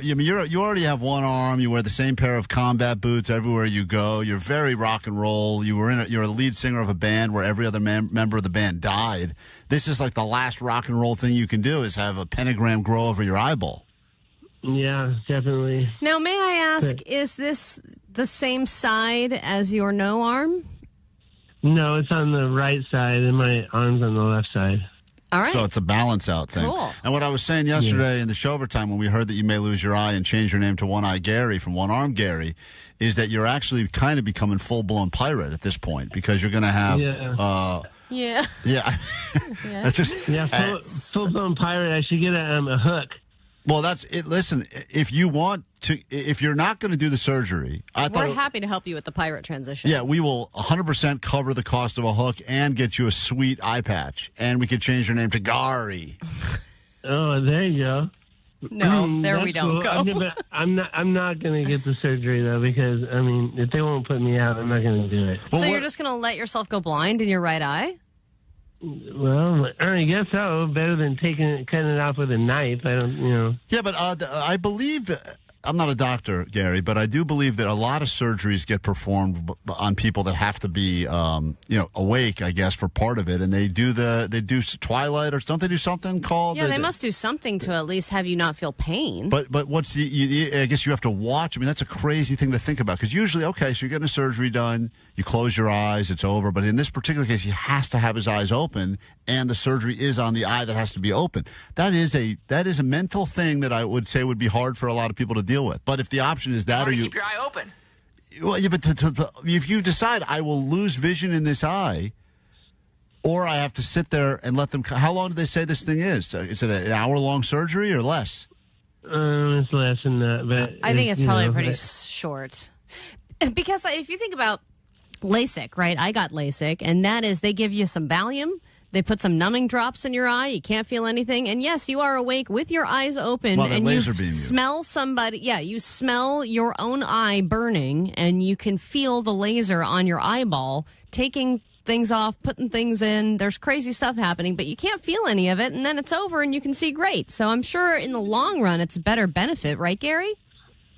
already have one arm. You wear the same pair of combat boots everywhere you go. You're very rock and roll. You're a lead singer of a band where every other member of the band died. This is like the last rock and roll thing you can do is have a pentagram grow over your eyeball. Yeah, definitely. Now, may I ask, is this the same side as your no arm? No, it's on the right side, and my arm's on the left side. All right. So it's a balance out thing. Cool. And what I was saying yesterday in the show overtime when we heard that you may lose your eye and change your name to One Eye Gary from One Arm Gary is that you're actually kind of becoming full-blown pirate at this point because you're going to have... Yeah. That's just... full-blown pirate. I should get a hook. Well, that's it. Listen, if you want to, if you're not going to do the surgery, we're happy to help you with the pirate transition. Yeah, we will 100% cover the cost of a hook and get you a sweet eye patch, and we could change your name to Gary. Oh, there you go. No, there we don't go. I'm not going to get the surgery though because I mean, if they won't put me out, I'm not going to do it. So you're just going to let yourself go blind in your right eye? Well, I guess so. Better than cutting it off with a knife. I don't, Yeah, but I believe, I'm not a doctor, Gary, but I do believe that a lot of surgeries get performed on people that have to be, awake, I guess, for part of it. And they do Twilight, or don't they do something called? Yeah, they must do something to at least have you not feel pain. But what's I guess you have to watch. I mean, that's a crazy thing to think about because usually, okay, so you're getting a surgery done, you close your eyes, it's over. But in this particular case, he has to have his eyes open, and the surgery is on the eye that has to be open. That is a mental thing that I would say would be hard for a lot of people to deal with. But if the option is that, or you keep your eye open. Well, yeah, but if you decide I will lose vision in this eye, or I have to sit there and let them. How long do they say this thing is? Is it an hour-long surgery or less? It's less than that. But I think it's probably pretty short. Because if you think about LASIK, right? I got LASIK, and that is they give you some Valium. They put some numbing drops in your eye. You can't feel anything. And yes, you are awake with your eyes open. Well, and laser you beam smell somebody. Yeah, you smell your own eye burning, and you can feel the laser on your eyeball taking things off, putting things in. There's crazy stuff happening, but you can't feel any of it, and then it's over, and you can see great. So I'm sure in the long run, it's a better benefit, right, Gary?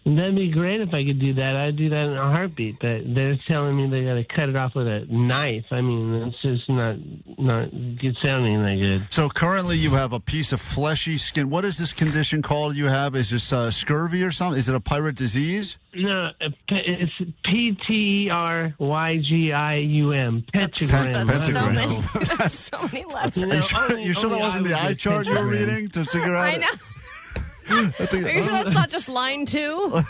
That'd be great if I could do that. I'd do that in a heartbeat. But they're telling me they got to cut it off with a knife. I mean, it's just not good sounding that good. So currently you have a piece of fleshy skin. What is this condition called you have? Is this scurvy or something? Is it a pirate disease? No, it's P-T-R-Y-G-I-U-M. Pentagram. That's so many letters. You sure that wasn't the eye chart you were reading to figure out? I know. Are you sure that's not just line 2?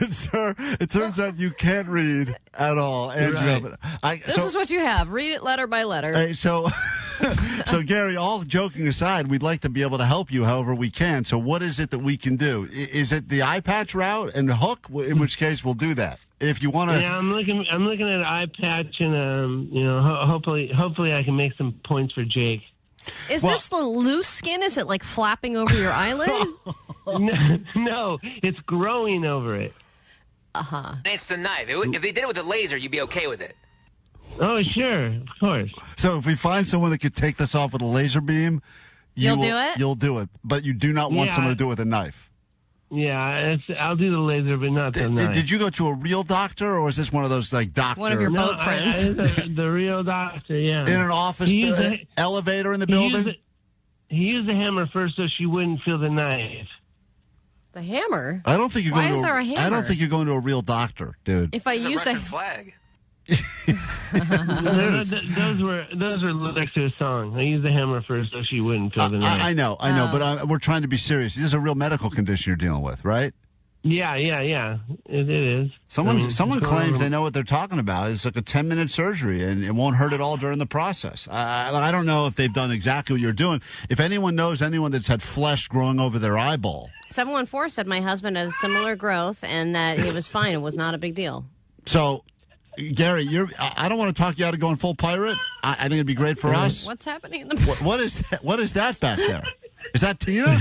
Sir, it turns out you can't read at all. And you have This is what you have. Read it letter by letter. Hey, so Gary, all joking aside, we'd like to be able to help you however we can. So what is it that we can do? Is it the eye patch route and the hook? In which case, we'll do that. If you want to, yeah, I'm looking at an eye patch, and hopefully I can make some points for Jake. Is this the loose skin? Is it like flapping over your eyelid? No, it's growing over it. Uh-huh. It's the knife. If they did it with a laser, you'd be okay with it. Oh, sure. Of course. So if we find someone that could take this off with a laser beam, You'll do it? You'll do it. But you do not want someone to do it with a knife. Yeah, I'll do the laser, but not the knife. Did you go to a real doctor, or was this one of those, like, doctor? One of your boat friends. The real doctor, yeah. In an office elevator in the building? He used the hammer first so she wouldn't feel the knife. The hammer? I don't think you're Why going is there a hammer? I don't think you're going to a real doctor, dude. If I use the flag. Those were lyrics to a song. I used the hammer first so she wouldn't feel the knife. I know, but we're trying to be serious. This is a real medical condition you're dealing with, right? Yeah. It is. Someone claims they know what they're talking about. It's like a 10-minute surgery, and it won't hurt at all during the process. I don't know if they've done exactly what you're doing. If anyone knows anyone that's had flesh growing over their eyeball. 714 said my husband has similar growth and that it was fine. It was not a big deal. So, Gary, I don't want to talk you out of going full pirate. I think it'd be great for us. What's happening in the What is that back there? Is that Tina?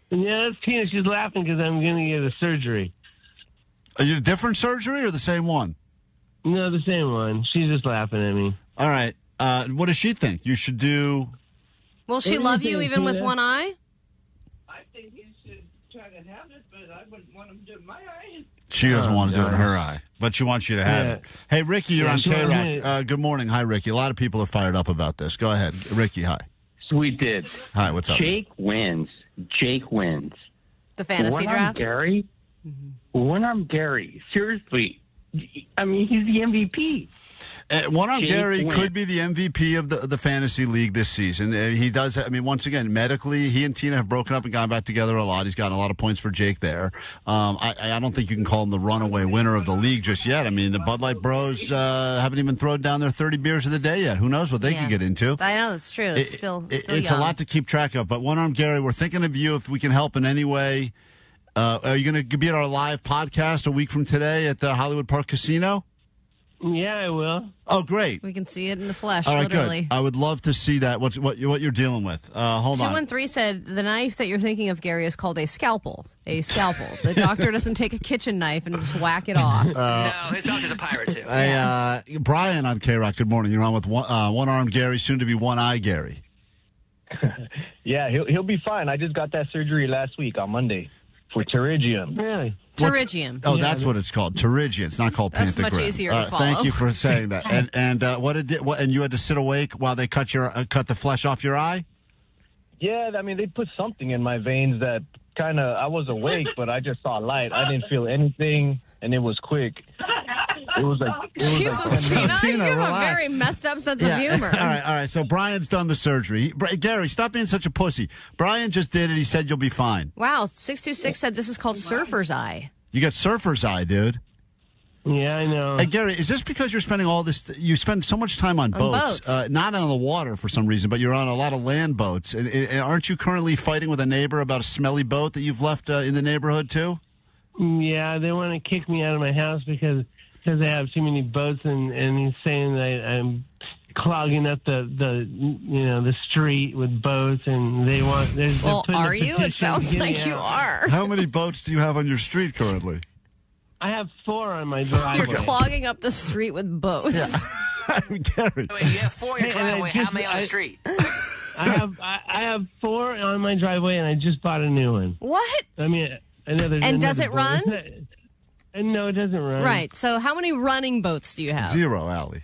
Yeah, that's Tina. She's laughing because I'm going to get a surgery. Are you a different surgery or the same one? No, the same one. She's just laughing at me. All right. What does she think you should do? Will she love you even with one eye? I think you should try to have it, but I wouldn't want him to do my eye. She doesn't want to do it in her eye, but she wants you to have it. Hey, Ricky, you're on KROQ. Good morning. Hi, Ricky. A lot of people are fired up about this. Go ahead. Ricky, hi. Sweet did. Hi, what's up? Jake wins. The fantasy draft? Gary? One-armed Gary. Seriously. I mean, he's the MVP. One-armed Gary could be the MVP of the fantasy league this season. He does. I mean, once again, medically, he and Tina have broken up and gone back together a lot. He's gotten a lot of points for Jake there. I don't think you can call him the runaway winner of the league just yet. I mean, the Bud Light Bros haven't even thrown down their 30 beers of the day yet. Who knows what they could get into? I know, it's true. It's still it's young. a lot to keep track of. But One-armed Gary, we're thinking of you if we can help in any way. Are you going to be at our live podcast a week from today at the Hollywood Park Casino? Yeah, I will. Oh, great. We can see it in the flesh, All right, literally. good. I would love to see that, what you're dealing with. Hold on. 213 said the knife that you're thinking of, Gary, is called a scalpel. A scalpel. The doctor doesn't take a kitchen knife and just whack it off. No, his doctor's a pirate, too. Brian on KROQ, good morning. You're on with One-Armed Gary, soon to be One-Eye Gary. Yeah, he'll be fine. I just got that surgery last week on Monday for pterygium. Really? Pterygium. Oh, that's what it's called. Pterygium. It's not called That's pentagram. much easier to follow. Thank you for saying that. And and you had to sit awake while they cut the flesh off your eye? Yeah, I mean, they put something in my veins that kind of, I was awake, but I just saw light. I didn't feel anything, and it was quick. It was like... Jesus, Tina, you have a very messed up sense of humor. All right. So Brian's done the surgery. Gary, stop being such a pussy. Brian just did it. He said you'll be fine. Wow, 626 said this is called surfer's eye. You got surfer's eye, dude. Yeah, I know. Hey, Gary, is this because you're spending you spend so much time on boats. Not on the water for some reason, but you're on a lot of land boats. And aren't you currently fighting with a neighbor about a smelly boat that you've left in the neighborhood, too? Yeah, they want to kick me out of my house because I have too many boats, and he's saying that I'm clogging up the street with boats, and they want. Well, are you? It sounds like you are. How many boats do you have on your street currently? I have 4 on my driveway. You're clogging up the street with boats. Yeah. Gary. Wait, you have 4 in your driveway. How many on the street? I have 4 on my driveway, and I just bought a new one. What? I mean, another. And does it boat. run? No, it doesn't run. Right. So how many running boats do you have? 0, Allie.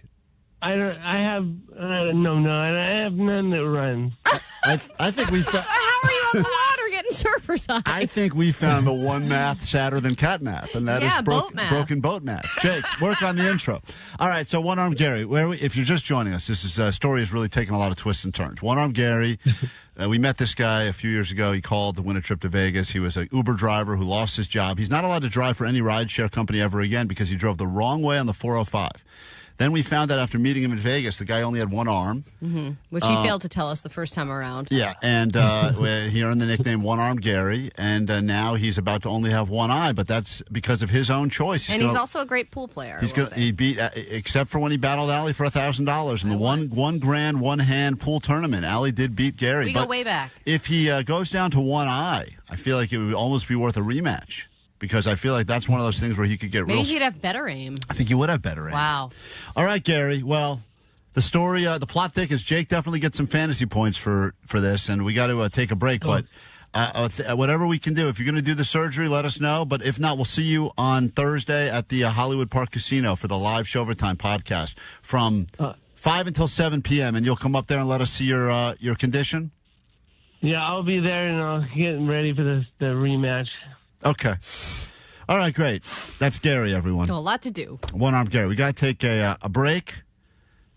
I have none that run. I think we found. How are you on the water getting surfer time? I think we found the one math sadder than cat math, and that is boat math. broken boat math. Jake, work on the intro. All right, so One Armed Gary. If you're just joining us, this story is really taking a lot of twists and turns. One Armed Gary. We met this guy a few years ago. He called to win a trip to Vegas. He was an Uber driver who lost his job. He's not allowed to drive for any rideshare company ever again because he drove the wrong way on the 405. Then we found out after meeting him in Vegas, the guy only had one arm. Mm-hmm. Which he failed to tell us the first time around. Yeah, and he earned the nickname One Armed Gary, and now he's about to only have one eye, but that's because of his own choice. He's also a great pool player. He beat, except for when he battled Allie for $1,000 in the one grand, one hand pool tournament. Allie did beat Gary. We go way back. If he goes down to one eye, I feel like it would almost be worth a rematch. Because I feel like that's one of those things where he could get Maybe he'd have better aim. I think he would have better aim. Wow. All right, Gary. Well, the story, the plot thickens. Jake definitely gets some fantasy points for this, and we got to take a break. But whatever we can do, if you're going to do the surgery, let us know. But if not, we'll see you on Thursday at the Hollywood Park Casino for the live Showtime podcast from 5 until 7 p.m. And you'll come up there and let us see your condition? Yeah, I'll be there, and I'll get ready for the rematch. Okay. All right, great. That's Gary, everyone. A lot to do. One Armed Gary. We got to take a break,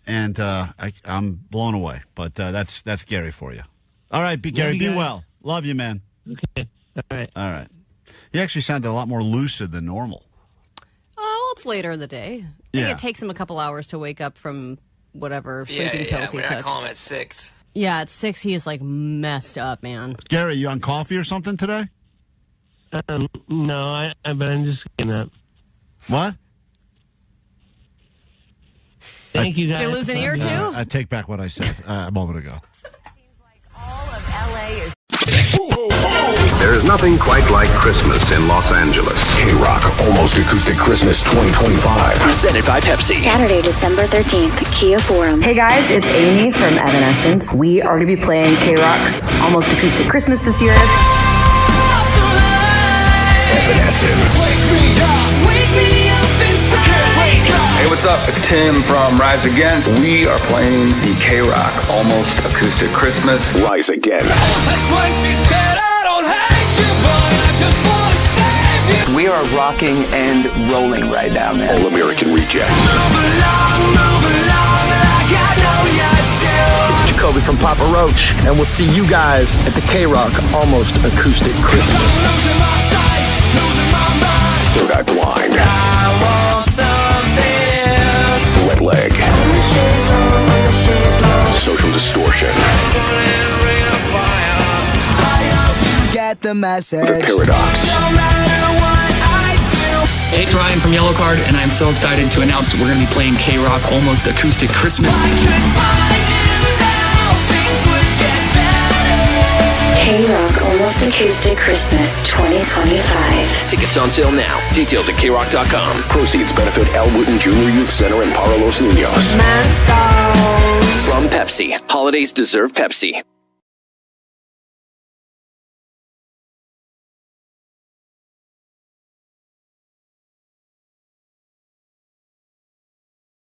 and I'm blown away. But that's Gary for you. All right, Gary, be well. Love you, man. Okay. All right. He actually sounded a lot more lucid than normal. Oh, well, it's later in the day. I think it takes him a couple hours to wake up from whatever sleeping pills he took. I call him at 6. Yeah, at 6, he is like messed up, man. Gary, you on coffee or something today? No, but I'm just getting up. What? Thank you, guys. Did you lose an ear, too? I take back what I said a moment ago. There is nothing quite like Christmas in Los Angeles. KROQ Almost Acoustic Christmas 2025. Presented by Pepsi. Saturday, December 13th, Kia Forum. Hey guys, it's Amy from Evanescence. We are going to be playing KROQ's Almost Acoustic Christmas this year. Evanescence. Wake me up inside. Hey, what's up? It's Tim from Rise Against. We are playing the KROQ Almost Acoustic Christmas. Rise Against. That's when she said, I don't hate you, but I just want to save you. We are rocking and rolling right now, man. All American Rejects. Move along like I know you do. It's Jacoby from Papa Roach, and we'll see you guys at the KROQ Almost Acoustic Christmas. Still Got Blind. I want something else. Wet Leg. Social Distortion. Get the message. The Paradox. No matter what I do. Hey, it's Ryan from Yellow Card, and I'm so excited to announce that we're going to be playing KROQ Almost Acoustic Christmas. KROQ Almost Acoustic Christmas 2025. Tickets on sale now. Details at KROQ.com. Proceeds benefit Al Wooten Jr. Youth Center in Para Los Niños. From Pepsi. Holidays deserve Pepsi.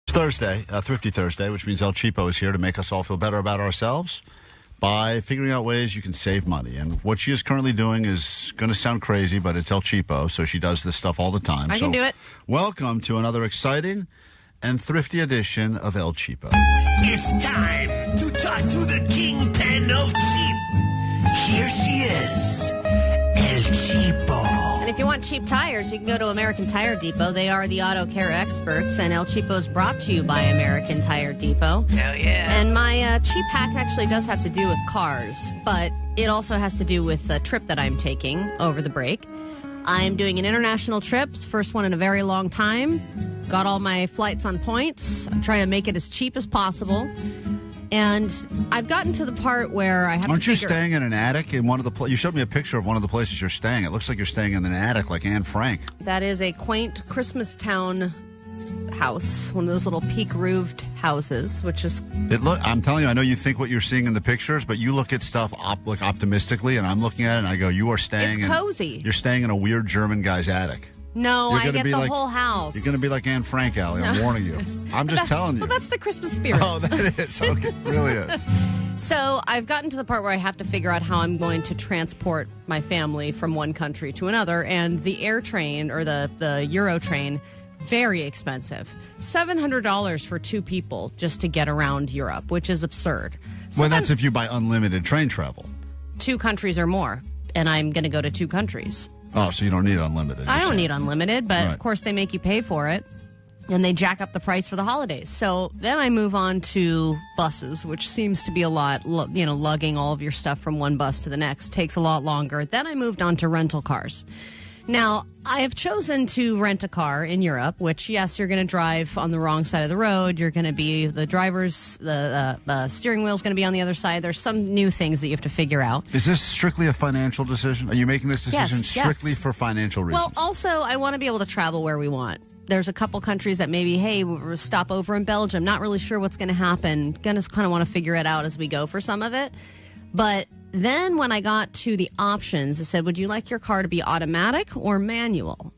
Thursday, Thrifty Thursday, which means El Cheapo is here to make us all feel better about ourselves by figuring out ways you can save money. And what she is currently doing is going to sound crazy, but it's El Cheapo, so she does this stuff all the time. I can do it. Welcome to another exciting and thrifty edition of El Cheapo. It's time to talk to the kingpin of cheap. Here she is, El Cheapo. And if you want cheap tires, you can go to American Tire Depot. They are the auto care experts, and El Cheapo is brought to you by American Tire Depot. Hell yeah. And my cheap hack actually does have to do with cars, but it also has to do with a trip that I'm taking over the break. I'm doing an international trip, first one in a very long time. Got all my flights on points. I'm trying to make it as cheap as possible. And I've gotten to the part where I have Aren't to you staying in an attic in one of the you showed me a picture of one of the places you're staying. It looks like you're staying in an attic like Anne Frank. That is a quaint Christmas town house, one of those little peak-roofed houses, which is... I'm telling you, I know you think what you're seeing in the pictures, but you look at stuff optimistically, and I'm looking at it, and I go, you are staying It's cozy. You're staying in a weird German guy's attic. No, I get the whole house. You're going to be like Anne Frank, Allie. I'm warning you. I'm just telling you. Well, that's the Christmas spirit. Oh, that is. Okay, it really is. So I've gotten to the part where I have to figure out how I'm going to transport my family from one country to another. And the air train or the Euro train, very expensive. $700 for 2 people just to get around Europe, which is absurd. So well, that's if you buy unlimited train travel. 2 countries or more. And I'm going to go to 2 countries. Oh, so you don't need unlimited. I don't need unlimited, but Right. Of course they make you pay for it. And they jack up the price for the holidays. So then I move on to buses, which seems to be a lot, lugging all of your stuff from one bus to the next takes a lot longer. Then I moved on to rental cars. Now, I have chosen to rent a car in Europe, which, yes, you're going to drive on the wrong side of the road. You're going to be the steering wheel is going to be on the other side. There's some new things that you have to figure out. Is this strictly a financial decision? Are you making this decision strictly for financial reasons? Well, also, I want to be able to travel where we want. There's a couple countries that maybe, hey, we'll stop over in Belgium. Not really sure what's going to happen. Going to kind of want to figure it out as we go for some of it. But then when I got to the options, it said, would you like your car to be automatic or manual?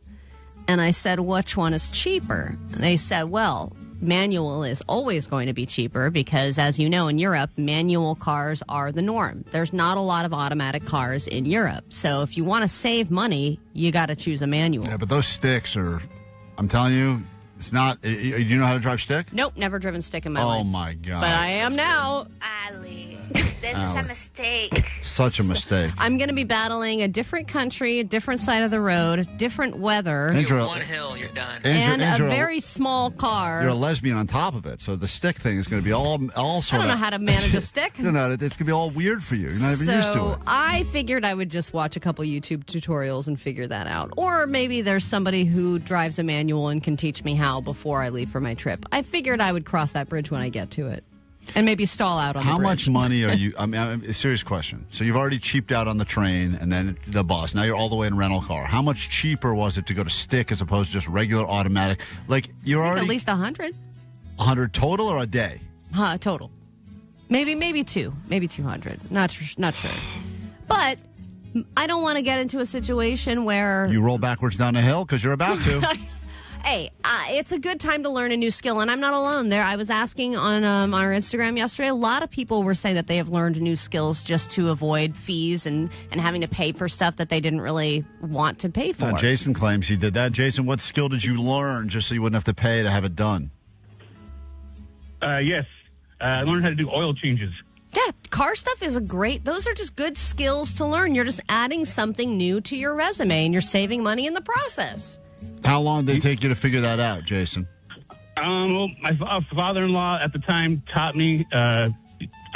And I said, which one is cheaper? And they said, well, manual is always going to be cheaper because, as you know, in Europe, manual cars are the norm. There's not a lot of automatic cars in Europe. So if you want to save money, you got to choose a manual. Yeah, but those sticks are... I'm telling you, it's not... Do you know how to drive stick? Nope, never driven stick in my life. Oh, my God. But I am now. Ali, this is a mistake. Such a mistake. I'm going to be battling a different country, a different side of the road, different weather. One hill, you're done. And a very small car. You're a lesbian on top of it, so the stick thing is going to be all sort of... I don't know how to manage a stick. No, it's going to be all weird for you. You're not even used to it. I figured I would just watch a couple YouTube tutorials and figure that out. Or maybe there's somebody who drives a manual and can teach me how before I leave for my trip. I figured I would cross that bridge when I get to it. And maybe stall out on the bridge. How much money are you... I mean, a serious question. So you've already cheaped out on the train and then the bus. Now you're all the way in rental car. How much cheaper was it to go to stick as opposed to just regular automatic? Like, you're already... At least 100. 100 total or a day? Total. Maybe 2. Maybe 200. Not sure. But I don't want to get into a situation where... You roll backwards down a hill because you're about to. Hey, it's a good time to learn a new skill, and I'm not alone there. I was asking on our Instagram yesterday, a lot of people were saying that they have learned new skills just to avoid fees and having to pay for stuff that they didn't really want to pay for. Jason claims he did that. Jason, what skill did you learn just so you wouldn't have to pay to have it done? Yes. I learned how to do oil changes. Yeah, car stuff is those are just good skills to learn. You're just adding something new to your resume, and you're saving money in the process. How long did it take you to figure that out, Jason? Well, my father-in-law at the time taught me. I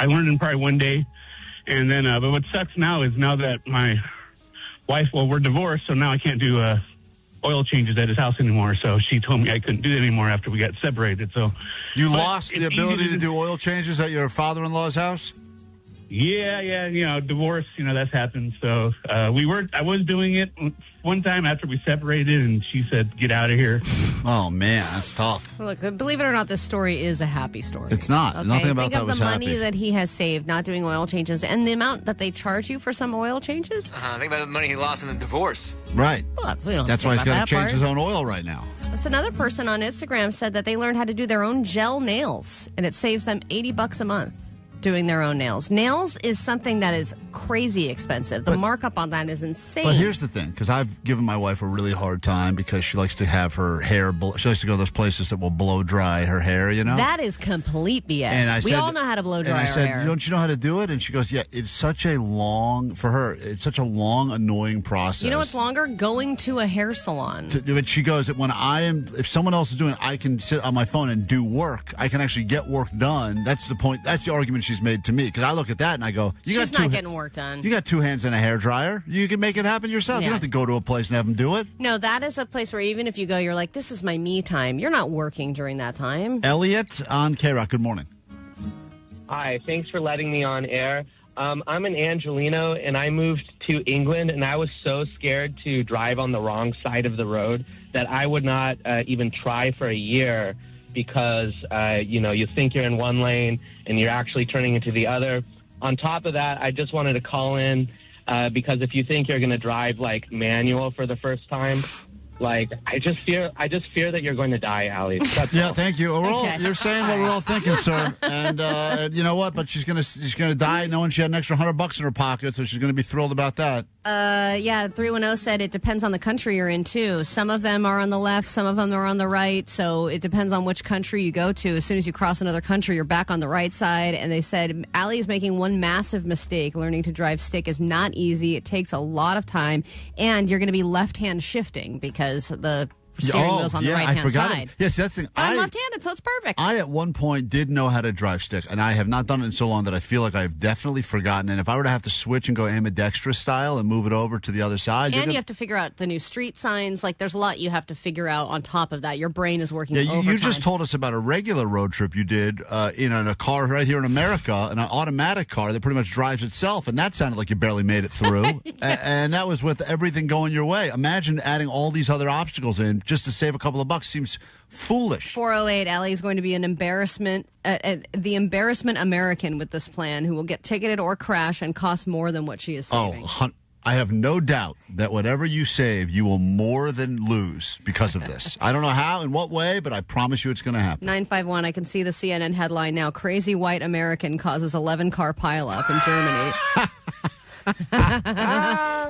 learned in probably one day. And then, but what sucks now is now that my wife, we're divorced, so now I can't do oil changes at his house anymore. So she told me I couldn't do it anymore after we got separated. So you lost the ability to do oil changes at your father-in-law's house? Yeah, divorce, that's happened. So I was doing it one time after we separated, and she said, get out of here. Oh, man, that's tough. Look, believe it or not, this story is a happy story. It's not. Okay? Nothing about that was happy. Think of the money that he has saved not doing oil changes and the amount that they charge you for some oil changes. Think about the money he lost in the divorce. Right. Well, we don't That's why he's got to change his own oil right now. That's another person on Instagram said that they learned how to do their own gel nails, and it saves them $80 a month. Doing their own nails. Nails is something that is crazy expensive. The markup on that is insane. But here's the thing, because I've given my wife a really hard time because she likes to have her hair, she likes to go to those places that will blow dry her hair, That is complete BS. And we all know how to blow dry our hair. Don't you know how to do it? And she goes, yeah, it's such a long, annoying process. You know what's longer? Going to a hair salon. But she goes, if someone else is doing it, I can sit on my phone and do work. I can actually get work done. That's the point. That's the argument she's made to me, because I look at that and I go, she's not getting work done. You got 2 hands and a hair dryer. You can make it happen yourself. Yeah. You don't have to go to a place and have them do it. No, that is a place where even if you go, you're like, this is my me time. You're not working during that time. Elliot on KROQ. Good morning. Hi, thanks for letting me on air. I'm an Angelino, and I moved to England, and I was so scared to drive on the wrong side of the road that I would not even try for a year because, you think you're in one lane and you're actually turning into the other. On top of that, I just wanted to call in because if you think you're going to drive, like, manual for the first time, like, I just fear that you're going to die, Allie. Yeah, thank you. You're saying what we're all thinking, sir. And you know what? But she's gonna die knowing she had an extra $100 in her pocket, so she's gonna be thrilled about that. 310 said it depends on the country you're in, too. Some of them are on the left, some of them are on the right, so it depends on which country you go to. As soon as you cross another country, you're back on the right side. And they said Allie is making one massive mistake. Learning to drive stick is not easy. It takes a lot of time, and you're going to be left-hand shifting because the steering wheel's on the right-hand side. Yes, that's the thing. I'm left-handed, so it's perfect. I, at one point, did know how to drive stick, and I have not done it in so long that I feel like I've definitely forgotten. And if I were to have to switch and go ambidextrous style and move it over to the other side... And you have to figure out the new street signs. Like, there's a lot you have to figure out on top of that. Your brain is working overtime. You just told us about a regular road trip you did in a car right here in America, an automatic car that pretty much drives itself, and that sounded like you barely made it through. And that was with everything going your way. Imagine adding all these other obstacles in just to save a couple of bucks. Seems foolish. 408, Allie is going to be an embarrassment, the embarrassment American with this plan, who will get ticketed or crash and cost more than what she is saving. I have no doubt that whatever you save, you will more than lose because of this. I don't know how, in what way, but I promise you it's going to happen. 951, I can see the CNN headline now. Crazy white American causes 11-car pileup in Germany.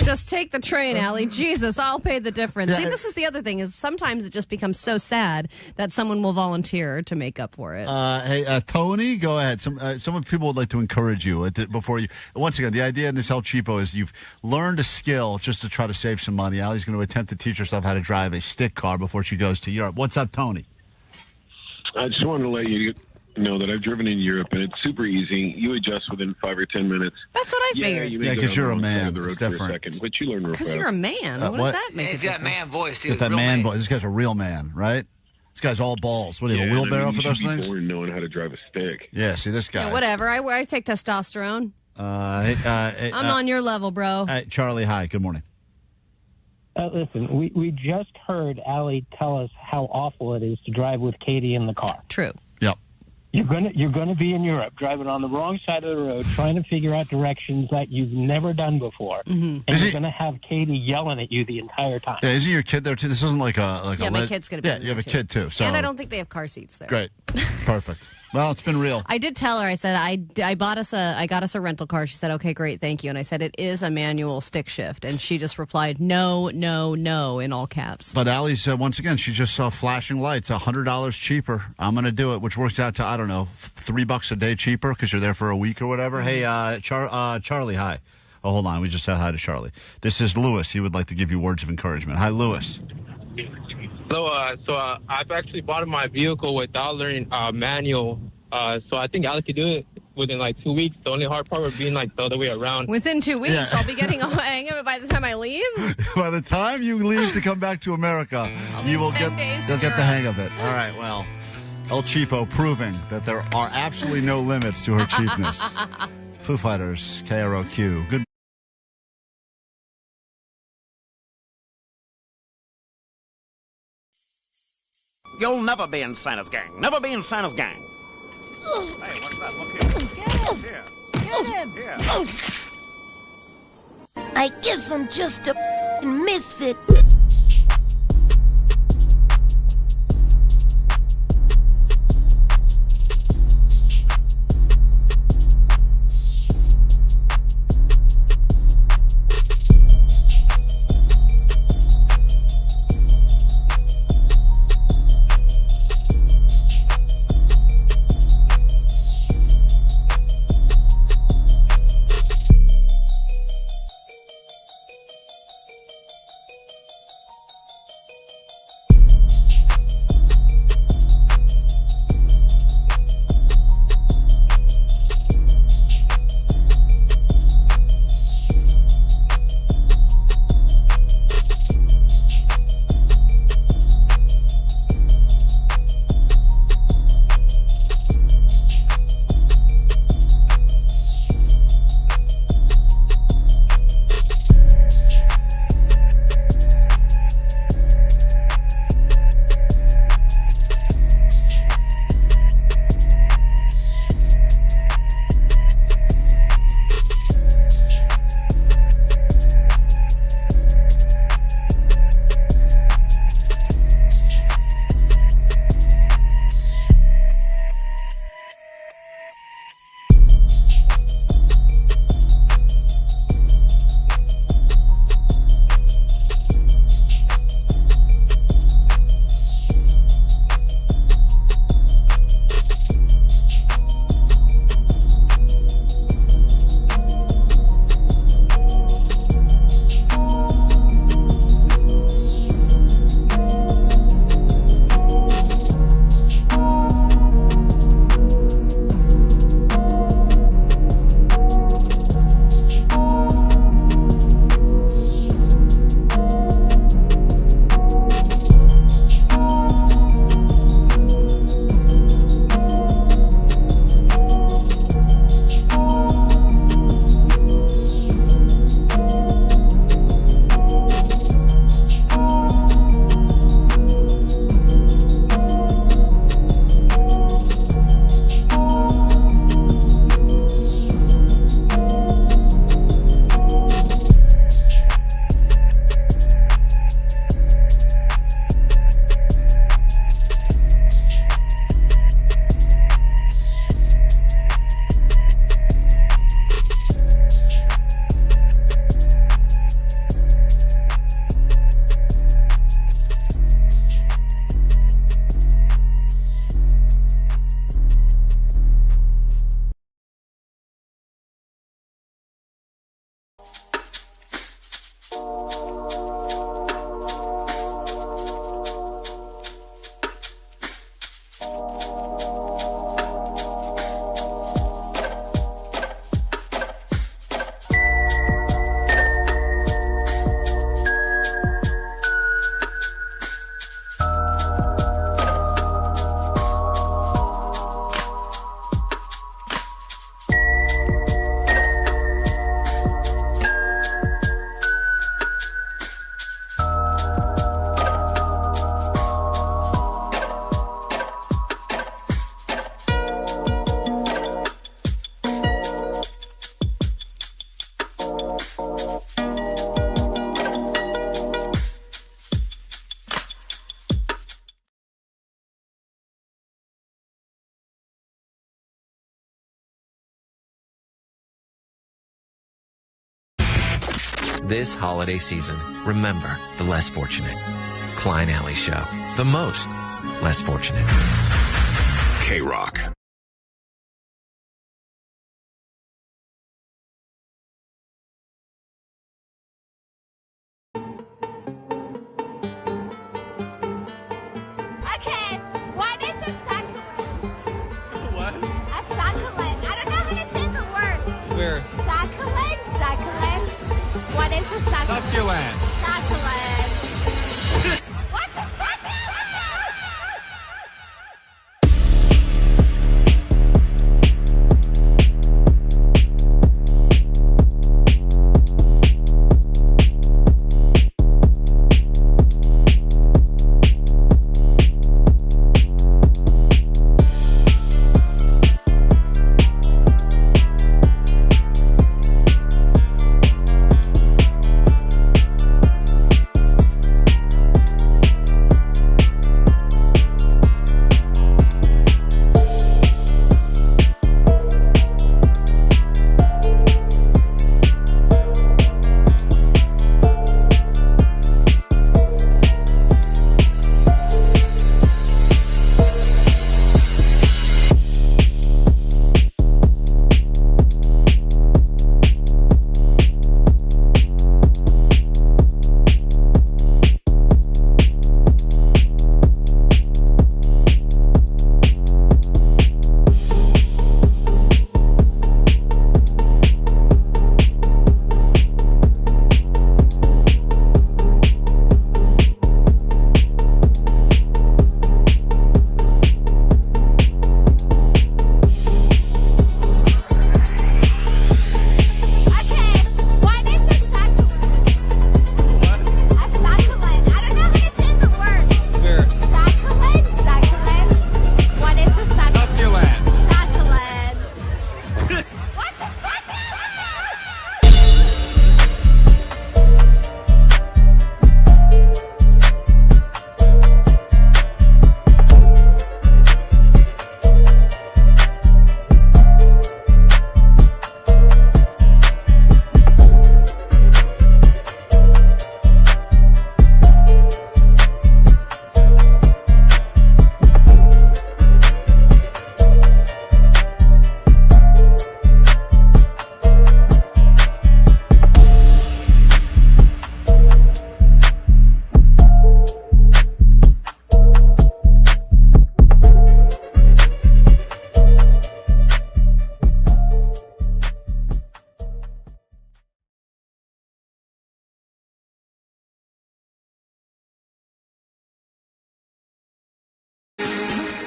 Just take the train, Allie. Jesus, I'll pay the difference. Yeah. See, this is the other thing, is sometimes it just becomes so sad that someone will volunteer to make up for it. Hey, Tony, go ahead. Some people would like to encourage you before you. Once again, the idea in this El Cheapo is you've learned a skill just to try to save some money. Allie's going to attempt to teach herself how to drive a stick car before she goes to Europe. What's up, Tony? I just wanted to let you know that I've driven in Europe, and it's super easy. You adjust within 5 or 10 minutes. That's what I figured. Yeah, because you're a man. It's different. But you learn real fast. Because you're a man. What does that make? He's got a man voice, too. Get that man voice. This guy's a real man, right? This guy's all balls. What do you have, a wheelbarrow for those things? Born knowing how to drive a stick. Yeah, see this guy. Yeah, whatever. I take testosterone. Hey, I'm on your level, bro. Charlie, hi. Good morning. Listen, we just heard Allie tell us how awful it is to drive with Katie in the car. True. Yep. You're gonna be in Europe, driving on the wrong side of the road, trying to figure out directions that you've never done before, and you're gonna have Katie yelling at you the entire time. Yeah, isn't your kid there too? This isn't like a my kid's gonna be. Yeah, you have a kid too. So and I don't think they have car seats there. Great, perfect. Well, it's been real. I did tell her. I said I got us a rental car. She said, "Okay, great, thank you." And I said, "It is a manual stick shift." And she just replied, "No, no, no," in all caps. But Allie said once again, she just saw flashing lights, $100 cheaper. I'm going to do it, which works out to $3 a day cheaper because you're there for a week or whatever. Hey, Charlie, hi. Oh, hold on, we just said hi to Charlie. This is Lewis. He would like to give you words of encouragement. Hi, Lewis. So I've actually bought my vehicle without learning manual. So I think Alex could do it within like 2 weeks. The only hard part would be like the other way around. Within 2 weeks, Yeah. I'll be getting a hang of it by the time I leave. By the time you leave to come back to America, you will get the hang of it. All right, well, El Cheapo proving that there are absolutely no limits to her cheapness. Foo Fighters, KROQ. Good. You'll never be in Santa's gang. Never be in Santa's gang. Hey, what's that? Look here. Get him! Here. I guess I'm just a misfit. This holiday season, remember the less fortunate. Klein Alley Show. The most less fortunate. KROQ. Okay, what is a succulent? What? A succulent. I don't know how to say the word. Where? Succulent? Succulent. What is a succulent? Succulent. Succulent. What's a succulent?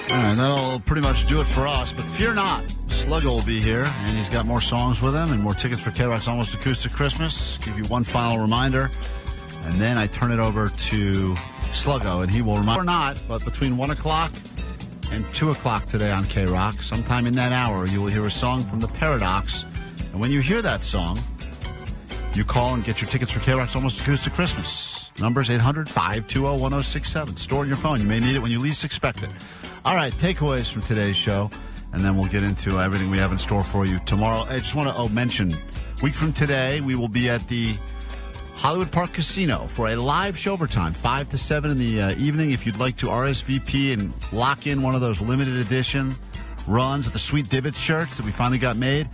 And that'll pretty much do it for us. But fear not, Slug will be here, and he's got more songs with him and more tickets for KROQ's Almost Acoustic Christmas. Give you one final reminder, and then I turn it over to Sluggo, and he will remind or not, but between 1 o'clock and 2 o'clock today on KROQ, sometime in that hour, you will hear a song from The Paradox. And when you hear that song, you call and get your tickets for KROQ's Almost Acoustic Christmas. Number's 800-520-1067. Store in your phone. You may need it when you least expect it. All right, takeaways from today's show, and then we'll get into everything we have in store for you tomorrow. I just want to mention, week from today, we will be at the Hollywood Park Casino for a live showtime, 5 to 7 in the evening. If you'd like to RSVP and lock in one of those limited edition runs with the Sweet Dibbits shirts that we finally got made,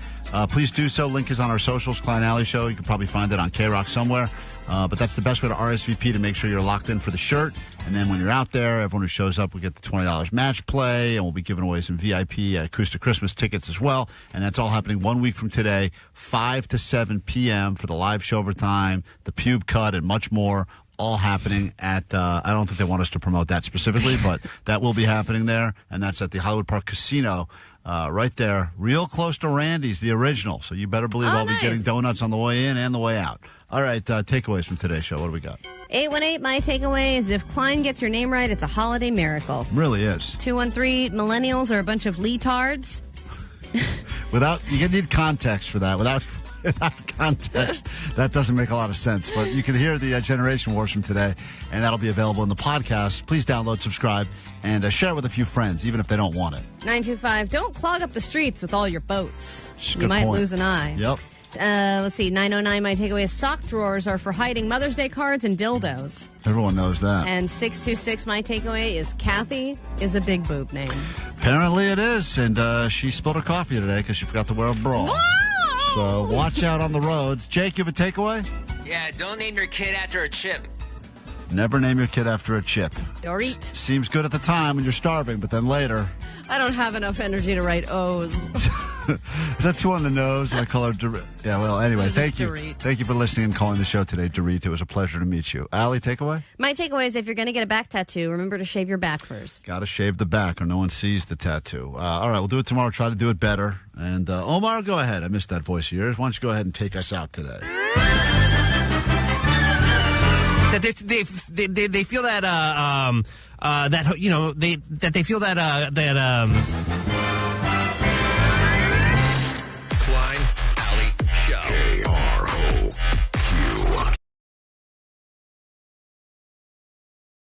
please do so. Link is on our socials, Klein Alley Show. You can probably find it on KROQ somewhere. But that's the best way to RSVP to make sure you're locked in for the shirt. And then when you're out there, everyone who shows up will get the $20 match play, and we'll be giving away some VIP Acoustic Christmas tickets as well. And that's all happening 1 week from today, 5 to 7 p.m. for the live showtime, the pube cut, and much more. All happening at, I don't think they want us to promote that specifically, but that will be happening there. And that's at the Hollywood Park Casino. Right there, real close to Randy's, the original. So you better believe I'll be getting donuts on the way in and the way out. All right, takeaways from today's show. What do we got? 818, my takeaway is if Klein gets your name right, it's a holiday miracle. Really is. 213, millennials are a bunch of leotards. You need context for that. Without context, that doesn't make a lot of sense. But you can hear the Generation Wars from today, and that'll be available in the podcast. Please download, subscribe, and share it with a few friends, even if they don't want it. 925, don't clog up the streets with all your boats. Good You might point. lose an eye. Yep. Let's see. 909, my takeaway is sock drawers are for hiding Mother's Day cards and dildos. Everyone knows that. And 626, my takeaway is Kathy is a big boob name. Apparently it is, and she spilled her coffee today because she forgot to wear a bra. Whoa! So watch out on the roads. Jake, you have a takeaway? Yeah, don't name your kid after a chip. Never name your kid after a chip. Dorit. Seems good at the time when you're starving, but then later... I don't have enough energy to write O's. Is that too on the nose? I call her Dorit. Yeah, well, anyway, thank you. Dorit. Thank you for listening and calling the show today, Dorit. It was a pleasure to meet you. Allie, takeaway? My takeaway is if you're going to get a back tattoo, remember to shave your back first. Got to shave the back or no one sees the tattoo. All right, we'll do it tomorrow. Try to do it better. And Omar, go ahead. I missed that voice of yours. Why don't you go ahead and take us out today? That they feel that that you know they feel that